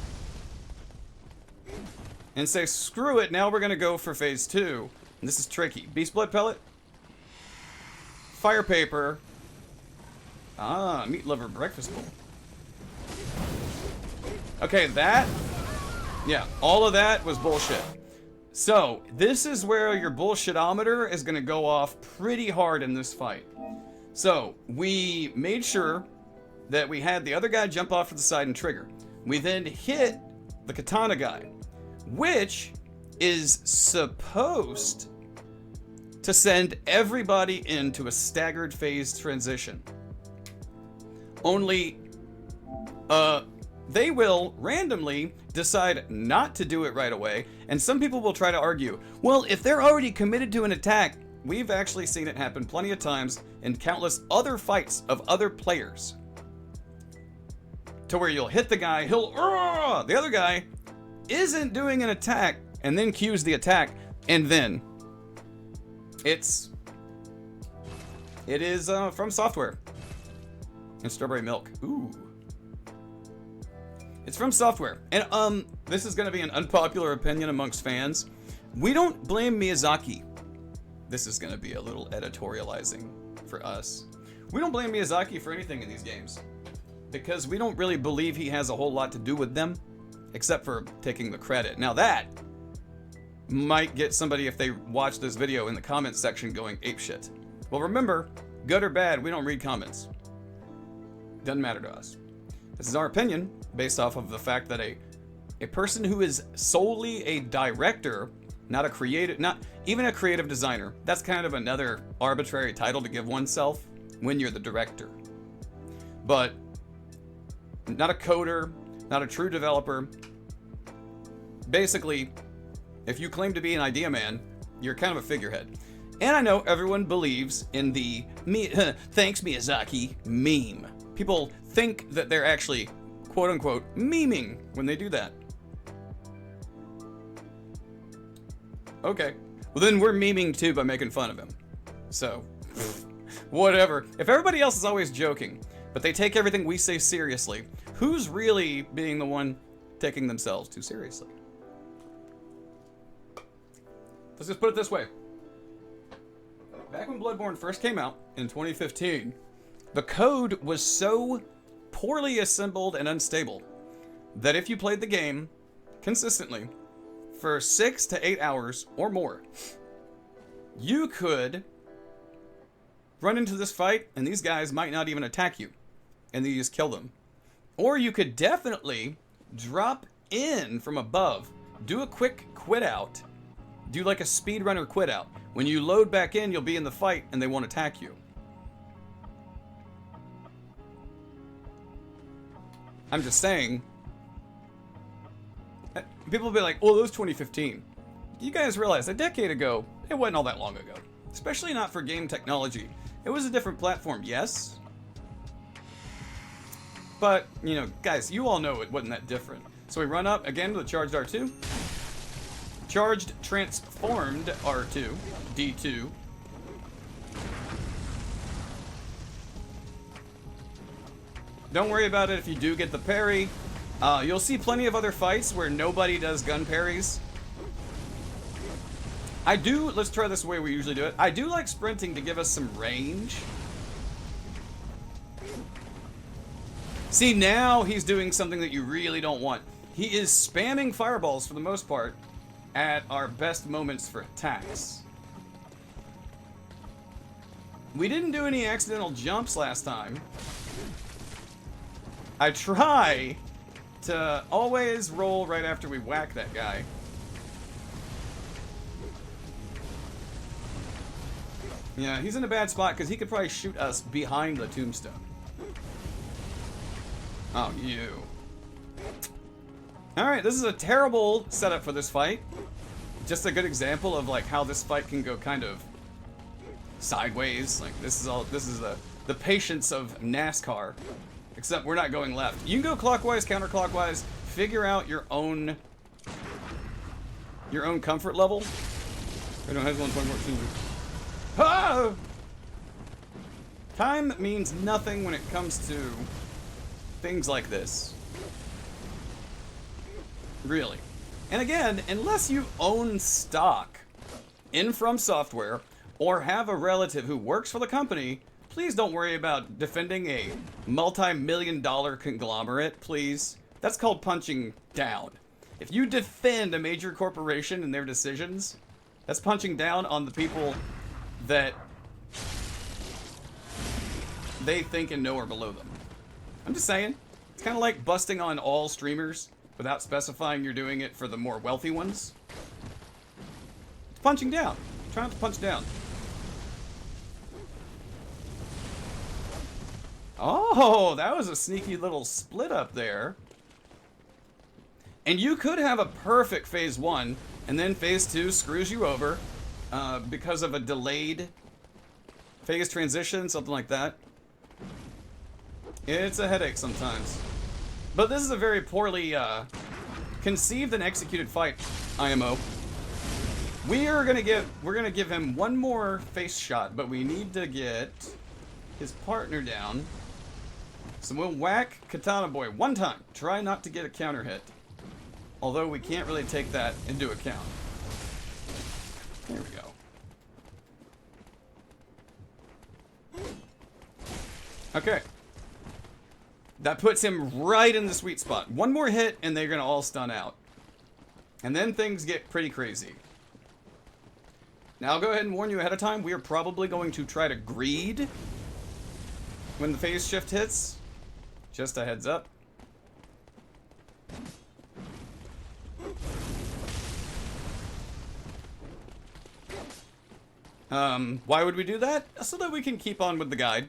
And say, screw it, now we're going to go for phase 2. And this is tricky. Beast Blood Pellet. Fire Paper. Ah, Meat Lover Breakfast Bowl. Okay, that... Yeah, all of that was bullshit. So, this is where your bullshitometer is going to go off pretty hard in this fight. So, we made sure that we had the other guy jump off to the side and trigger. We then hit the katana guy, which is supposed to send everybody into a staggered phase transition. Only, they will randomly decide not to do it right away, and some people will try to argue, well, if they're already committed to an attack, we've actually seen it happen plenty of times in countless other fights of other players. To where you'll hit the guy, the other guy isn't doing an attack, and then cues the attack, and then it is from software. And strawberry milk. Ooh. It's from software. And this is going to be an unpopular opinion amongst fans. We don't blame Miyazaki. This is going to be a little editorializing for us. We don't blame Miyazaki for anything in these games, because we don't really believe he has a whole lot to do with them, except for taking the credit. Now that might get somebody, if they watch this video, in the comments section going apeshit. Well, remember, good or bad, we don't read comments. Doesn't matter to us. This is our opinion, based off of the fact that a person who is solely a director, not even a creative designer, that's kind of another arbitrary title to give oneself when you're the director. But not a coder, not a true developer. Basically, if you claim to be an idea man, you're kind of a figurehead. And I know everyone believes in the thanks Miyazaki meme. People think that they're actually, quote unquote, memeing when they do that. Okay. Well, then we're memeing too by making fun of him. So, whatever. If everybody else is always joking, but they take everything we say seriously, who's really being the one taking themselves too seriously? Let's just put it this way. Back when Bloodborne first came out in 2015, the code was so poorly assembled and unstable that if you played the game consistently for 6 to 8 hours or more, you could run into this fight and these guys might not even attack you and you just kill them. Or you could definitely drop in from above, do a quick quit out, do like a speedrunner quit out. When you load back in, you'll be in the fight and they won't attack you. I'm just saying. People will be like, oh, that was 2015. You guys realize a decade ago, it wasn't all that long ago. Especially not for game technology. It was a different platform, yes. But, you know, guys, you all know it wasn't that different. So we run up again with a charged R2. Charged transformed R2. D2. Don't worry about it if you do get the parry. You'll see plenty of other fights where nobody does gun parries. Let's try this the way we usually do it. I do like sprinting to give us some range. See, now he's doing something that you really don't want. He is spamming fireballs for the most part at our best moments for attacks. We didn't do any accidental jumps last time. I try to always roll right after we whack that guy. Yeah, he's in a bad spot because he could probably shoot us behind the tombstone. Oh, you. Alright, this is a terrible setup for this fight. Just a good example of like how this fight can go kind of sideways. Like this is the patience of NASCAR. Except we're not going left. You can go clockwise, counterclockwise, figure out your own comfort level. I don't have 1.14. Ah! Time means nothing when it comes to things like this. Really. And again, unless you own stock in From Software or have a relative who works for the company, please don't worry about defending a multi-million-dollar conglomerate, please. That's called punching down. If you defend a major corporation and their decisions, that's punching down on the people that they think and know are below them. I'm just saying. It's kind of like busting on all streamers without specifying you're doing it for the more wealthy ones. It's punching down. Try not to punch down. Oh, that was a sneaky little split up there. And you could have a perfect phase 1, and then phase 2 screws you over because of a delayed phase transition, something like that. It's a headache sometimes. But this is a very poorly conceived and executed fight, IMO. We're gonna give him one more face shot, but we need to get his partner down. So we'll whack Katana Boy one time. Try not to get a counter hit. Although we can't really take that into account. There we go. Okay. That puts him right in the sweet spot. One more hit and they're gonna all stun out. And then things get pretty crazy. Now I'll go ahead and warn you ahead of time, we are probably going to try to greed when the phase shift hits. Just a heads up. Why would we do that? So that we can keep on with the guide.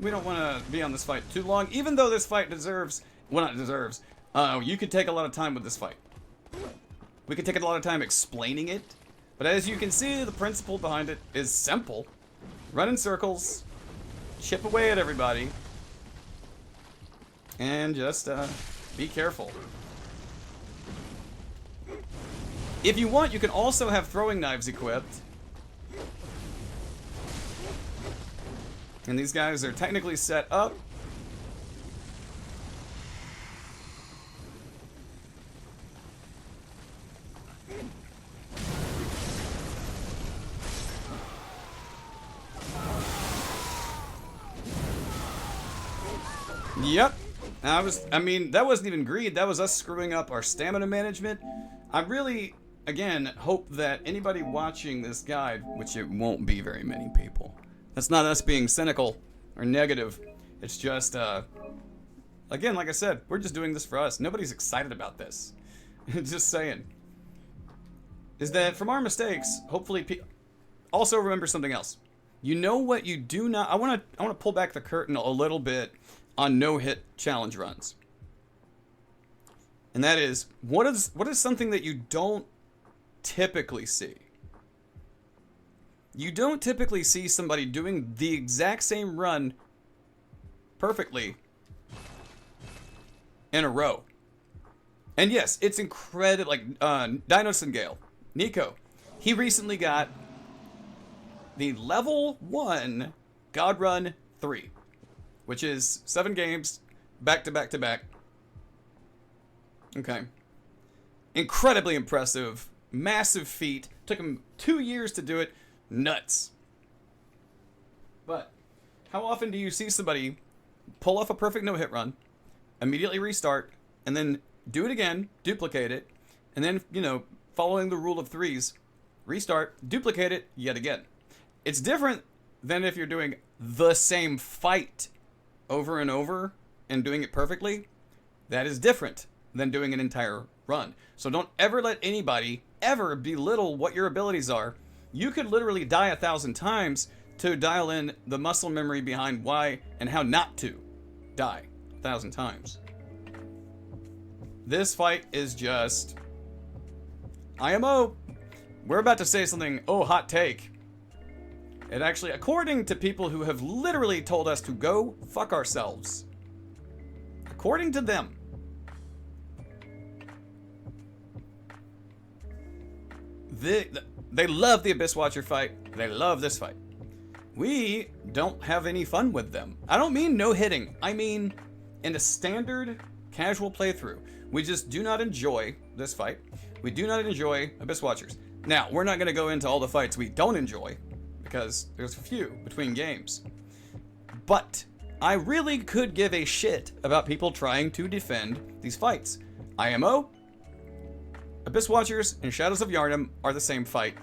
We don't want to be on this fight too long, even though this fight deserves, well, not deserves, you could take a lot of time with this fight. We could take a lot of time explaining it, but as you can see, the principle behind it is simple. Run in circles, chip away at everybody, and just be careful. If you want, you can also have throwing knives equipped. And these guys are technically set up. Yep. I mean, that wasn't even greed. That was us screwing up our stamina management. I really, again, hope that anybody watching this guide, which it won't be very many people. That's not us being cynical or negative. It's just, again, like I said, we're just doing this for us. Nobody's excited about this. Just saying. Is that from our mistakes, hopefully, also remember something else. You know what you do not. I want to pull back the curtain a little bit on no-hit challenge runs. And that is, what is something that you don't typically see? You don't typically see somebody doing the exact same run perfectly in a row. And yes, it's incredible. Like Dinos and Gale, Nico, he recently got the level 1 God Run 3, which is 7 games back to back to back. Okay. Incredibly impressive, massive feat. Took him 2 years to do it. Nuts. But how often do you see somebody pull off a perfect no-hit run, immediately restart, and then do it again, duplicate it, and then, you know, following the rule of threes, restart, duplicate it yet again? It's different than if you're doing the same fight over and over and doing it perfectly. That is different than doing an entire run. So don't ever let anybody ever belittle what your abilities are. You could literally die 1,000 times to dial in the muscle memory behind why and how not to die 1,000 times. This fight is just IMO. We're about to say something, oh, hot take. It actually, according to people who have literally told us to go fuck ourselves, according to them, they love the Abyss Watcher fight. They love this fight. we don't have any fun with them. I don't mean no hitting. I mean, in a standard casual playthrough, we just do not enjoy this fight. We do not enjoy Abyss Watchers. Now, we're not going to go into all the fights we don't enjoy, because there's a few between games. But I really could give a shit about people trying to defend these fights. IMO, Abyss Watchers, and Shadows of Yharnam are the same fight,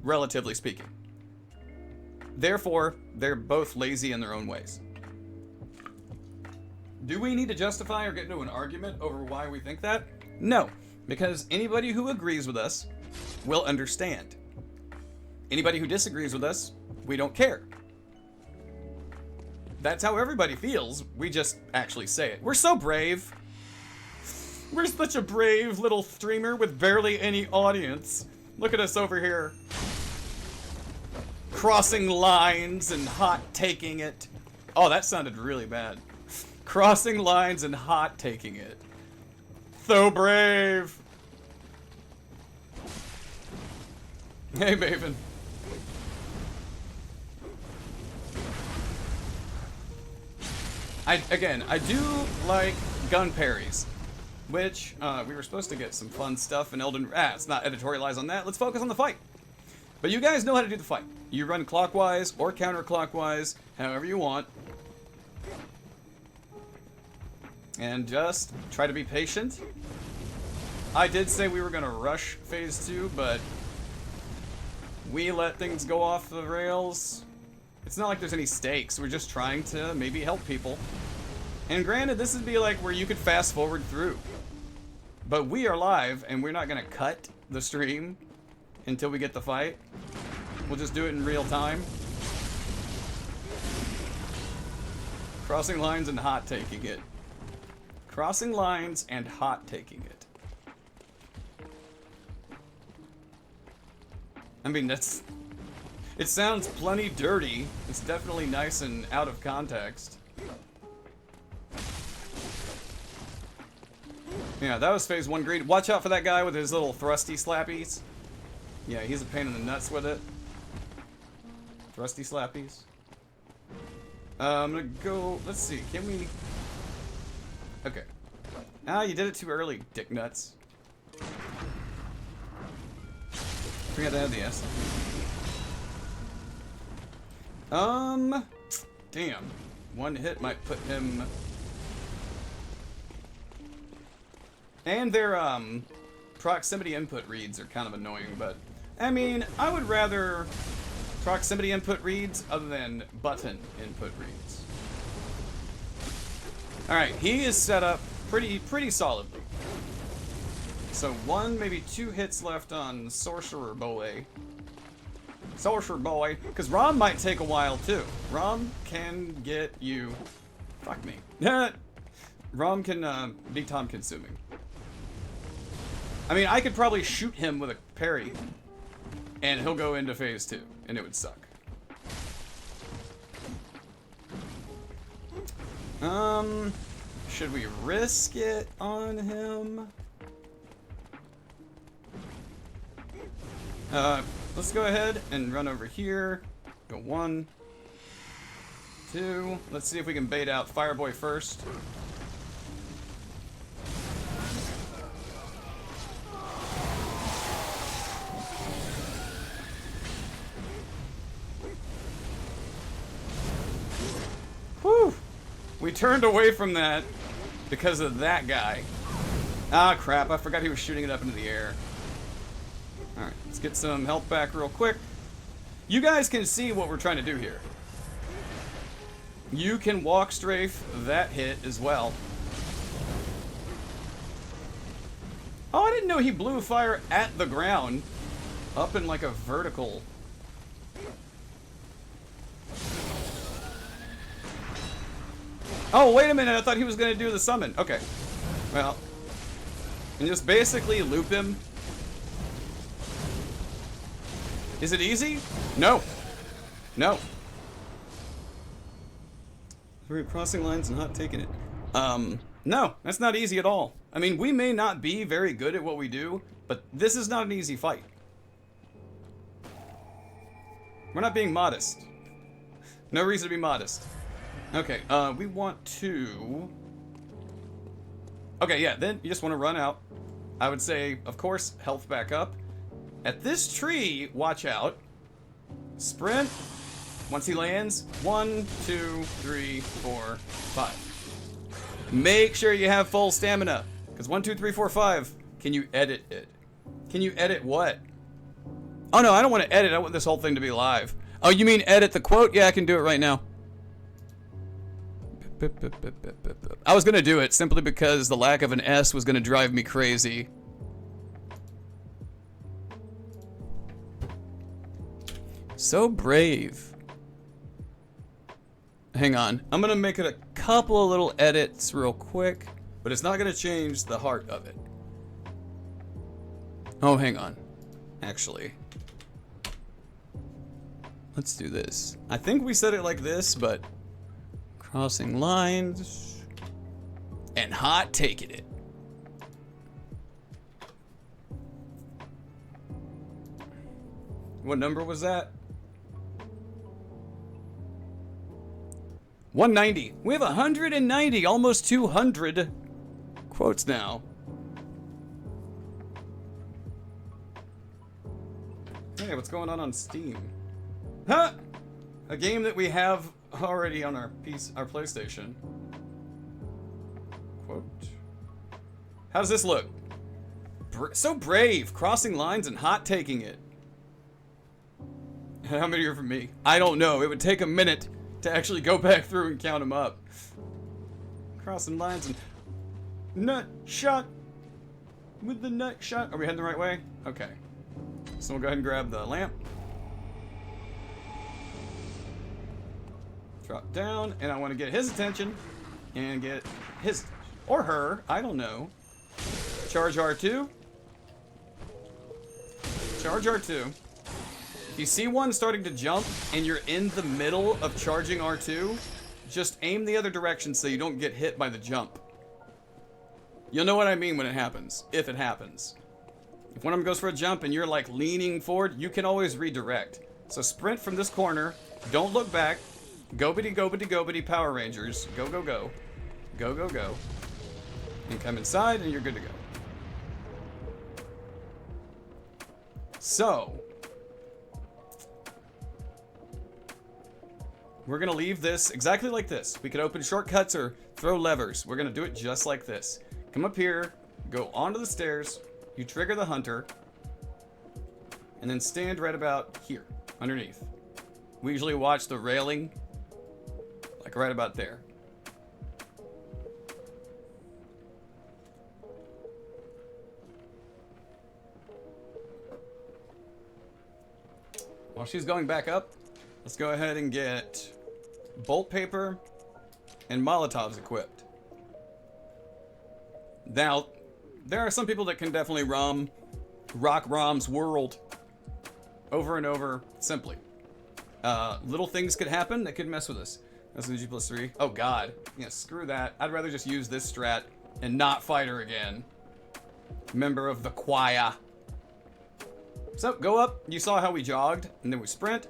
relatively speaking. Therefore, they're both lazy in their own ways. Do we need to justify or get into an argument over why we think that? No, because anybody who agrees with us will understand. Anybody who disagrees with us, we don't care. That's how everybody feels. We just actually say it. We're so brave. We're such a brave little streamer with barely any audience. Look at us over here. Crossing lines and hot taking it. Oh, that sounded really bad. Crossing lines and hot taking it. So brave. Hey, Maven. I do like gun parries, which we were supposed to get some fun stuff in Elden. Let's not editorialize on that. Let's focus on the fight. But you guys know how to do the fight. You run clockwise or counterclockwise, however you want. And just try to be patient. I did say we were going to rush phase 2, but we let things go off the rails. It's not like there's any stakes. We're just trying to maybe help people. And granted, this would be like where you could fast forward through. But we are live, and we're not going to cut the stream until we get the fight. We'll just do it in real time. Crossing lines and hot taking it. Crossing lines and hot taking it. I mean, that's... It sounds plenty dirty. It's definitely nice and out of context. Yeah, that was phase 1 greed. Watch out for that guy with his little thrusty slappies. Yeah, he's a pain in the nuts with it. Thrusty slappies. I'm gonna go... Let's see, can we... Okay. Ah, you did it too early, dick nuts. Forgot to add the S. Damn. One hit might put him... And their, proximity input reads are kind of annoying, but... I mean, I would rather proximity input reads other than button input reads. Alright, he is set up pretty solidly. So 1, maybe 2 hits left on Sorcerer Boy. Sorcerer Boy, because Rom might take a while too. Rom can get you... Fuck me. Rom can be time consuming. I mean, I could probably shoot him with a parry, and he'll go into phase 2, and it would suck. Should we risk it on him? Let's go ahead and run over here. Go 1, 2. Let's see if we can bait out Fireboy first. Whew! We turned away from that because of that guy. Ah, crap. I forgot he was shooting it up into the air. Alright, let's get some health back real quick. You guys can see what we're trying to do here. You can walk strafe that hit as well. Oh, I didn't know he blew fire at the ground. Up in like a vertical. Oh, wait a minute. I thought he was going to do the summon. Okay. Well. And just basically loop him. Is it easy? No. No. We're crossing lines and not taking it. No, that's not easy at all. I mean, we may not be very good at what we do, but this is not an easy fight. We're not being modest. No reason to be modest. Okay, we want to... Okay, yeah, then you just want to run out. I would say, of course, health back up. At this tree, watch out. Sprint. Once he lands, 1, 2, 3, 4, 5. Make sure you have full stamina. Because 1, 2, 3, 4, 5. Can you edit it? Can you edit what? Oh no, I don't want to edit. I want this whole thing to be live. Oh, you mean edit the quote? Yeah, I can do it right now. I was going to do it simply because the lack of an S was going to drive me crazy. So brave. Hang on. I'm going to make it a couple of little edits real quick, but it's not going to change the heart of it. Oh, hang on. Actually, let's do this. I think we said it like this, but crossing lines and hot taking it. What number was that? 190. We have 190, almost 200 quotes now. Hey, what's going on Steam? Huh? A game that we have already on our PlayStation. Quote. How does this look? So brave, crossing lines and hot taking it. How many are from me? I don't know. It would take a minute to actually go back through and count them up. Crossing lines and nut shot with the nut shot. Are we heading the right way? Okay. So we'll go ahead and grab the lamp. Drop down, and I want to get his attention and get his or her, I don't know. Charge R2. Charge R2. If you see one starting to jump and you're in the middle of charging R2, just aim the other direction so you don't get hit by the jump. You'll know what I mean when it happens, if it happens. If one of them goes for a jump and you're like leaning forward, you can always redirect. So sprint from this corner, don't look back, go-bitty, go-bitty, go-bitty Power Rangers, go, go, go, go, go, go, and come inside and you're good to go. So, we're gonna leave this exactly like this. We could open shortcuts or throw levers. We're gonna do it just like this. Come up here, go onto the stairs, you trigger the hunter, and then stand right about here, underneath. We usually watch the railing, like right about there. While she's going back up, let's go ahead and get bolt paper and Molotovs equipped. Now, there are some people that can definitely rock ROM's world over and over simply. Little things could happen that could mess with us. That's the G+3. Oh god. Yeah, screw that. I'd rather just use this strat and not fight her again. Member of the choir. So, go up. You saw how we jogged, and then we sprint.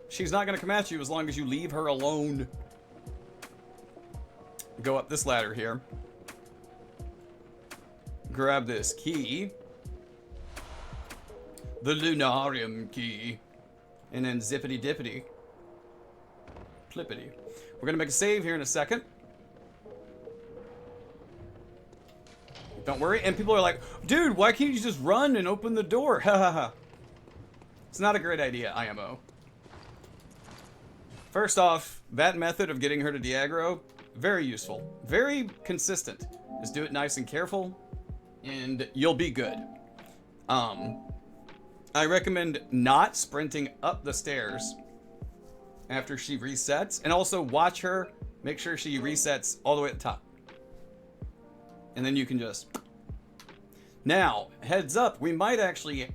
She's not going to come at you as long as you leave her alone. Go up this ladder here. Grab this key. The Lunarium key. And then zippity dippity. Flippity. We're going to make a save here in a second. Don't worry. And people are like, dude, why can't you just run and open the door? Ha ha ha. It's not a great idea, IMO. First off, that method of getting her to de-aggro, very useful. Very consistent. Just do it nice and careful, and you'll be good. I recommend not sprinting up the stairs after she resets, and also watch her, make sure she resets all the way at the top. And then you can just... Now, heads up, we might actually...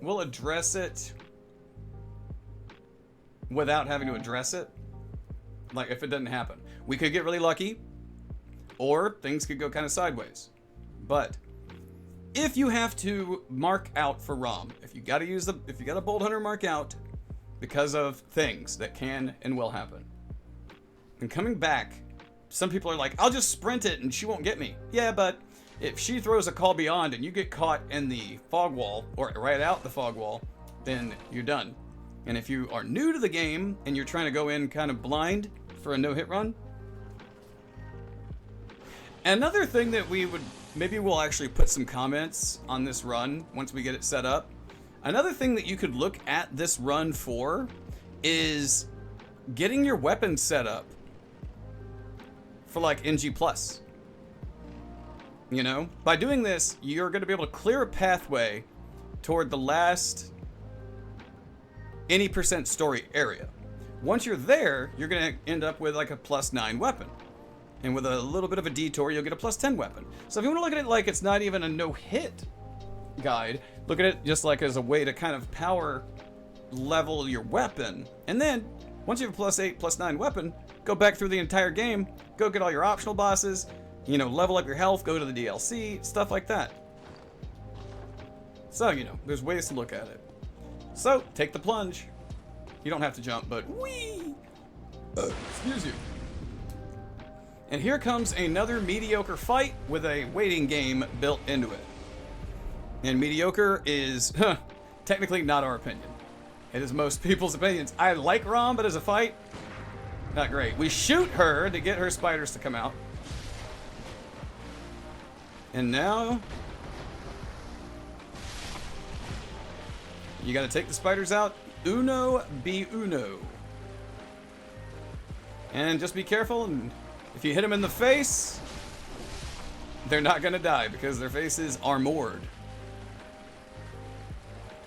We'll address it without having to address it. Like, if it doesn't happen. We could get really lucky, or things could go kind of sideways. But if you have to mark out for ROM, if you got to bolt hunter mark out, because of things that can and will happen. And coming back, some people are like, I'll just sprint it and she won't get me. Yeah, but if she throws a call beyond and you get caught in the fog wall, or right out the fog wall, then you're done. And if you are new to the game and you're trying to go in kind of blind for a no-hit run, another thing that maybe we'll actually put some comments on this run once we get it set up. Another thing that you could look at this run for is getting your weapon set up for like NG+. You know, by doing this, you're going to be able to clear a pathway toward the last any % story area. Once you're there, you're going to end up with like a +9 weapon. And with a little bit of a detour, you'll get a +10 weapon. So if you want to look at it like it's not even a no-hit guide, look at it just like as a way to kind of power level your weapon. And then, once you have a +8, +9 weapon, go back through the entire game, go get all your optional bosses, you know, level up your health, go to the DLC, stuff like that. So, you know, there's ways to look at it. So, take the plunge. You don't have to jump, but whee! Excuse you. And here comes another mediocre fight with a waiting game built into it. And mediocre is technically not our opinion. It is most people's opinions. I like Rom, but as a fight, not great. We shoot her to get her spiders to come out. And now, you gotta take the spiders out. Uno be uno. And just be careful, and if you hit them in the face, they're not gonna die because their face is armored.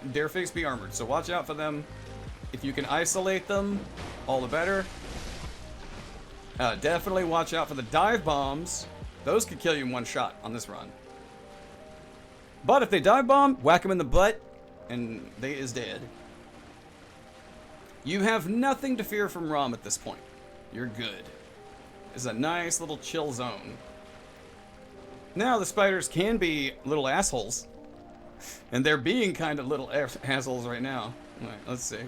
Their face be armored, so watch out for them. If you can isolate them, all the better. Definitely watch out for the dive bombs. Those could kill you in one shot on this run. But if they dive bomb, whack them in the butt, and they is dead. You have nothing to fear from Rom at this point. You're good. It's a nice little chill zone. Now the spiders can be little assholes. And they're being kind of little assholes right now. Alright, let's see.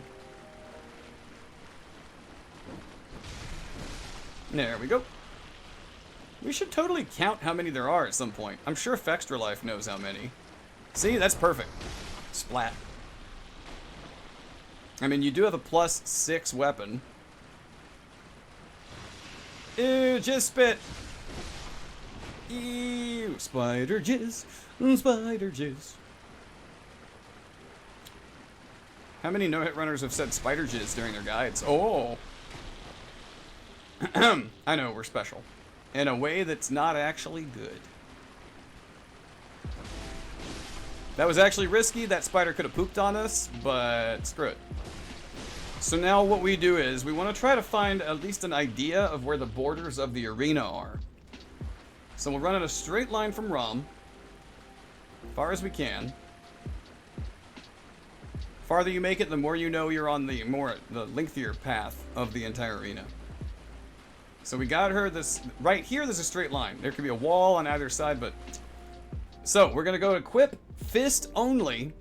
There we go. We should totally count how many there are at some point. I'm sure Fextra Life knows how many. See, that's perfect. Splat. I mean, you do have a +6 weapon. Ew, jizz spit. Ew, spider jizz. Spider jizz. How many no-hit runners have said spider jizz during their guides? Oh. I know, we're special. In a way that's not actually good. That was actually risky. That spider could have pooped on us, but screw it. So now what we do is we want to try to find at least an idea of where the borders of the arena are. So we'll run in a straight line from Rom, far as we can. Farther you make it, the more you know you're on the lengthier path of the entire arena. So we got her this right here. There's a straight line. There could be a wall on either side, but so we're gonna go equip fist only,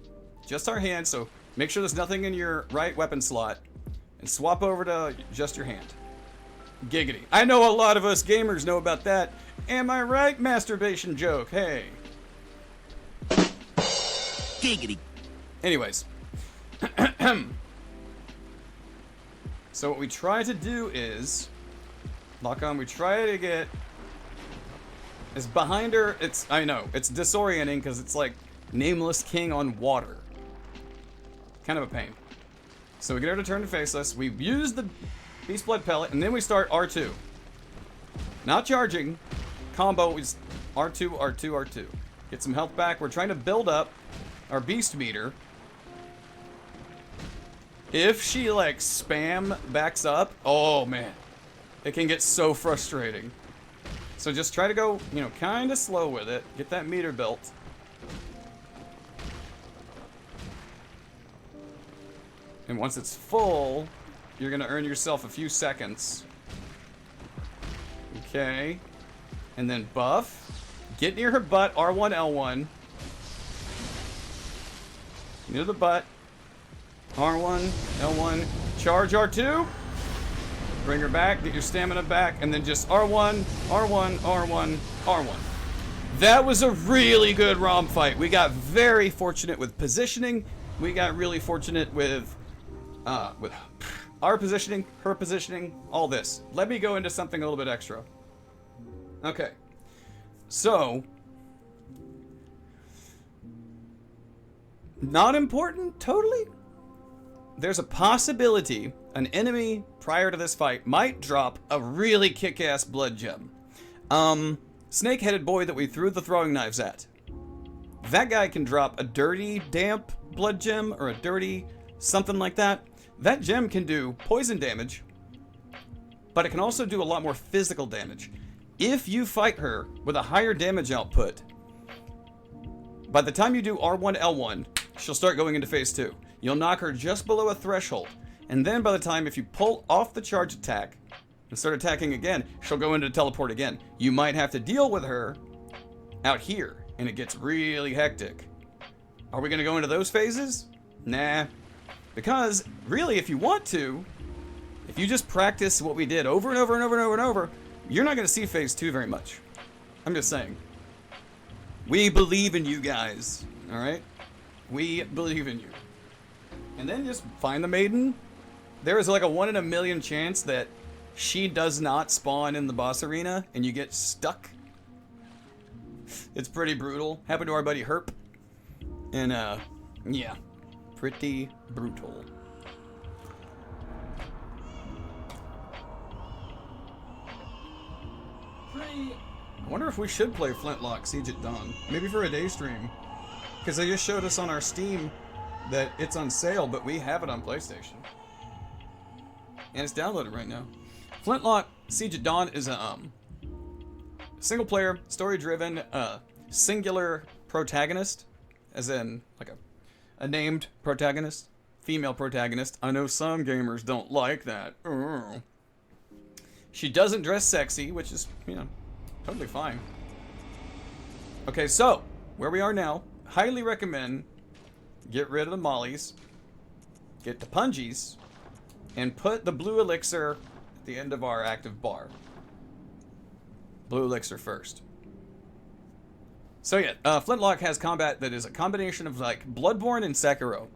just our hand. So make sure there's nothing in your right weapon slot, and swap over to just your hand. Giggity. I know a lot of us gamers know about that. Am I right? Masturbation joke. Hey. Giggity. Anyways. So what we try to do is lock on. We try to get is behind her. I know it's disorienting because it's like Nameless King on water. Kind of a pain. So we get her to turn to face us. We use the Beast Blood Pellet, and then we start R2. Not charging. Combo is R2, R2, R2. Get some health back. We're trying to build up our Beast Meter. If she, like, spam backs up, oh, man. It can get so frustrating. So just try to go, you know, kind of slow with it. Get that meter built. And once it's full, you're going to earn yourself a few seconds. Okay. And then buff. Get near her butt, R1, L1. Near the butt. R1, L1, charge R2. Bring her back, get your stamina back, and then just R1, R1, R1, R1. That was a really good ROM fight. We got very fortunate with positioning. We got really fortunate with our positioning, her positioning, all this. Let me go into something a little bit extra. Okay. So, not important, totally. There's a possibility an enemy prior to this fight might drop a really kick-ass blood gem. Snake-headed boy that we threw the throwing knives at. That guy can drop a dirty, damp blood gem or a dirty something like that. That gem can do poison damage, but it can also do a lot more physical damage. If you fight her with a higher damage output, by the time you do R1, L1, she'll start going into phase 2. You'll knock her just below a threshold, and then by the time if you pull off the charge attack and start attacking again, she'll go into teleport again. You might have to deal with her out here, and it gets really hectic. Are we going to go into those phases? Nah. Because, really, if you want to, if you just practice what we did over and over and over and over and over, you're not going to see phase 2 very much. I'm just saying. We believe in you guys, alright? We believe in you. And then just find the maiden. There is like a 1 in a million chance that she does not spawn in the boss arena and you get stuck. It's pretty brutal. Happened to our buddy Herp. And, yeah. Pretty brutal. I wonder if we should play Flintlock Siege at Dawn. Maybe for a day stream. Because they just showed us on our Steam that it's on sale, but we have it on PlayStation. And it's downloaded right now. Flintlock Siege at Dawn is a single player, story driven, singular protagonist. As in, like a named protagonist. Female protagonist. I know some gamers don't like that. She doesn't dress sexy, which is, you know, totally fine. Okay, so, where we are now, highly recommend get rid of the mollies, get the pungies, and put the blue elixir at the end of our active bar. Blue elixir first. So yeah, Flintlock has combat that is a combination of like Bloodborne and Sekiro.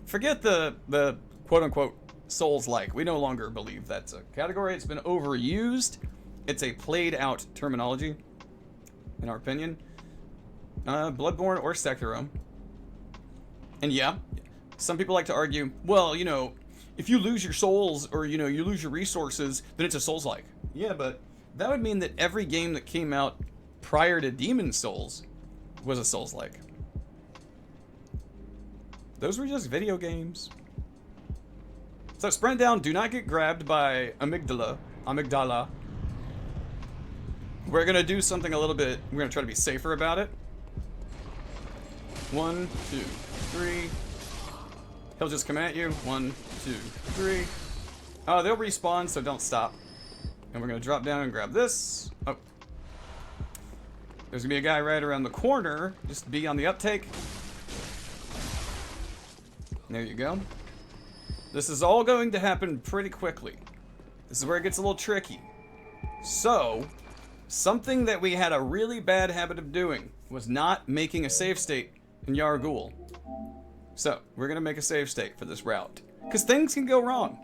Forget the quote-unquote Souls-like. We no longer believe that's a category. It's been overused. It's a played-out terminology, in our opinion. Bloodborne or Sekiro. And yeah, some people like to argue, well, you know, if you lose your souls or, you know, you lose your resources, then it's a Souls-like. Yeah, but that would mean that every game that came out prior to Demon Souls was a Souls-like. Those were just video games. So sprint down, do not get grabbed by amygdala. We're gonna do something a little bit, we're gonna try to be safer about it. 1, 2, 3. He'll just come at you. 1, 2, 3. Oh, they'll respawn, so don't stop. And we're gonna drop down and grab this. Oh. There's gonna be a guy right around the corner. Just be on the uptake. There you go. This is all going to happen pretty quickly. This is where it gets a little tricky. So, something that we had a really bad habit of doing was not making a save state in Yargul. So, we're gonna make a save state for this route. Because things can go wrong.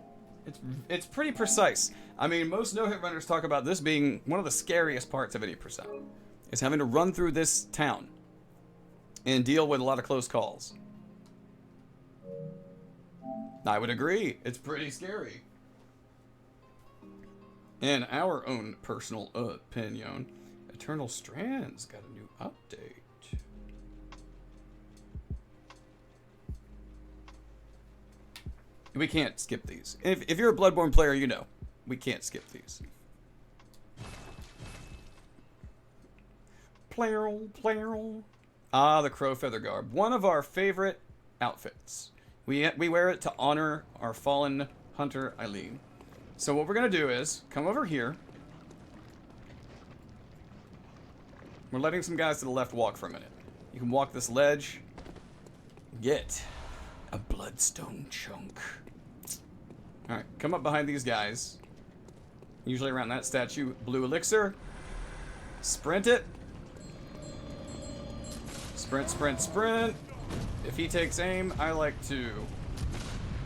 It's pretty precise. I mean, most no-hit runners talk about this being one of the scariest parts of 80%. Is having to run through this town and deal with a lot of close calls. I would agree. It's pretty scary. In our own personal opinion, Eternal Strands got a new update. We can't skip these. If you're a Bloodborne player, you know. We can't skip these. Ah, the Crow Feather Garb. One of our favorite outfits. We wear it to honor our fallen hunter, Eileen. So what we're going to do is come over here. We're letting some guys to the left walk for a minute. You can walk this ledge. Get A bloodstone chunk. Alright, come up behind these guys. Usually around that statue. Blue elixir. Sprint it. Sprint, sprint, sprint. If he takes aim, I like to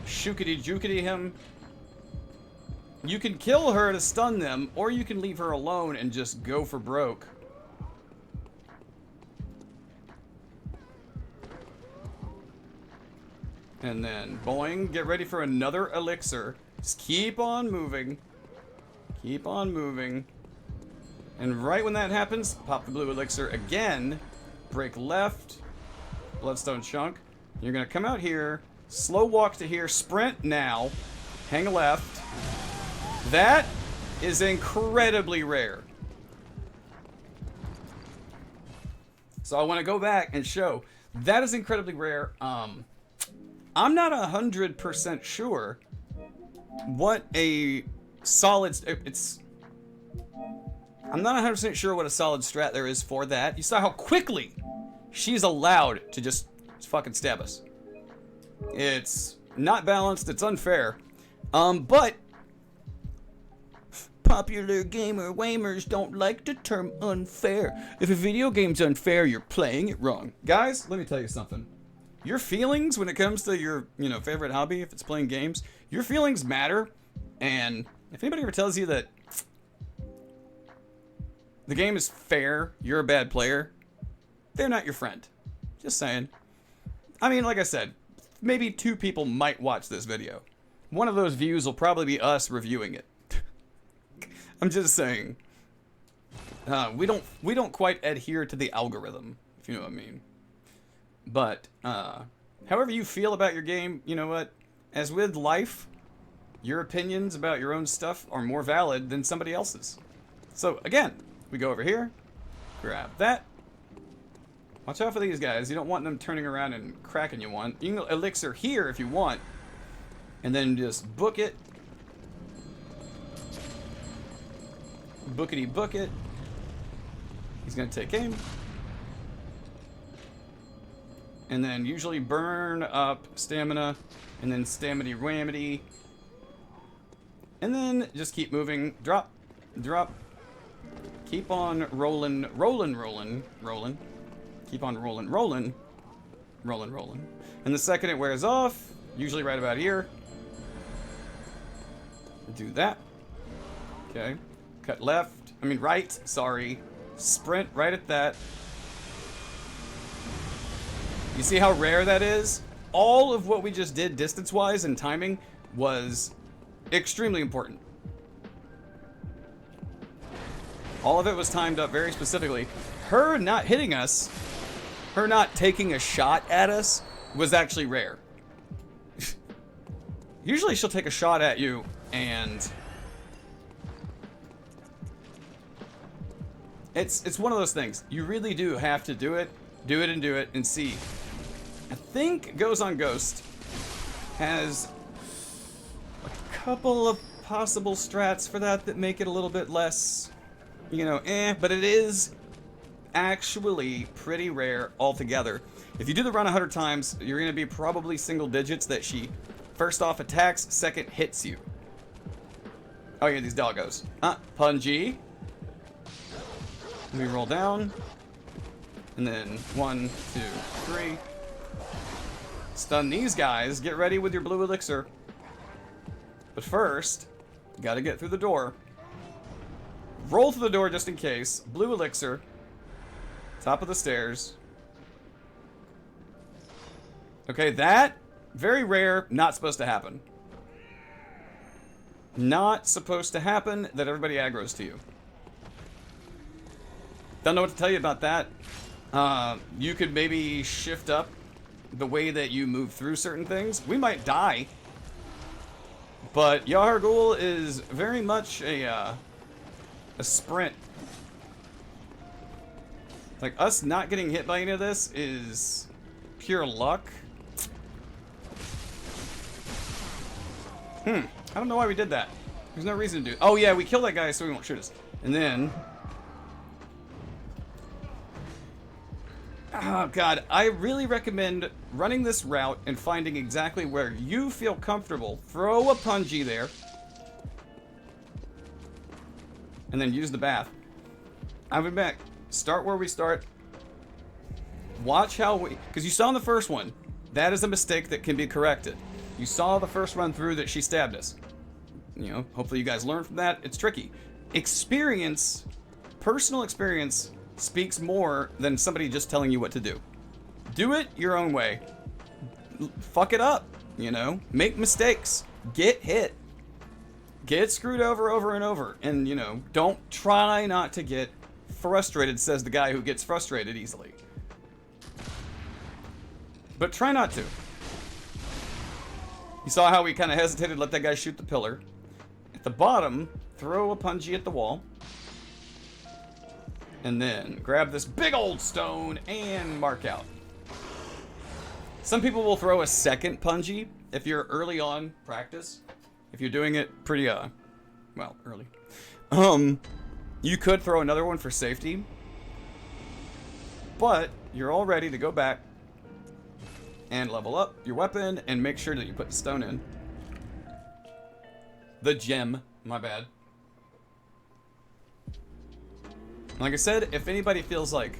shookity-jookity him. You can kill her to stun them, or you can leave her alone and just go for broke. And then, boing, get ready for another elixir. Just keep on moving. Keep on moving. And right when that happens, pop the blue elixir again. Break left. Bloodstone chunk. You're going to come out here. Slow walk to here. Sprint now. Hang left. That is incredibly rare. So I want to go back and show. That is incredibly rare. I'm not 100% sure what a solid... I'm not 100% sure what a solid strat there is for that. You saw how quickly she's allowed to just fucking stab us. It's not balanced. It's unfair. But popular gamer whamers don't like the term unfair. If a video game's unfair, you're playing it wrong. Guys, let me tell you something. Your feelings when it comes to your, favorite hobby, if it's playing games, your feelings matter. And if anybody ever tells you that the game is fair, you're a bad player, they're not your friend. Just saying. I mean, like I said, maybe 2 people might watch this video. One of those views will probably be us reviewing it. I'm just saying. We don't quite adhere to the algorithm, if you know what I mean. But, however you feel about your game, you know what? As with life, your opinions about your own stuff are more valid than somebody else's. So, again, we go over here, grab that. Watch out for these guys. You don't want them turning around and cracking you one. You can elixir here if you want. And then just book it. Bookity book it. He's going to take aim. And then usually burn up stamina. And then stamina whamity. And then just keep moving. Drop. Drop. Keep on rolling. Rolling. Keep on rolling. Rolling. And the second it wears off, usually right about here. Do that. Okay. Cut left. Right. Sorry. Sprint right at that. You see how rare that is? All of what we just did distance-wise and timing was extremely important. All of it was timed up very specifically. Her not hitting us, her not taking a shot at us, was actually rare. Usually she'll take a shot at you and... It's one of those things. You really do have to do it and see. I think Goes on Ghost has a couple of possible strats for that make it a little bit less, but it is actually pretty rare altogether. If you do the run 100 times, you're going to be probably single digits that she first off attacks, second hits you. Oh yeah, these doggos. Punji. We roll down. And then 1, 2, 3. Stun these guys. Get ready with your blue elixir. But first, you gotta get through the door. Roll through the door just in case. Blue elixir. Top of the stairs. Okay, that, very rare, not supposed to happen. Not supposed to happen that everybody aggroes to you. Don't know what to tell you about that. You could maybe shift up the way that you move through certain things. We might die. But Yahar'gul is very much a sprint. Like, us not getting hit by any of this is pure luck. I don't know why we did that. There's no reason to do it. Oh yeah, we killed that guy so he won't shoot us. And then... Oh god, I really recommend running this route and finding exactly where you feel comfortable. Throw a punji there. And then use the bath. I'll be back. Start where we start. Watch how we... Because you saw in the first one, that is a mistake that can be corrected. You saw the first run through that she stabbed us. You know, hopefully you guys learn from that. It's tricky. Experience, personal experience, speaks more than somebody just telling you what to do. Do it your own way. Fuck it up, you know? Make mistakes. Get hit. Get screwed over and over. And, you know, don't try not to get frustrated, says the guy who gets frustrated easily. But try not to. You saw how we kind of hesitated, let that guy shoot the pillar. At the bottom, throw a punji at the wall. And then grab this big old stone and mark out. Some people will throw a second punji if you're early on practice. If you're doing it pretty, well, early. You could throw another one for safety. But you're all ready to go back and level up your weapon and make sure that you put the stone in. The gem, my bad. Like I said, if anybody feels like,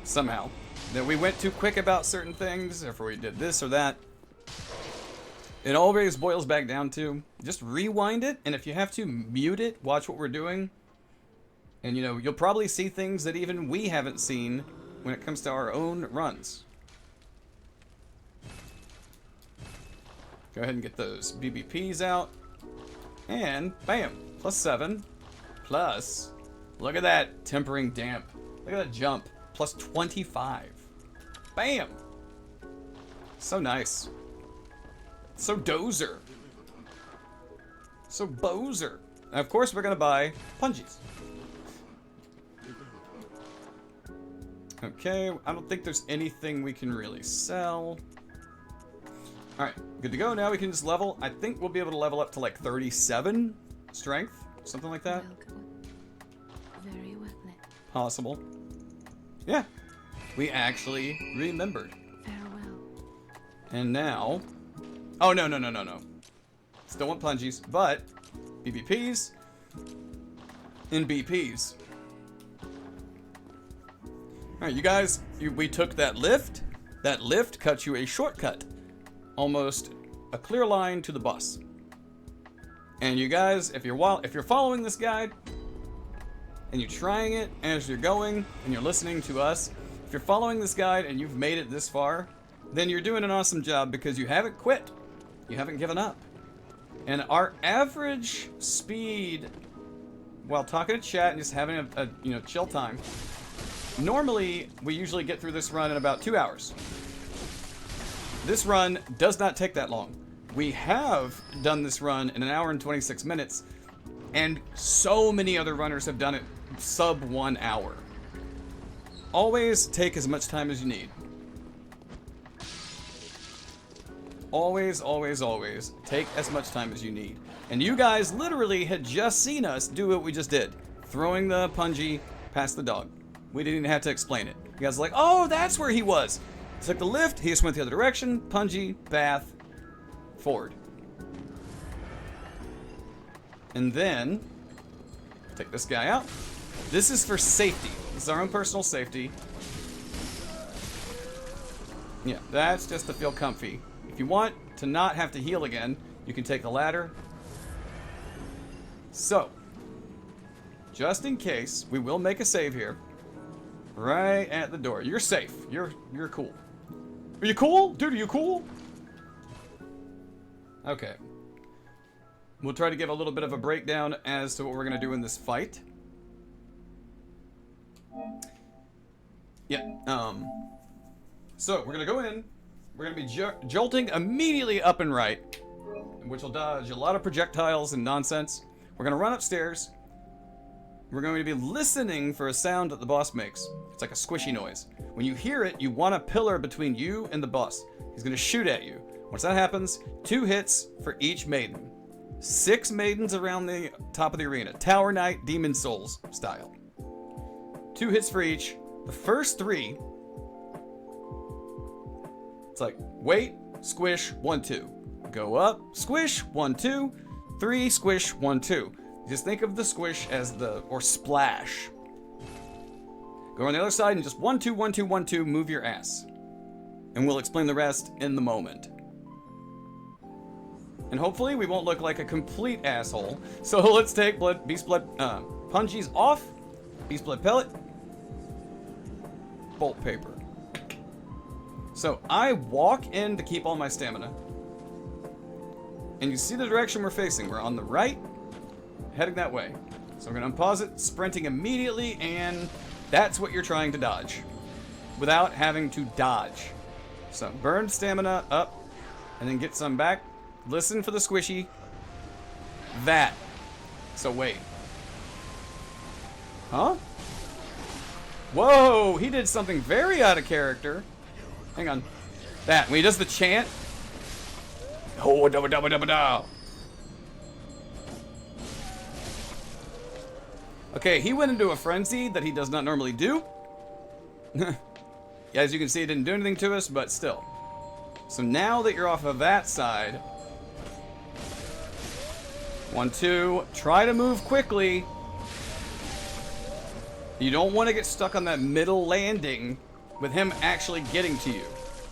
somehow, that we went too quick about certain things, or if we did this or that, it always boils back down to, just rewind it, and if you have to, mute it, watch what we're doing, and you know, you'll probably see things that even we haven't seen when it comes to our own runs. Go ahead and get those BBPs out. And bam, +7. Plus, look at that tempering damp. Look at that jump, +25. Bam. So nice. So dozer. So bozer. And of course, we're gonna buy punjies. Okay, I don't think there's anything we can really sell. Alright, good to go. Now we can just level. I think we'll be able to level up to like 37 strength, something like that. Very well lit. Possible. Yeah, we actually remembered. Farewell. And now... Oh, no. Still want punjies, but BBPs and BPs. Alright, you guys, we took that lift. That lift cut you a shortcut. Almost a clear line to the bus. And you guys, if you're following this guide and you're trying it as you're going and you're listening to us, if you're following this guide and you've made it this far, then you're doing an awesome job because you haven't quit. You haven't given up. And our average speed while talking to chat and just having a you know, chill time, normally we usually get through this run in about 2 hours. This run does not take that long. We have done this run in 1 hour and 26 minutes, and so many other runners have done it sub 1 hour. Always take as much time as you need. Always take as much time as you need. And you guys literally had just seen us do what we just did. Throwing the punji past the dog. We didn't even have to explain it. You guys were like, oh, that's where he was. Took the lift, he just went the other direction, punji, bath, forward. And then, take this guy out. This is for safety. This is our own personal safety. Yeah, that's just to feel comfy. If you want to not have to heal again, you can take the ladder. So, just in case, we will make a save here. Right at the door. You're safe. You're cool. Are you cool? Dude, are you cool? Okay. We'll try to give a little bit of a breakdown as to what we're going to do in this fight. Yeah, so we're going to go in. We're going to be jolting immediately up and right, which will dodge a lot of projectiles and nonsense. We're going to run upstairs. We're going to be listening for a sound that the boss makes. It's like a squishy noise. When you hear it, you want a pillar between you and the boss. He's going to shoot at you. Once that happens, 2 hits for each maiden. 6 maidens around the top of the arena. Tower Knight, Demon Souls style. 2 hits for each. The first 3 It's like, wait, squish, 1, 2. Go up, squish, 1, 2. 3, squish, 1, 2. Just think of the squish as or splash. Go on the other side and just 1, 2, 1, 2, 1, 2, move your ass. And we'll explain the rest in the moment. And hopefully we won't look like a complete asshole. So let's take beast blood, pungies off, beast blood pellet, bolt paper. So I walk in to keep all my stamina. And you see the direction we're facing. We're on the right, heading that way. So we're gonna unpause it, sprinting immediately, and that's what you're trying to dodge. Without having to dodge. So burn stamina up, and then get some back. Listen for the squishy. That. So wait. Huh? Whoa, he did something very out of character. Hang on. That, when he does the chant. Oh, da da da da da. Okay, he went into a frenzy that he does not normally do. As you can see, it didn't do anything to us, but still. So now that you're off of that side, 1, 2, try to move quickly. You don't want to get stuck on that middle landing with him actually getting to you.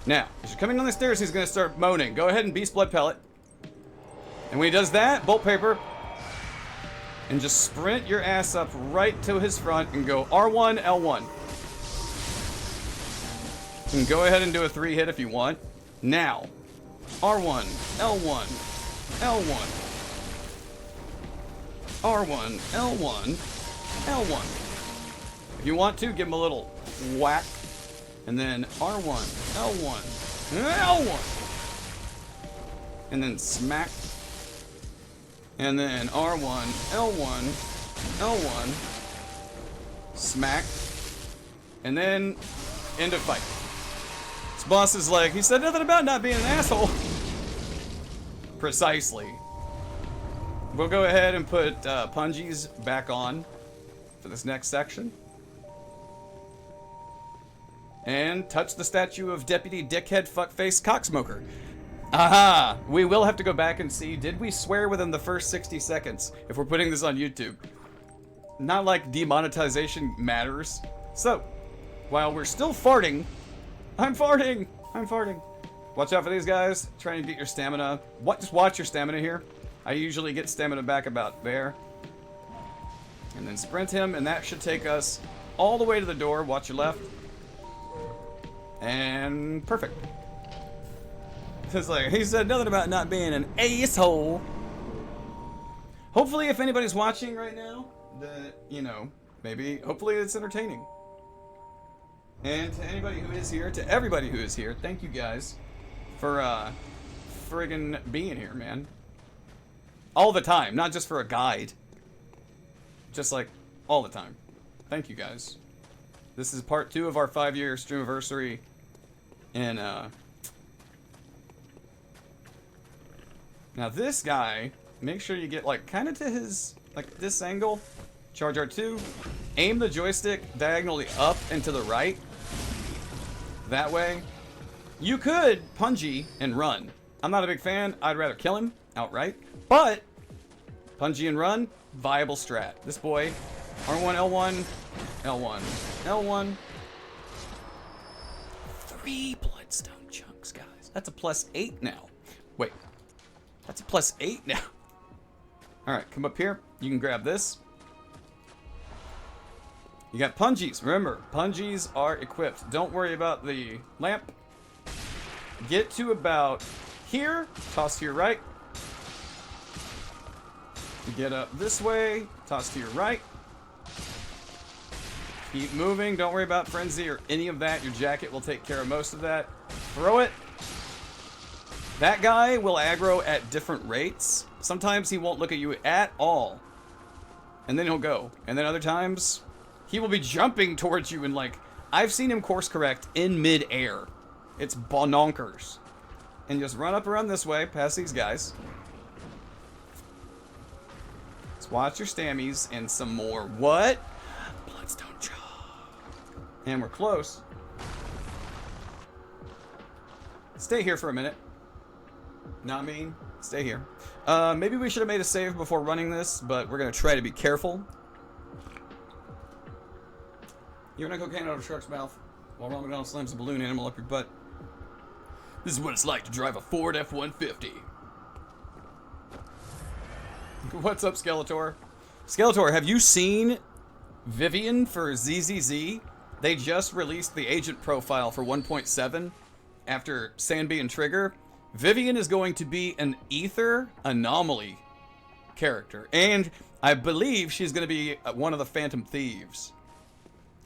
Now, as you're coming down the stairs, he's going to start moaning. Go ahead and beast blood pellet. And when he does that, bolt paper. And just sprint your ass up right to his front and go R1, L1. And go ahead and do a 3 hit if you want. Now, R1, L1, L1. R1, L1, L1. If you want to, give him a little whack. And then R1, L1, L1. And then smack. And then R1, L1, L1. Smack. And then end of fight. This boss is like, he said nothing about not being an asshole. Precisely. We'll go ahead and put pungies back on for this next section. And touch the statue of Deputy Dickhead Fuckface Cocksmoker. Aha! We will have to go back and see, did we swear within the first 60 seconds if we're putting this on YouTube? Not like demonetization matters. So, while we're still farting, I'm farting! Watch out for these guys. Try and get your stamina. Just watch your stamina here. I usually get stamina back about there. And then sprint him, and that should take us all the way to the door. Watch your left. And perfect. It's like, he said nothing about not being an asshole. Hopefully, if anybody's watching right now, that, you know, maybe, hopefully it's entertaining. And to anybody who is here, to everybody who is here, thank you guys for, friggin' being here, man. All the time, not just for a guide. Just like, all the time. Thank you guys. This is part 2 of our 5-year streamiversary. And, now this guy, make sure you get, like, kind of to his, like, this angle. Charge R2. Aim the joystick diagonally up and to the right. That way. You could pungy and run. I'm not a big fan. I'd rather kill him outright. But, pungy and run, viable strat. This boy, R1, L1, L1, L1. 3 bloodstone chunks, guys. That's a +8 now. Wait. That's a +8 now. Alright, come up here. You can grab this. You got pungies. Remember, pungies are equipped. Don't worry about the lamp. Get to about here. Toss to your right. Get up this way. Toss to your right. Keep moving. Don't worry about frenzy or any of that. Your jacket will take care of most of that. Throw it. That guy will aggro at different rates. Sometimes he won't look at you at all. And then he'll go. And then other times, he will be jumping towards you and like, I've seen him course correct in mid-air. It's bononkers. And just run up around this way, past these guys. Let's watch your stammies and some more. What? Bloodstone jaw. And we're close. Stay here for a minute. Not mean. Stay here. Maybe we should have made a save before running this, but we're going to try to be careful. You run cocaine out of a shark's mouth while Ron McDonald slams a balloon animal up your butt. This is what it's like to drive a Ford F-150. What's up, Skeletor? Skeletor, have you seen Vivian for ZZZ? They just released the agent profile for 1.7 after Sandby and Trigger. Vivian is going to be an ether anomaly character, and I believe she's going to be one of the Phantom Thieves.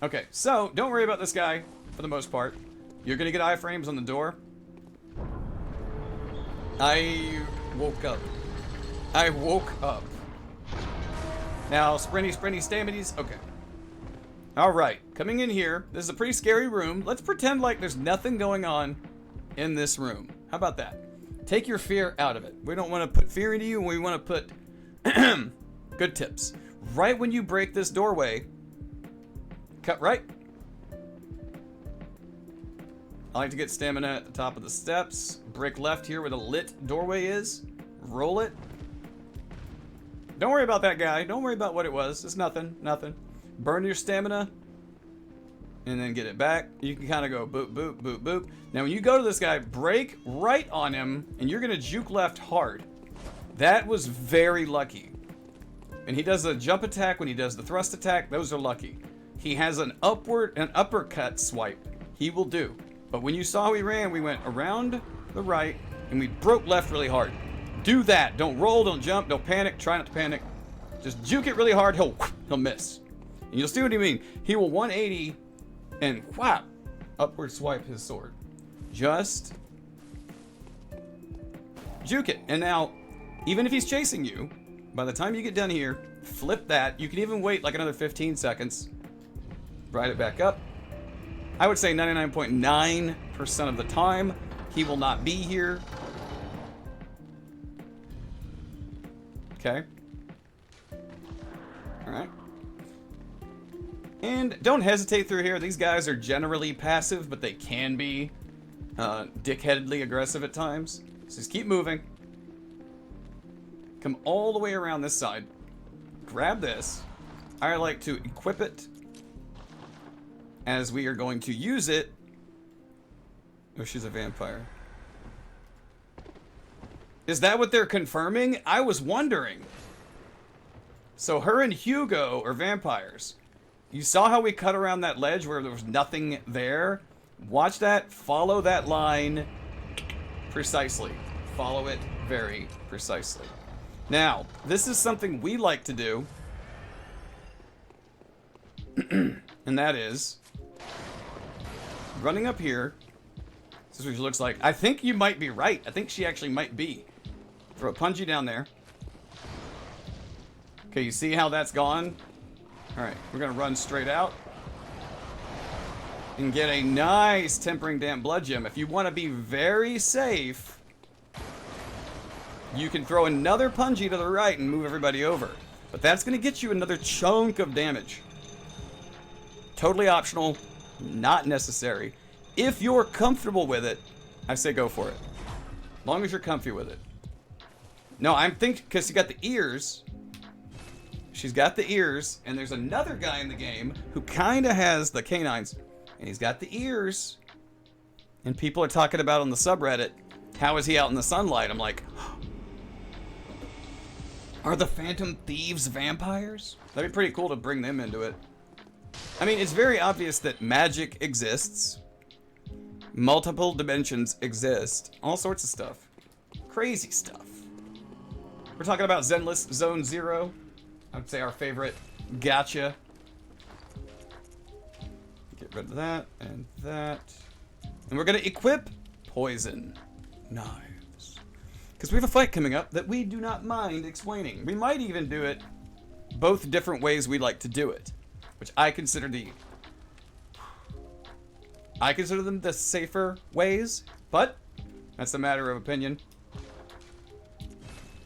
Okay, so don't worry about this guy for the most part. You're going to get iframes on the door. I woke up. Now, sprinty, staminies. Okay. Alright, coming in here. This is a pretty scary room. Let's pretend like there's nothing going on in this room. How about that? Take your fear out of it. We don't want to put fear into you, and we want to put good tips. Right when you break this doorway, cut right. I like to get stamina at the top of the steps. Break left here where the lit doorway is. Roll it. Don't worry about that guy. Don't worry about what it was. It's nothing. Nothing. Burn your stamina. And then get it back. You can kind of go boop, boop, boop, boop. Now when you go to this guy, break right on him. And you're going to juke left hard. That was very lucky. And he does a jump attack when he does the thrust attack. Those are lucky. He has an uppercut swipe. He will do. But when you saw how he ran, we went around the right. And we broke left really hard. Do that. Don't roll, don't jump, don't panic. Try not to panic. Just juke it really hard. He'll miss. And you'll see what I mean. He will 180 and whap, upward swipe his sword. Just juke it. And now, even if he's chasing you, by the time you get done here, flip that. You can even wait like another 15 seconds. Ride it back up. I would say 99.9% of the time, he will not be here. Okay. Alright. And don't hesitate through here. These guys are generally passive, but they can be dickheadedly aggressive at times. So just keep moving. Come all the way around this side. Grab this. I like to equip it as we are going to use it. Oh, she's a vampire. Is that what they're confirming? I was wondering. So her and Hugo are vampires. You saw how we cut around that ledge where there was nothing there? Watch that. Follow that line precisely. Follow it very precisely. Now, this is something we like to do. And that is running up here. This is what she looks like. I think you might be right. I think she actually might be. Throw a punji down there. Okay, you see how that's gone? Alright, we're going to run straight out. And get a nice Tempering Damp Blood Gem. If you want to be very safe, you can throw another punji to the right and move everybody over. But that's going to get you another chunk of damage. Totally optional. Not necessary. If you're comfortable with it, I say go for it. As long as you're comfy with it. No, I'm thinking, because you got the ears. She's got the ears, and there's another guy in the game who kind of has the canines, and he's got the ears. And people are talking about on the subreddit, how is he out in the sunlight? I'm like, are the Phantom Thieves vampires? That'd be pretty cool to bring them into it. I mean, it's very obvious that magic exists. Multiple dimensions exist. All sorts of stuff. Crazy stuff. We're talking about Zenless Zone Zero. I would say our favorite gacha. Get rid of that and that. And we're going to equip Poison Knives. Because we have a fight coming up that we do not mind explaining. We might even do it both different ways we like to do it. Which I consider them the safer ways. But that's a matter of opinion.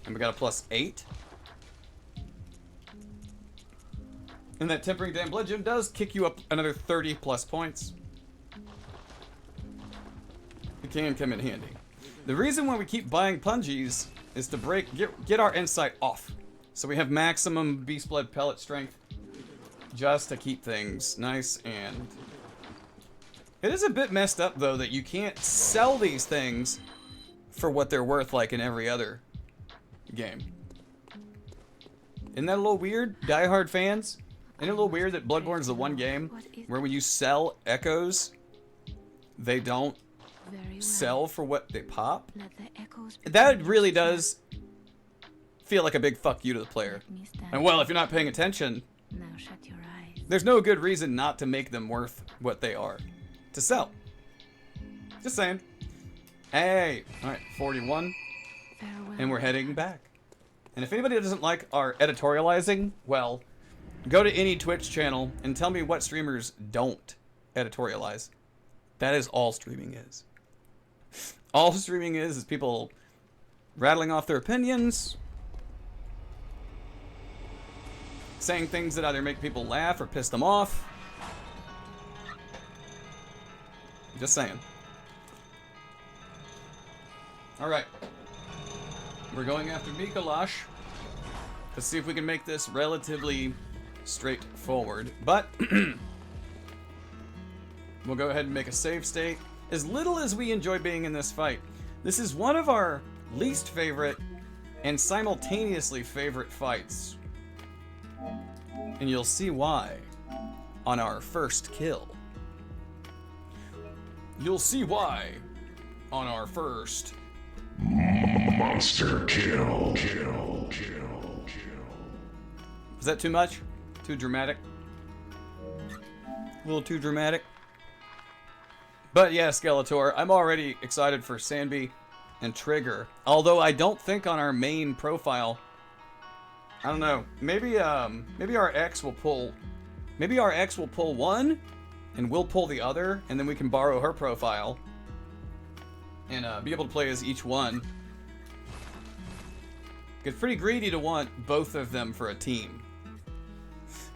And we got a +8. And that Tempering Damp Blood Gem does kick you up another 30+ points. can come in handy. The reason why we keep buying pungies is to get our insight off. So we have maximum beast blood pellet strength just to keep things nice. And it is a bit messed up though that you can't sell these things for what they're worth like in every other game. Isn't that a little weird, diehard fans? Isn't it a little weird that Bloodborne is the one game where when you sell echoes, they don't sell for what they pop? That really does feel like a big fuck you to the player. And well, if you're not paying attention, Now shut your eyes. there's no good reason not to make them worth what they are to sell. Just saying. Hey, all right, 41, Farewell. and we're heading back. And if anybody doesn't like our editorializing, well, go to any Twitch channel and tell me what streamers don't editorialize. That is all streaming is. All streaming is people rattling off their opinions, saying things that either make people laugh or piss them off. Just saying. Alright. We're going after Mikolash. Let's see if we can make this relatively straightforward. But we'll go ahead and make a save state. As little as we enjoy being in this fight, this is one of our least favorite and simultaneously favorite fights. And you'll see why on our first kill. You'll see why on our first monster kill. Is that too much? Too dramatic? A little too dramatic? But yeah, Skeletor, I'm already excited for Sanby and Trigger. Although I don't think on our main profile, I don't know, maybe our X will pull one and we'll pull the other, and then we can borrow her profile and be able to play as each one. It's pretty greedy to want both of them for a team.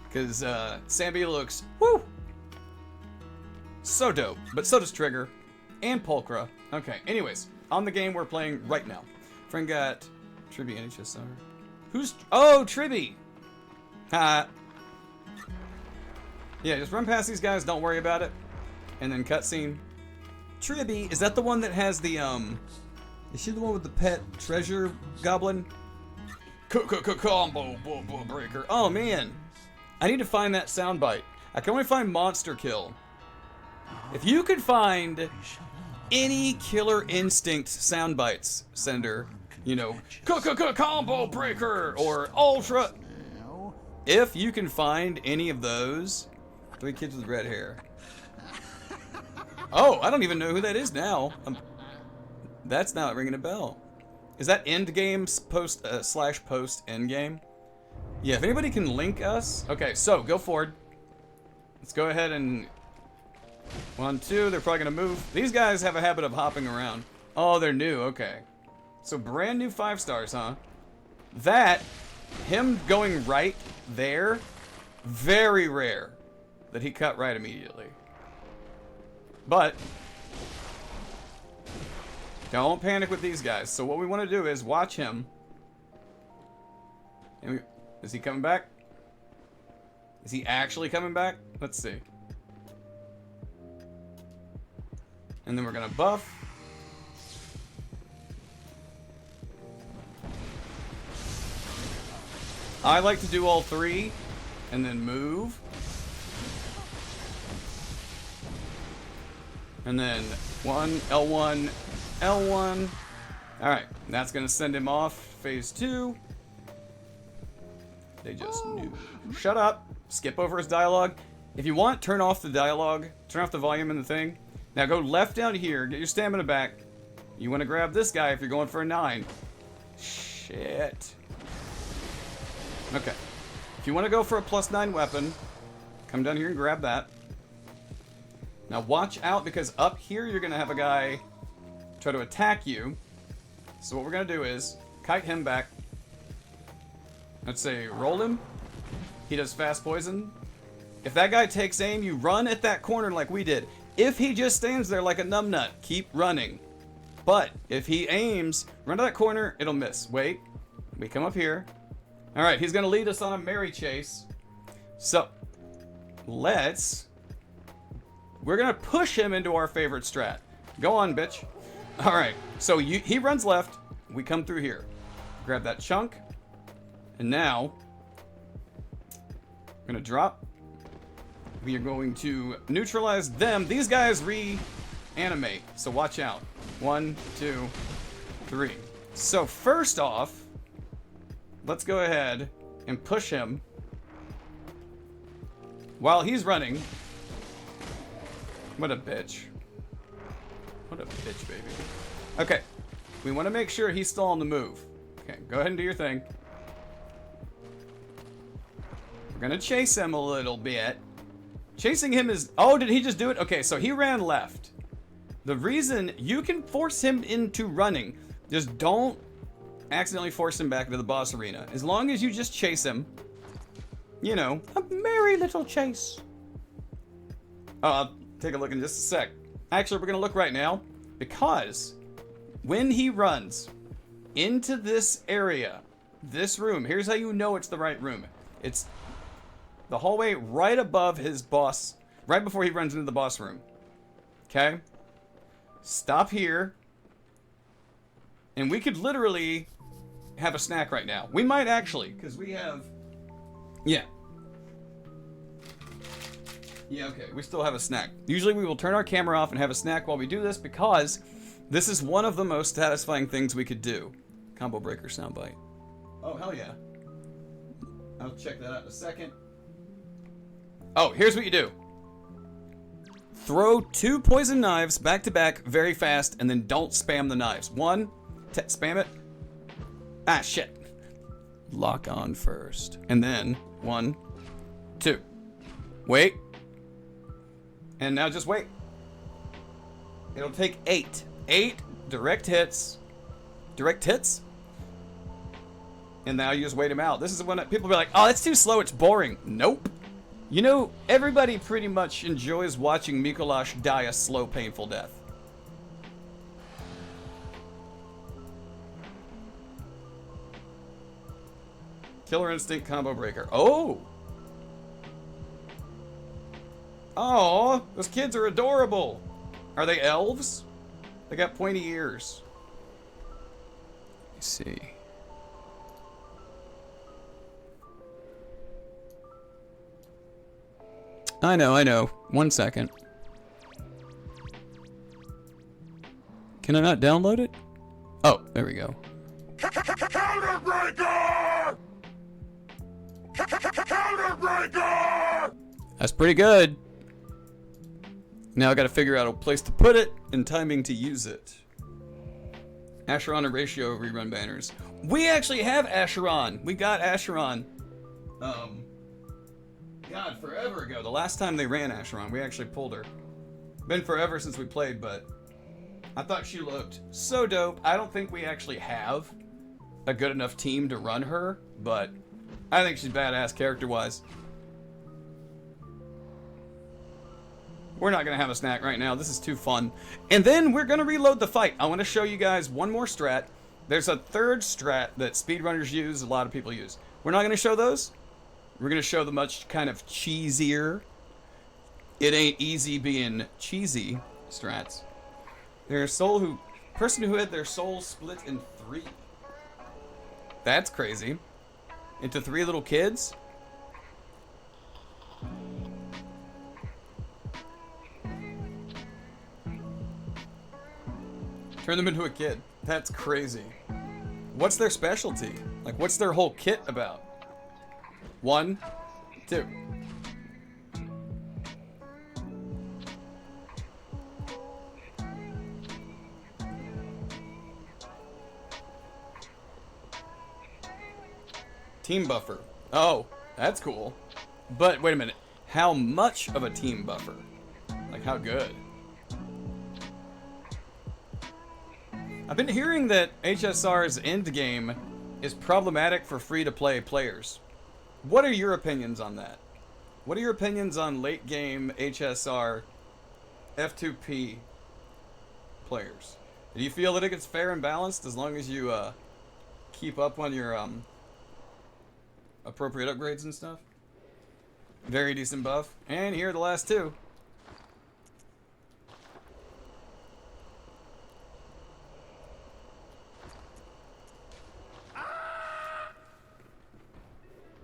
Because Sanby looks, woo! So dope. But so does Trigger. And Pulchra. Okay, anyways. On the game we're playing right now. Friend got Tribby NHSR. Who's... Oh, Tribby! Ha! Yeah, just run past these guys, don't worry about it. And then cutscene. Tribby, is that the one that has the, Is she the one with the pet treasure goblin? Combo breaker. Oh, man. I need to find that soundbite. I can only find Monster Kill. If you could find any Killer Instinct soundbites, Sender, you know, combo breaker or ultra. If you can find any of those, 3 kids with red hair. Oh, I don't even know who that is now. That's not ringing a bell. Is that endgame post / post endgame? Yeah, if anybody can link us. Okay, so go forward. Let's go ahead and 1, 2. They're probably gonna move. These guys have a habit of hopping around. Oh, they're new. Okay, so brand new 5 stars, huh? That him going right there, very rare that he cut right immediately. But don't panic with these guys. So what we want to do is watch him. And is he coming back? Is he actually coming back? Let's see. And then we're gonna buff. I like to do all 3 and then move. And then 1, L1, L1. Alright, that's gonna send him off. Phase 2. They just knew. Shut up. Skip over his dialogue. If you want, turn off the dialogue. Turn off the volume in the thing. Now go left down here. Get your stamina back. You want to grab this guy if you're going for a 9. Shit. Okay. If you want to go for a +9 weapon, come down here and grab that. Now watch out, because up here you're going to have a guy try to attack you. So what we're going to do is kite him back. Let's say roll him. He does fast poison. If that guy takes aim, you run at that corner like we did. If he just stands there like a numbnut, keep running. But if he aims, run to that corner, it'll miss. Wait. We come up here. All right, he's going to lead us on a merry chase. So, we're going to push him into our favorite strat. Go on, bitch. All right, so he runs left. We come through here. Grab that chunk. And now, I'm going to drop. We are going to neutralize them. These guys reanimate, so watch out. 1, 2, 3. So first off, let's go ahead and push him while he's running. What a bitch. What a bitch, baby. Okay, we want to make sure he's still on the move. Okay, go ahead and do your thing. We're gonna chase him a little bit. Chasing him is... Oh, did he just do it? Okay, so he ran left. The reason you can force him into running, just don't accidentally force him back to the boss arena. As long as you just chase him, you know, a merry little chase. Oh, I'll take a look in just a sec. Actually, we're gonna look right now because when he runs into this area, this room, here's how you know it's the right room. It's the hallway right above his boss, right before he runs into the boss room. Okay? Stop here. And we could literally have a snack right now. We might actually, because we have... Yeah. Yeah, okay. We still have a snack. Usually we will turn our camera off and have a snack while we do this because this is one of the most satisfying things we could do. Combo breaker soundbite. Oh, hell yeah. I'll check that out in a second. Oh, here's what you do. Throw 2 poison knives back to back very fast, and then don't spam the knives. 1, spam it. Ah, shit. Lock on first. And then 1, 2. Wait. And now just wait. It'll take 8. 8 direct hits. Direct hits? And now you just wait him out. This is when people will be like, oh, that's too slow, it's boring. Nope. You know, everybody pretty much enjoys watching Mikolash die a slow, painful death. Killer Instinct combo breaker. Oh! Oh, those kids are adorable. Are they elves? They got pointy ears. Let's see. I know. 1 second. Can I not download it? Oh, there we go. Counterbreaker! Counterbreaker! That's pretty good. Now I gotta figure out a place to put it and timing to use it. Asheron and Ratio rerun banners. We actually have Asheron. We got Asheron. God, forever ago. The last time they ran Asheron, we actually pulled her. Been forever since we played, but I thought she looked so dope. I don't think we actually have a good enough team to run her, but I think she's badass character-wise. We're not going to have a snack right now. This is too fun. And then we're going to reload the fight. I want to show you guys one more strat. There's a third strat that speedrunners use, a lot of people use. We're not going to show those. We're going to show the much kind of cheesier, it ain't easy being cheesy strats. There's a person who had their soul split in 3. That's crazy. Into 3 little kids? Turn them into a kid. That's crazy. What's their specialty? Like, what's their whole kit about? 1, 2. Team buffer. Oh, that's cool. But wait a minute. How much of a team buffer? Like, how good? I've been hearing that HSR's endgame is problematic for free-to-play players. What are your opinions on that? What are your opinions on late-game HSR F2P players? Do you feel that it gets fair and balanced as long as you keep up on your appropriate upgrades and stuff? Very decent buff. And here are the last two.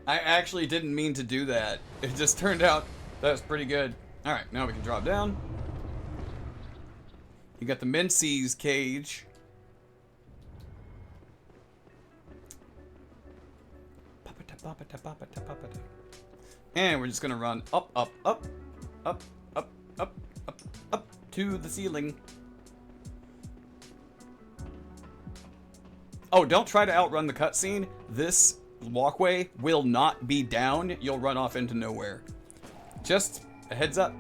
I actually didn't mean to do that. It just turned out that was pretty good. Alright, now we can drop down. You got the Mincy's cage. And we're just gonna run up, up, up, up, up, up, up, up to the ceiling. Oh, don't try to outrun the cutscene. This walkway will not be down. You'll run off into nowhere. Just a heads up.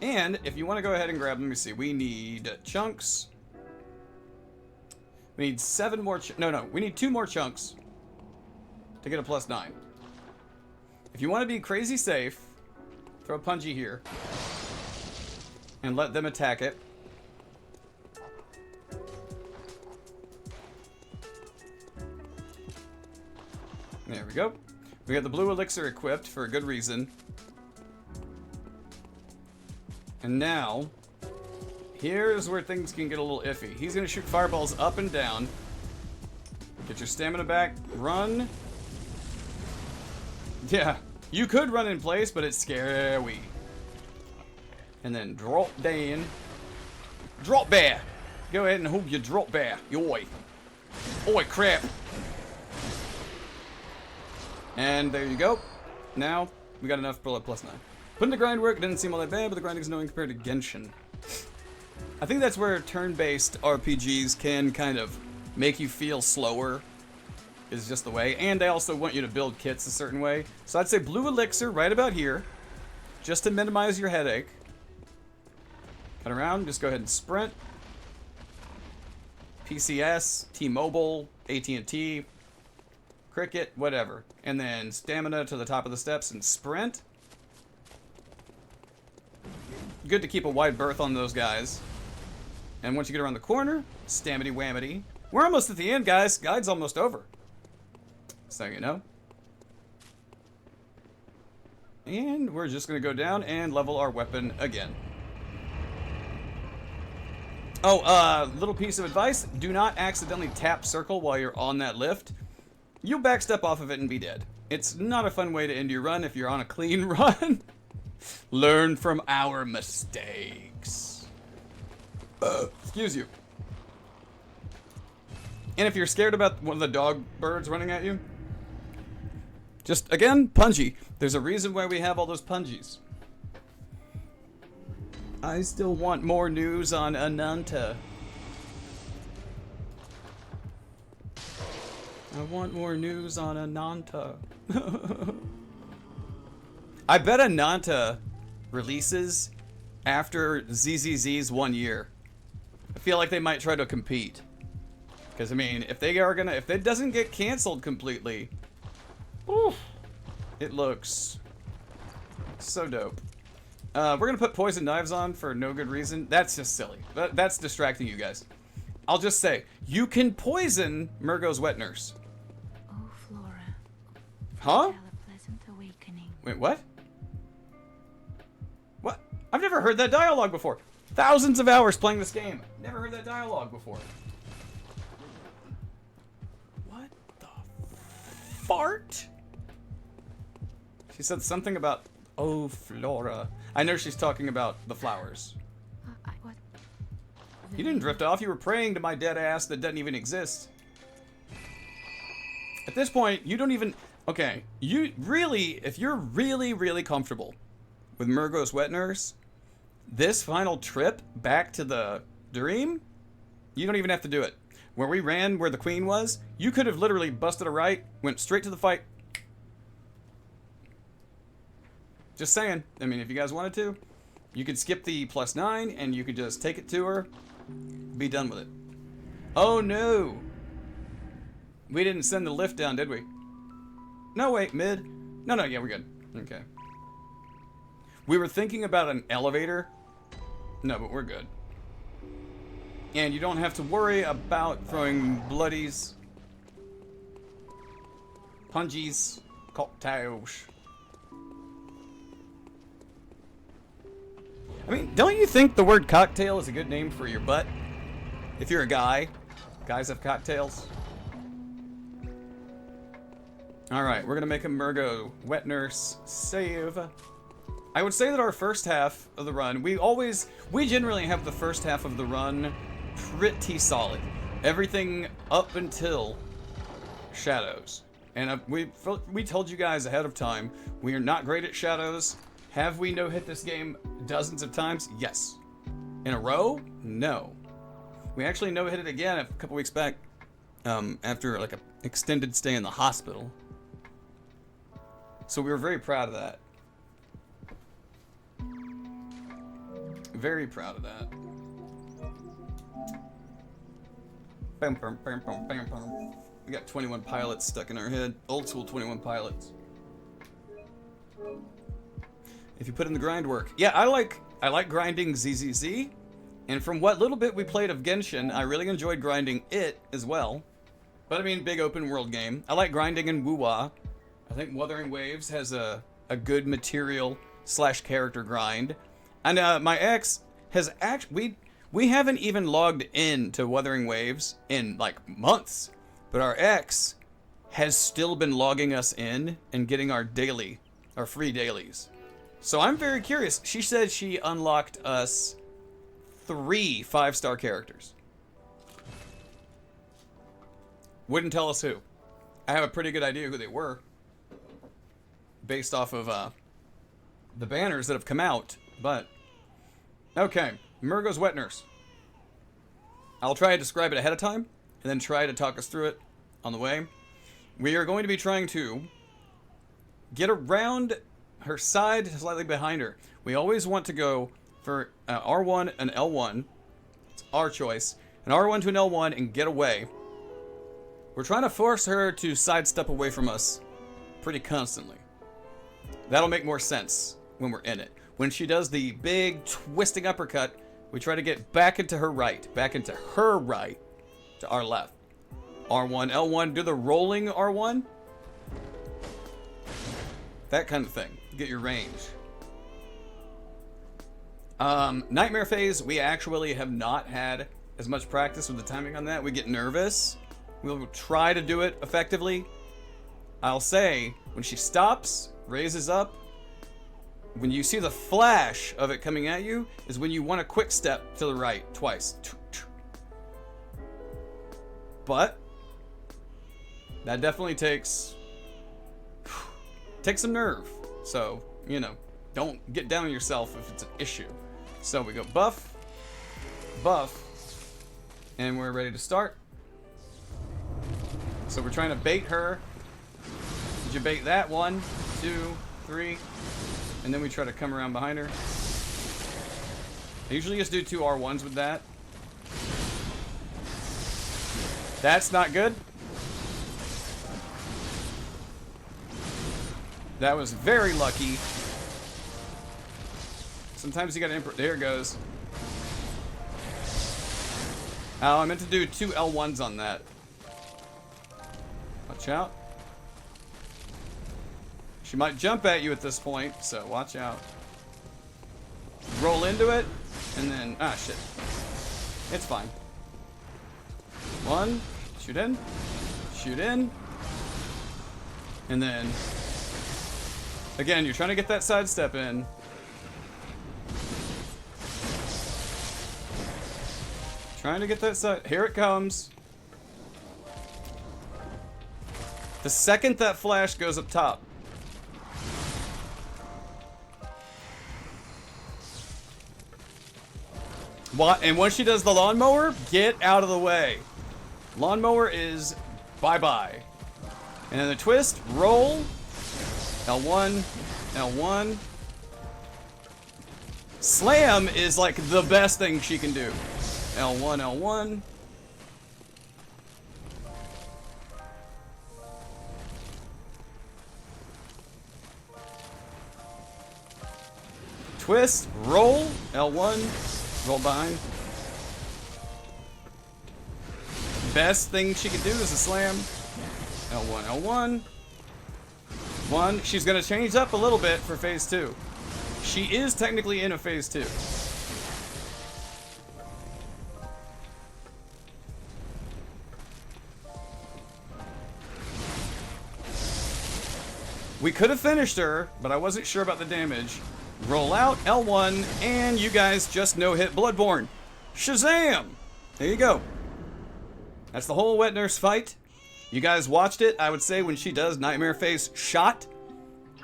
And if you want to go ahead and grab, let me see, we need chunks. We need 7 more, we need 2 more chunks to get a +9. If you want to be crazy safe, throw a Punji here and let them attack it. There we go. We got the blue elixir equipped for a good reason. And now, here's where things can get a little iffy. He's going to shoot fireballs up and down. Get your stamina back. Run. Yeah, you could run in place, but it's scary. And then drop down. Drop bear. Go ahead and hold your drop bear. Yoy. Oi, crap. And there you go. Now, we got enough for a +9. Putting the grind work didn't seem all that bad, but the grinding is annoying compared to Genshin. I think that's where turn-based RPGs can kind of make you feel slower, is just the way. And they also want you to build kits a certain way. So I'd say blue elixir right about here, just to minimize your headache. Cut around, just go ahead and sprint. PCS, T-Mobile, AT&T, Cricket, whatever. And then stamina to the top of the steps and sprint. Good to keep a wide berth on those guys. And once you get around the corner, stamity whamity. We're almost at the end, guys. Guide's almost over. So you know. And we're just going to go down and level our weapon again. Oh, little piece of advice. Do not accidentally tap circle while you're on that lift. You'll backstep off of it and be dead. It's not a fun way to end your run if you're on a clean run. Learn from our mistakes. Excuse you. And if you're scared about one of the dog birds running at you, just, again, Punji. There's a reason why we have all those Punjis. I still want more news on Ananta. I want more news on Ananta. I bet Ananta releases after ZZZ's 1 year. I feel like they might try to compete. Because, I mean, if it doesn't get canceled completely, oof, it looks so dope. We're going to put poison knives on for no good reason. That's just silly. That's distracting you guys. I'll just say, you can poison Murgo's wet nurse. Oh, Flora. Huh? Tell a pleasant awakening. Wait, what? What? I've never heard that dialogue before. Thousands of hours playing this game. Never heard that dialogue before. What the fart? She said something about, oh, Flora. I know she's talking about the flowers. What? You didn't drift off. You were praying to my dead ass that doesn't even exist. At this point, you don't even... Okay, you really... If you're really, really comfortable with Murgo's wet nurse, this final trip back to the dream, you don't even have to do it. Where we ran where the queen was, you could have literally busted a right, went straight to the fight. Just saying. I mean, if you guys wanted to, you could skip the +9 and you could just take it to her, be done with it. Oh no! We didn't send the lift down, did we? No, wait, mid? No, yeah, we're good. Okay. We were thinking about an elevator. No, but we're good. And you don't have to worry about throwing bloodies, punchies, cocktails. I mean, don't you think the word cocktail is a good name for your butt? If you're a guy, guys have cocktails. Alright, we're gonna make a Murgo Wet Nurse save. I would say that our first half of the run, we generally have the first half of the run pretty solid. Everything up until Shadows. And we told you guys ahead of time, we are not great at Shadows. Have we no-hit this game dozens of times? Yes. In a row? No. We actually no-hit it again a couple weeks back after like an extended stay in the hospital. So we were very proud of that. Very proud of that. Bam, bam, bam, bam, bam, bam. We got 21 pilots stuck in our head. Old school 21 pilots. If you put in the grind work. Yeah, I like grinding ZZZ. And from what little bit we played of Genshin, I really enjoyed grinding it as well. But I mean, big open world game. I like grinding in Wuwa. I think Wuthering Waves has a good material / character grind. And my ex has actually... We haven't even logged in to Wuthering Waves in like months. But our ex has still been logging us in and getting our free dailies. So I'm very curious. She said she unlocked us 3 5-star characters. Wouldn't tell us who. I have a pretty good idea who they were. Based off of the banners that have come out. But, okay. Murgo's Wet Nurse. I'll try to describe it ahead of time. And then try to talk us through it on the way. We are going to be trying to get around her side slightly behind her. We always want to go for R1 and L1. It's our choice. An R1 to an L1 and get away. We're trying to force her to sidestep away from us pretty constantly. That'll make more sense when we're in it. When she does the big twisting uppercut, we try to get back into her right. Back into her right. To our left. R1, L1, do the rolling R1. That kind of thing. Get your range. Nightmare phase, we actually have not had as much practice with the timing on that. We get nervous. We'll try to do it effectively. I'll say, when she stops, raises up, when you see the flash of it coming at you, is when you want a quick step to the right twice. But that definitely takes some nerve. So, you know, don't get down on yourself if it's an issue. So we go buff, buff, and we're ready to start. So we're trying to bait her. Did you bait that? 1, 2, 3. And then we try to come around behind her. I usually just do 2 R1s with that. That's not good. That was very lucky. Sometimes you gotta there it goes. Oh, I meant to do 2 L1s on that. Watch out. She might jump at you at this point, so watch out. Roll into it, and then... Ah, shit. It's fine. 1, shoot in, and then... Again, you're trying to get that sidestep in. Trying to get that side... Here it comes. The second that flash goes up top. What? And once she does the lawnmower, get out of the way. Lawnmower is bye-bye. And then the twist, roll. L1, L1. Slam is like the best thing she can do. L1, L1. Twist, roll, L1, roll behind. best thing she can do is a slam. L1, L1. One. She's going to change up a little bit for phase 2. She is technically in a phase 2. We could have finished her, but I wasn't sure about the damage. Roll out, L1, and you guys just no-hit Bloodborne. Shazam! There you go. That's the whole wet nurse fight. You guys watched it. I would say when she does Nightmare Face shot,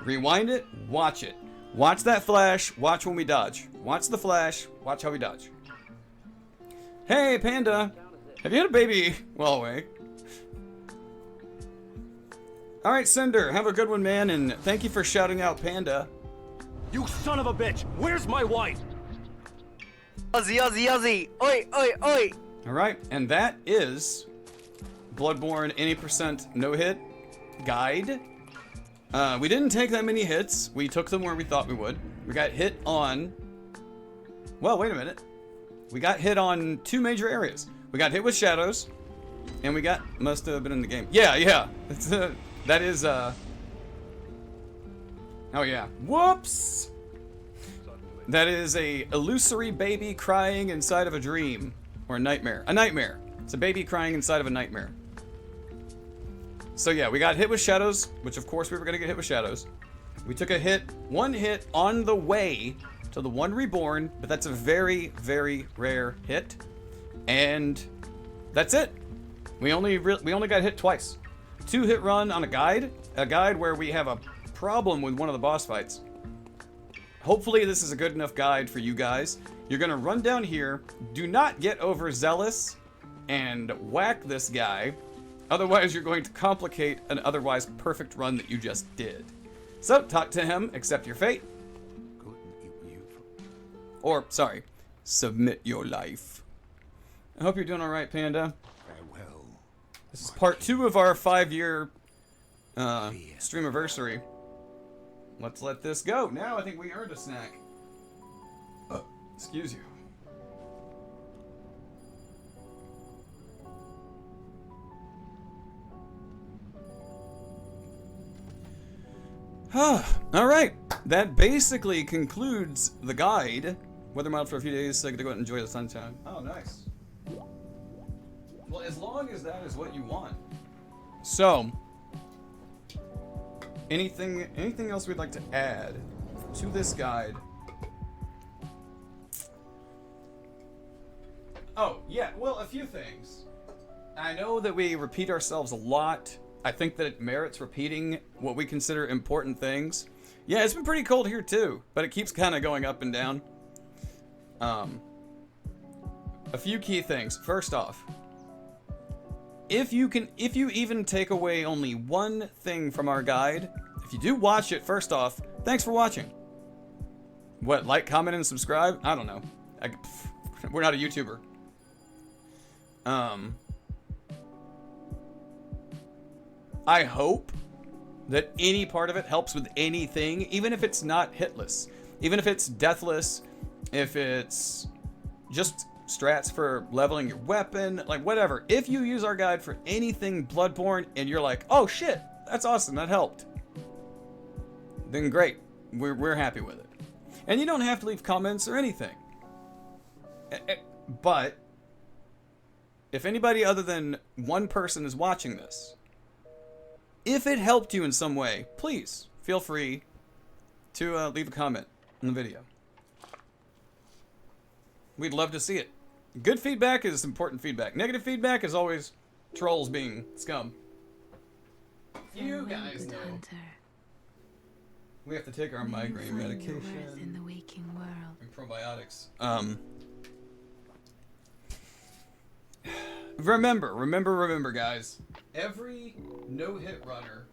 rewind it, watch it. Watch that flash, watch when we dodge. Watch the flash, watch how we dodge. Hey, Panda. Have you had a baby while away? Alright, Cinder, have a good one, man, and thank you for shouting out Panda. You son of a bitch! Where's my wife? Ozzy, Ozzy, Ozzy! Oi, oi, oi! Alright, and that is Bloodborne any % no hit guide. We didn't take that many hits. We took them where we thought we would. We got hit on... Well, wait a minute. We got hit on 2 major areas. We got hit with shadows, and we got... Must have been in the game. Yeah. It's, that is, Oh, yeah. Whoops! That is a illusory baby crying inside of a dream. Or a nightmare. A nightmare. It's a baby crying inside of a nightmare. So yeah, we got hit with shadows, which of course we were going to get hit with shadows. We took a hit, 1 hit on the way to the 1 reborn, but that's a very, very rare hit. And that's it. We only got hit twice. 2 hit run on a guide where we have a problem with one of the boss fights. Hopefully this is a good enough guide for you guys. You're gonna run down here. Do not get overzealous and whack this guy. Otherwise you're going to complicate an otherwise perfect run that you just did. So talk to him, accept your fate. Or, sorry, submit your life. I hope you're doing alright, Panda. This is part 2 of our 5-year streamiversary. Let's let this go. Now I think we earned a snack. Excuse you. Alright, that basically concludes the guide. Weather mild for a few days, so I get to go out and enjoy the sunshine. Oh, nice. Well, as long as that is what you want. So, anything else we'd like to add to this guide? Oh, yeah, well, a few things. I know that we repeat ourselves a lot. I think that it merits repeating what we consider important things. Yeah, it's been pretty cold here too, but it keeps kind of going up and down. A few key things. First off, if you even take away only one thing from our guide, if you do watch it, first off, thanks for watching. What, like, comment, and subscribe? I don't know. We're not a YouTuber. I hope that any part of it helps with anything, even if it's not hitless, even if it's deathless, if it's just strats for leveling your weapon, like whatever. If you use our guide for anything Bloodborne and you're like, oh shit, that's awesome, that helped, then great, we're happy with it. And you don't have to leave comments or anything. But if anybody other than one person is watching this, if it helped you in some way, please feel free to leave a comment in the video. We'd love to see it. Good feedback is important feedback. Negative feedback is always trolls being scum. You guys know. We have to take our migraine medication In the waking world. and probiotics. Remember, guys. Every no-hit runner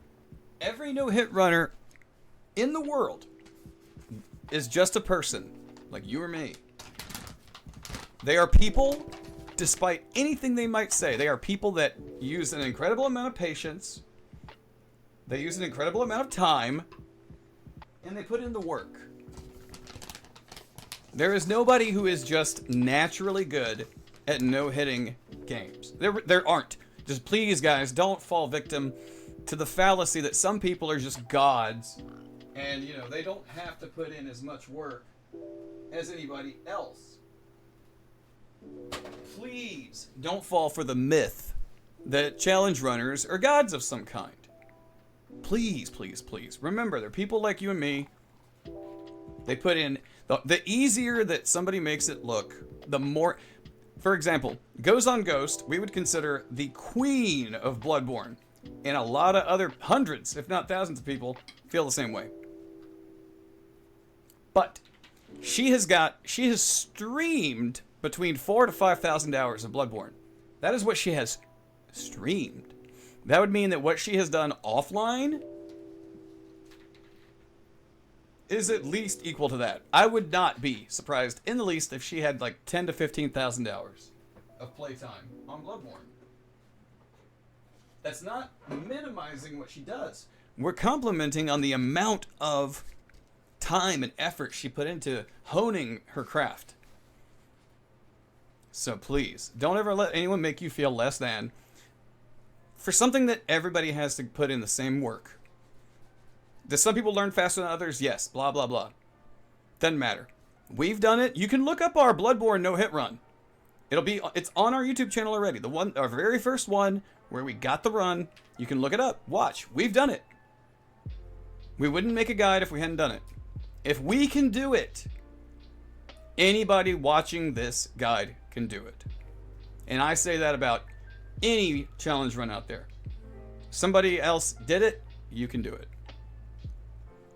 in the world is just a person, like you or me. They are people, despite anything they might say. They are people that use an incredible amount of patience. They use an incredible amount of time. And they put in the work. There is nobody who is just naturally good at no-hitting games. There aren't. Just please, guys, don't fall victim to the fallacy that some people are just gods, and you know they don't have to put in as much work as anybody else. Please don't fall for the myth that challenge runners are gods of some kind. Please, please, please. Remember, they're people like you and me. They put in... The easier that somebody makes it look, the more... For example, Goes on Ghost, we would consider the queen of Bloodborne. And a lot of other hundreds, if not thousands of people, feel the same way. But she has streamed between 4,000 to 5,000 hours of Bloodborne. That is what she has streamed. That would mean that what she has done offline is at least equal to that. I would not be surprised in the least if she had like 10 to 15,000 hours of playtime on Bloodborne. That's not minimizing what she does. We're complimenting on the amount of time and effort she put into honing her craft. So please, don't ever let anyone make you feel less than for something that everybody has to put in the same work. Do some people learn faster than others? Yes. Blah, blah, blah. Doesn't matter. We've done it. You can look up our Bloodborne no-hit run. It's on our YouTube channel already. Our very first one where we got the run. You can look it up. Watch. We've done it. We wouldn't make a guide if we hadn't done it. If we can do it, anybody watching this guide can do it. And I say that about any challenge run out there. Somebody else did it, you can do it.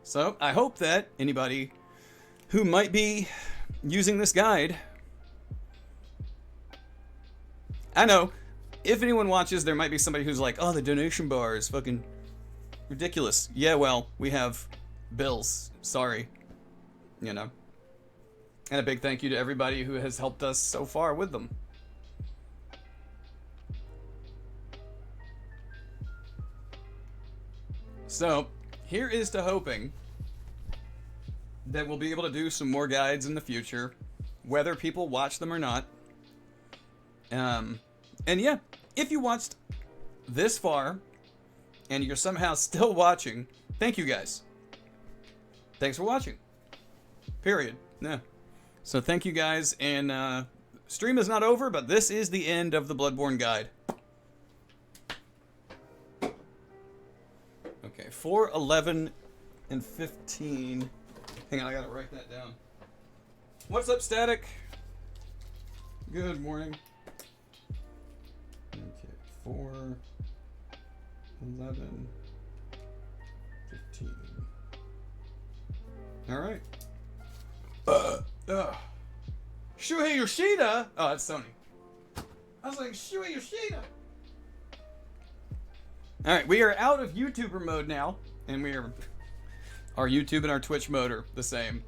So I hope that anybody who might be using this guide, I know if anyone watches, there might be somebody who's like, oh, the donation bar is fucking ridiculous. Yeah, well, we have bills. Sorry. You know. And a big thank you to everybody who has helped us so far with them. So, here is to hoping that we'll be able to do some more guides in the future, whether people watch them or not. And yeah, if you watched this far, and you're somehow still watching, thank you guys. Thanks for watching. Period. Yeah. So thank you guys, and stream is not over, but this is the end of the Bloodborne guide. Okay, 4, 11, and 15. Hang on, I gotta write that down. What's up, Static? Good morning. Okay, 4, 11, 15. Alright. Shuhei Yoshida? Oh, that's Sony. I was like, Shuhei Yoshida! Alright, we are out of YouTuber mode now, and our YouTube and our Twitch mode are the same.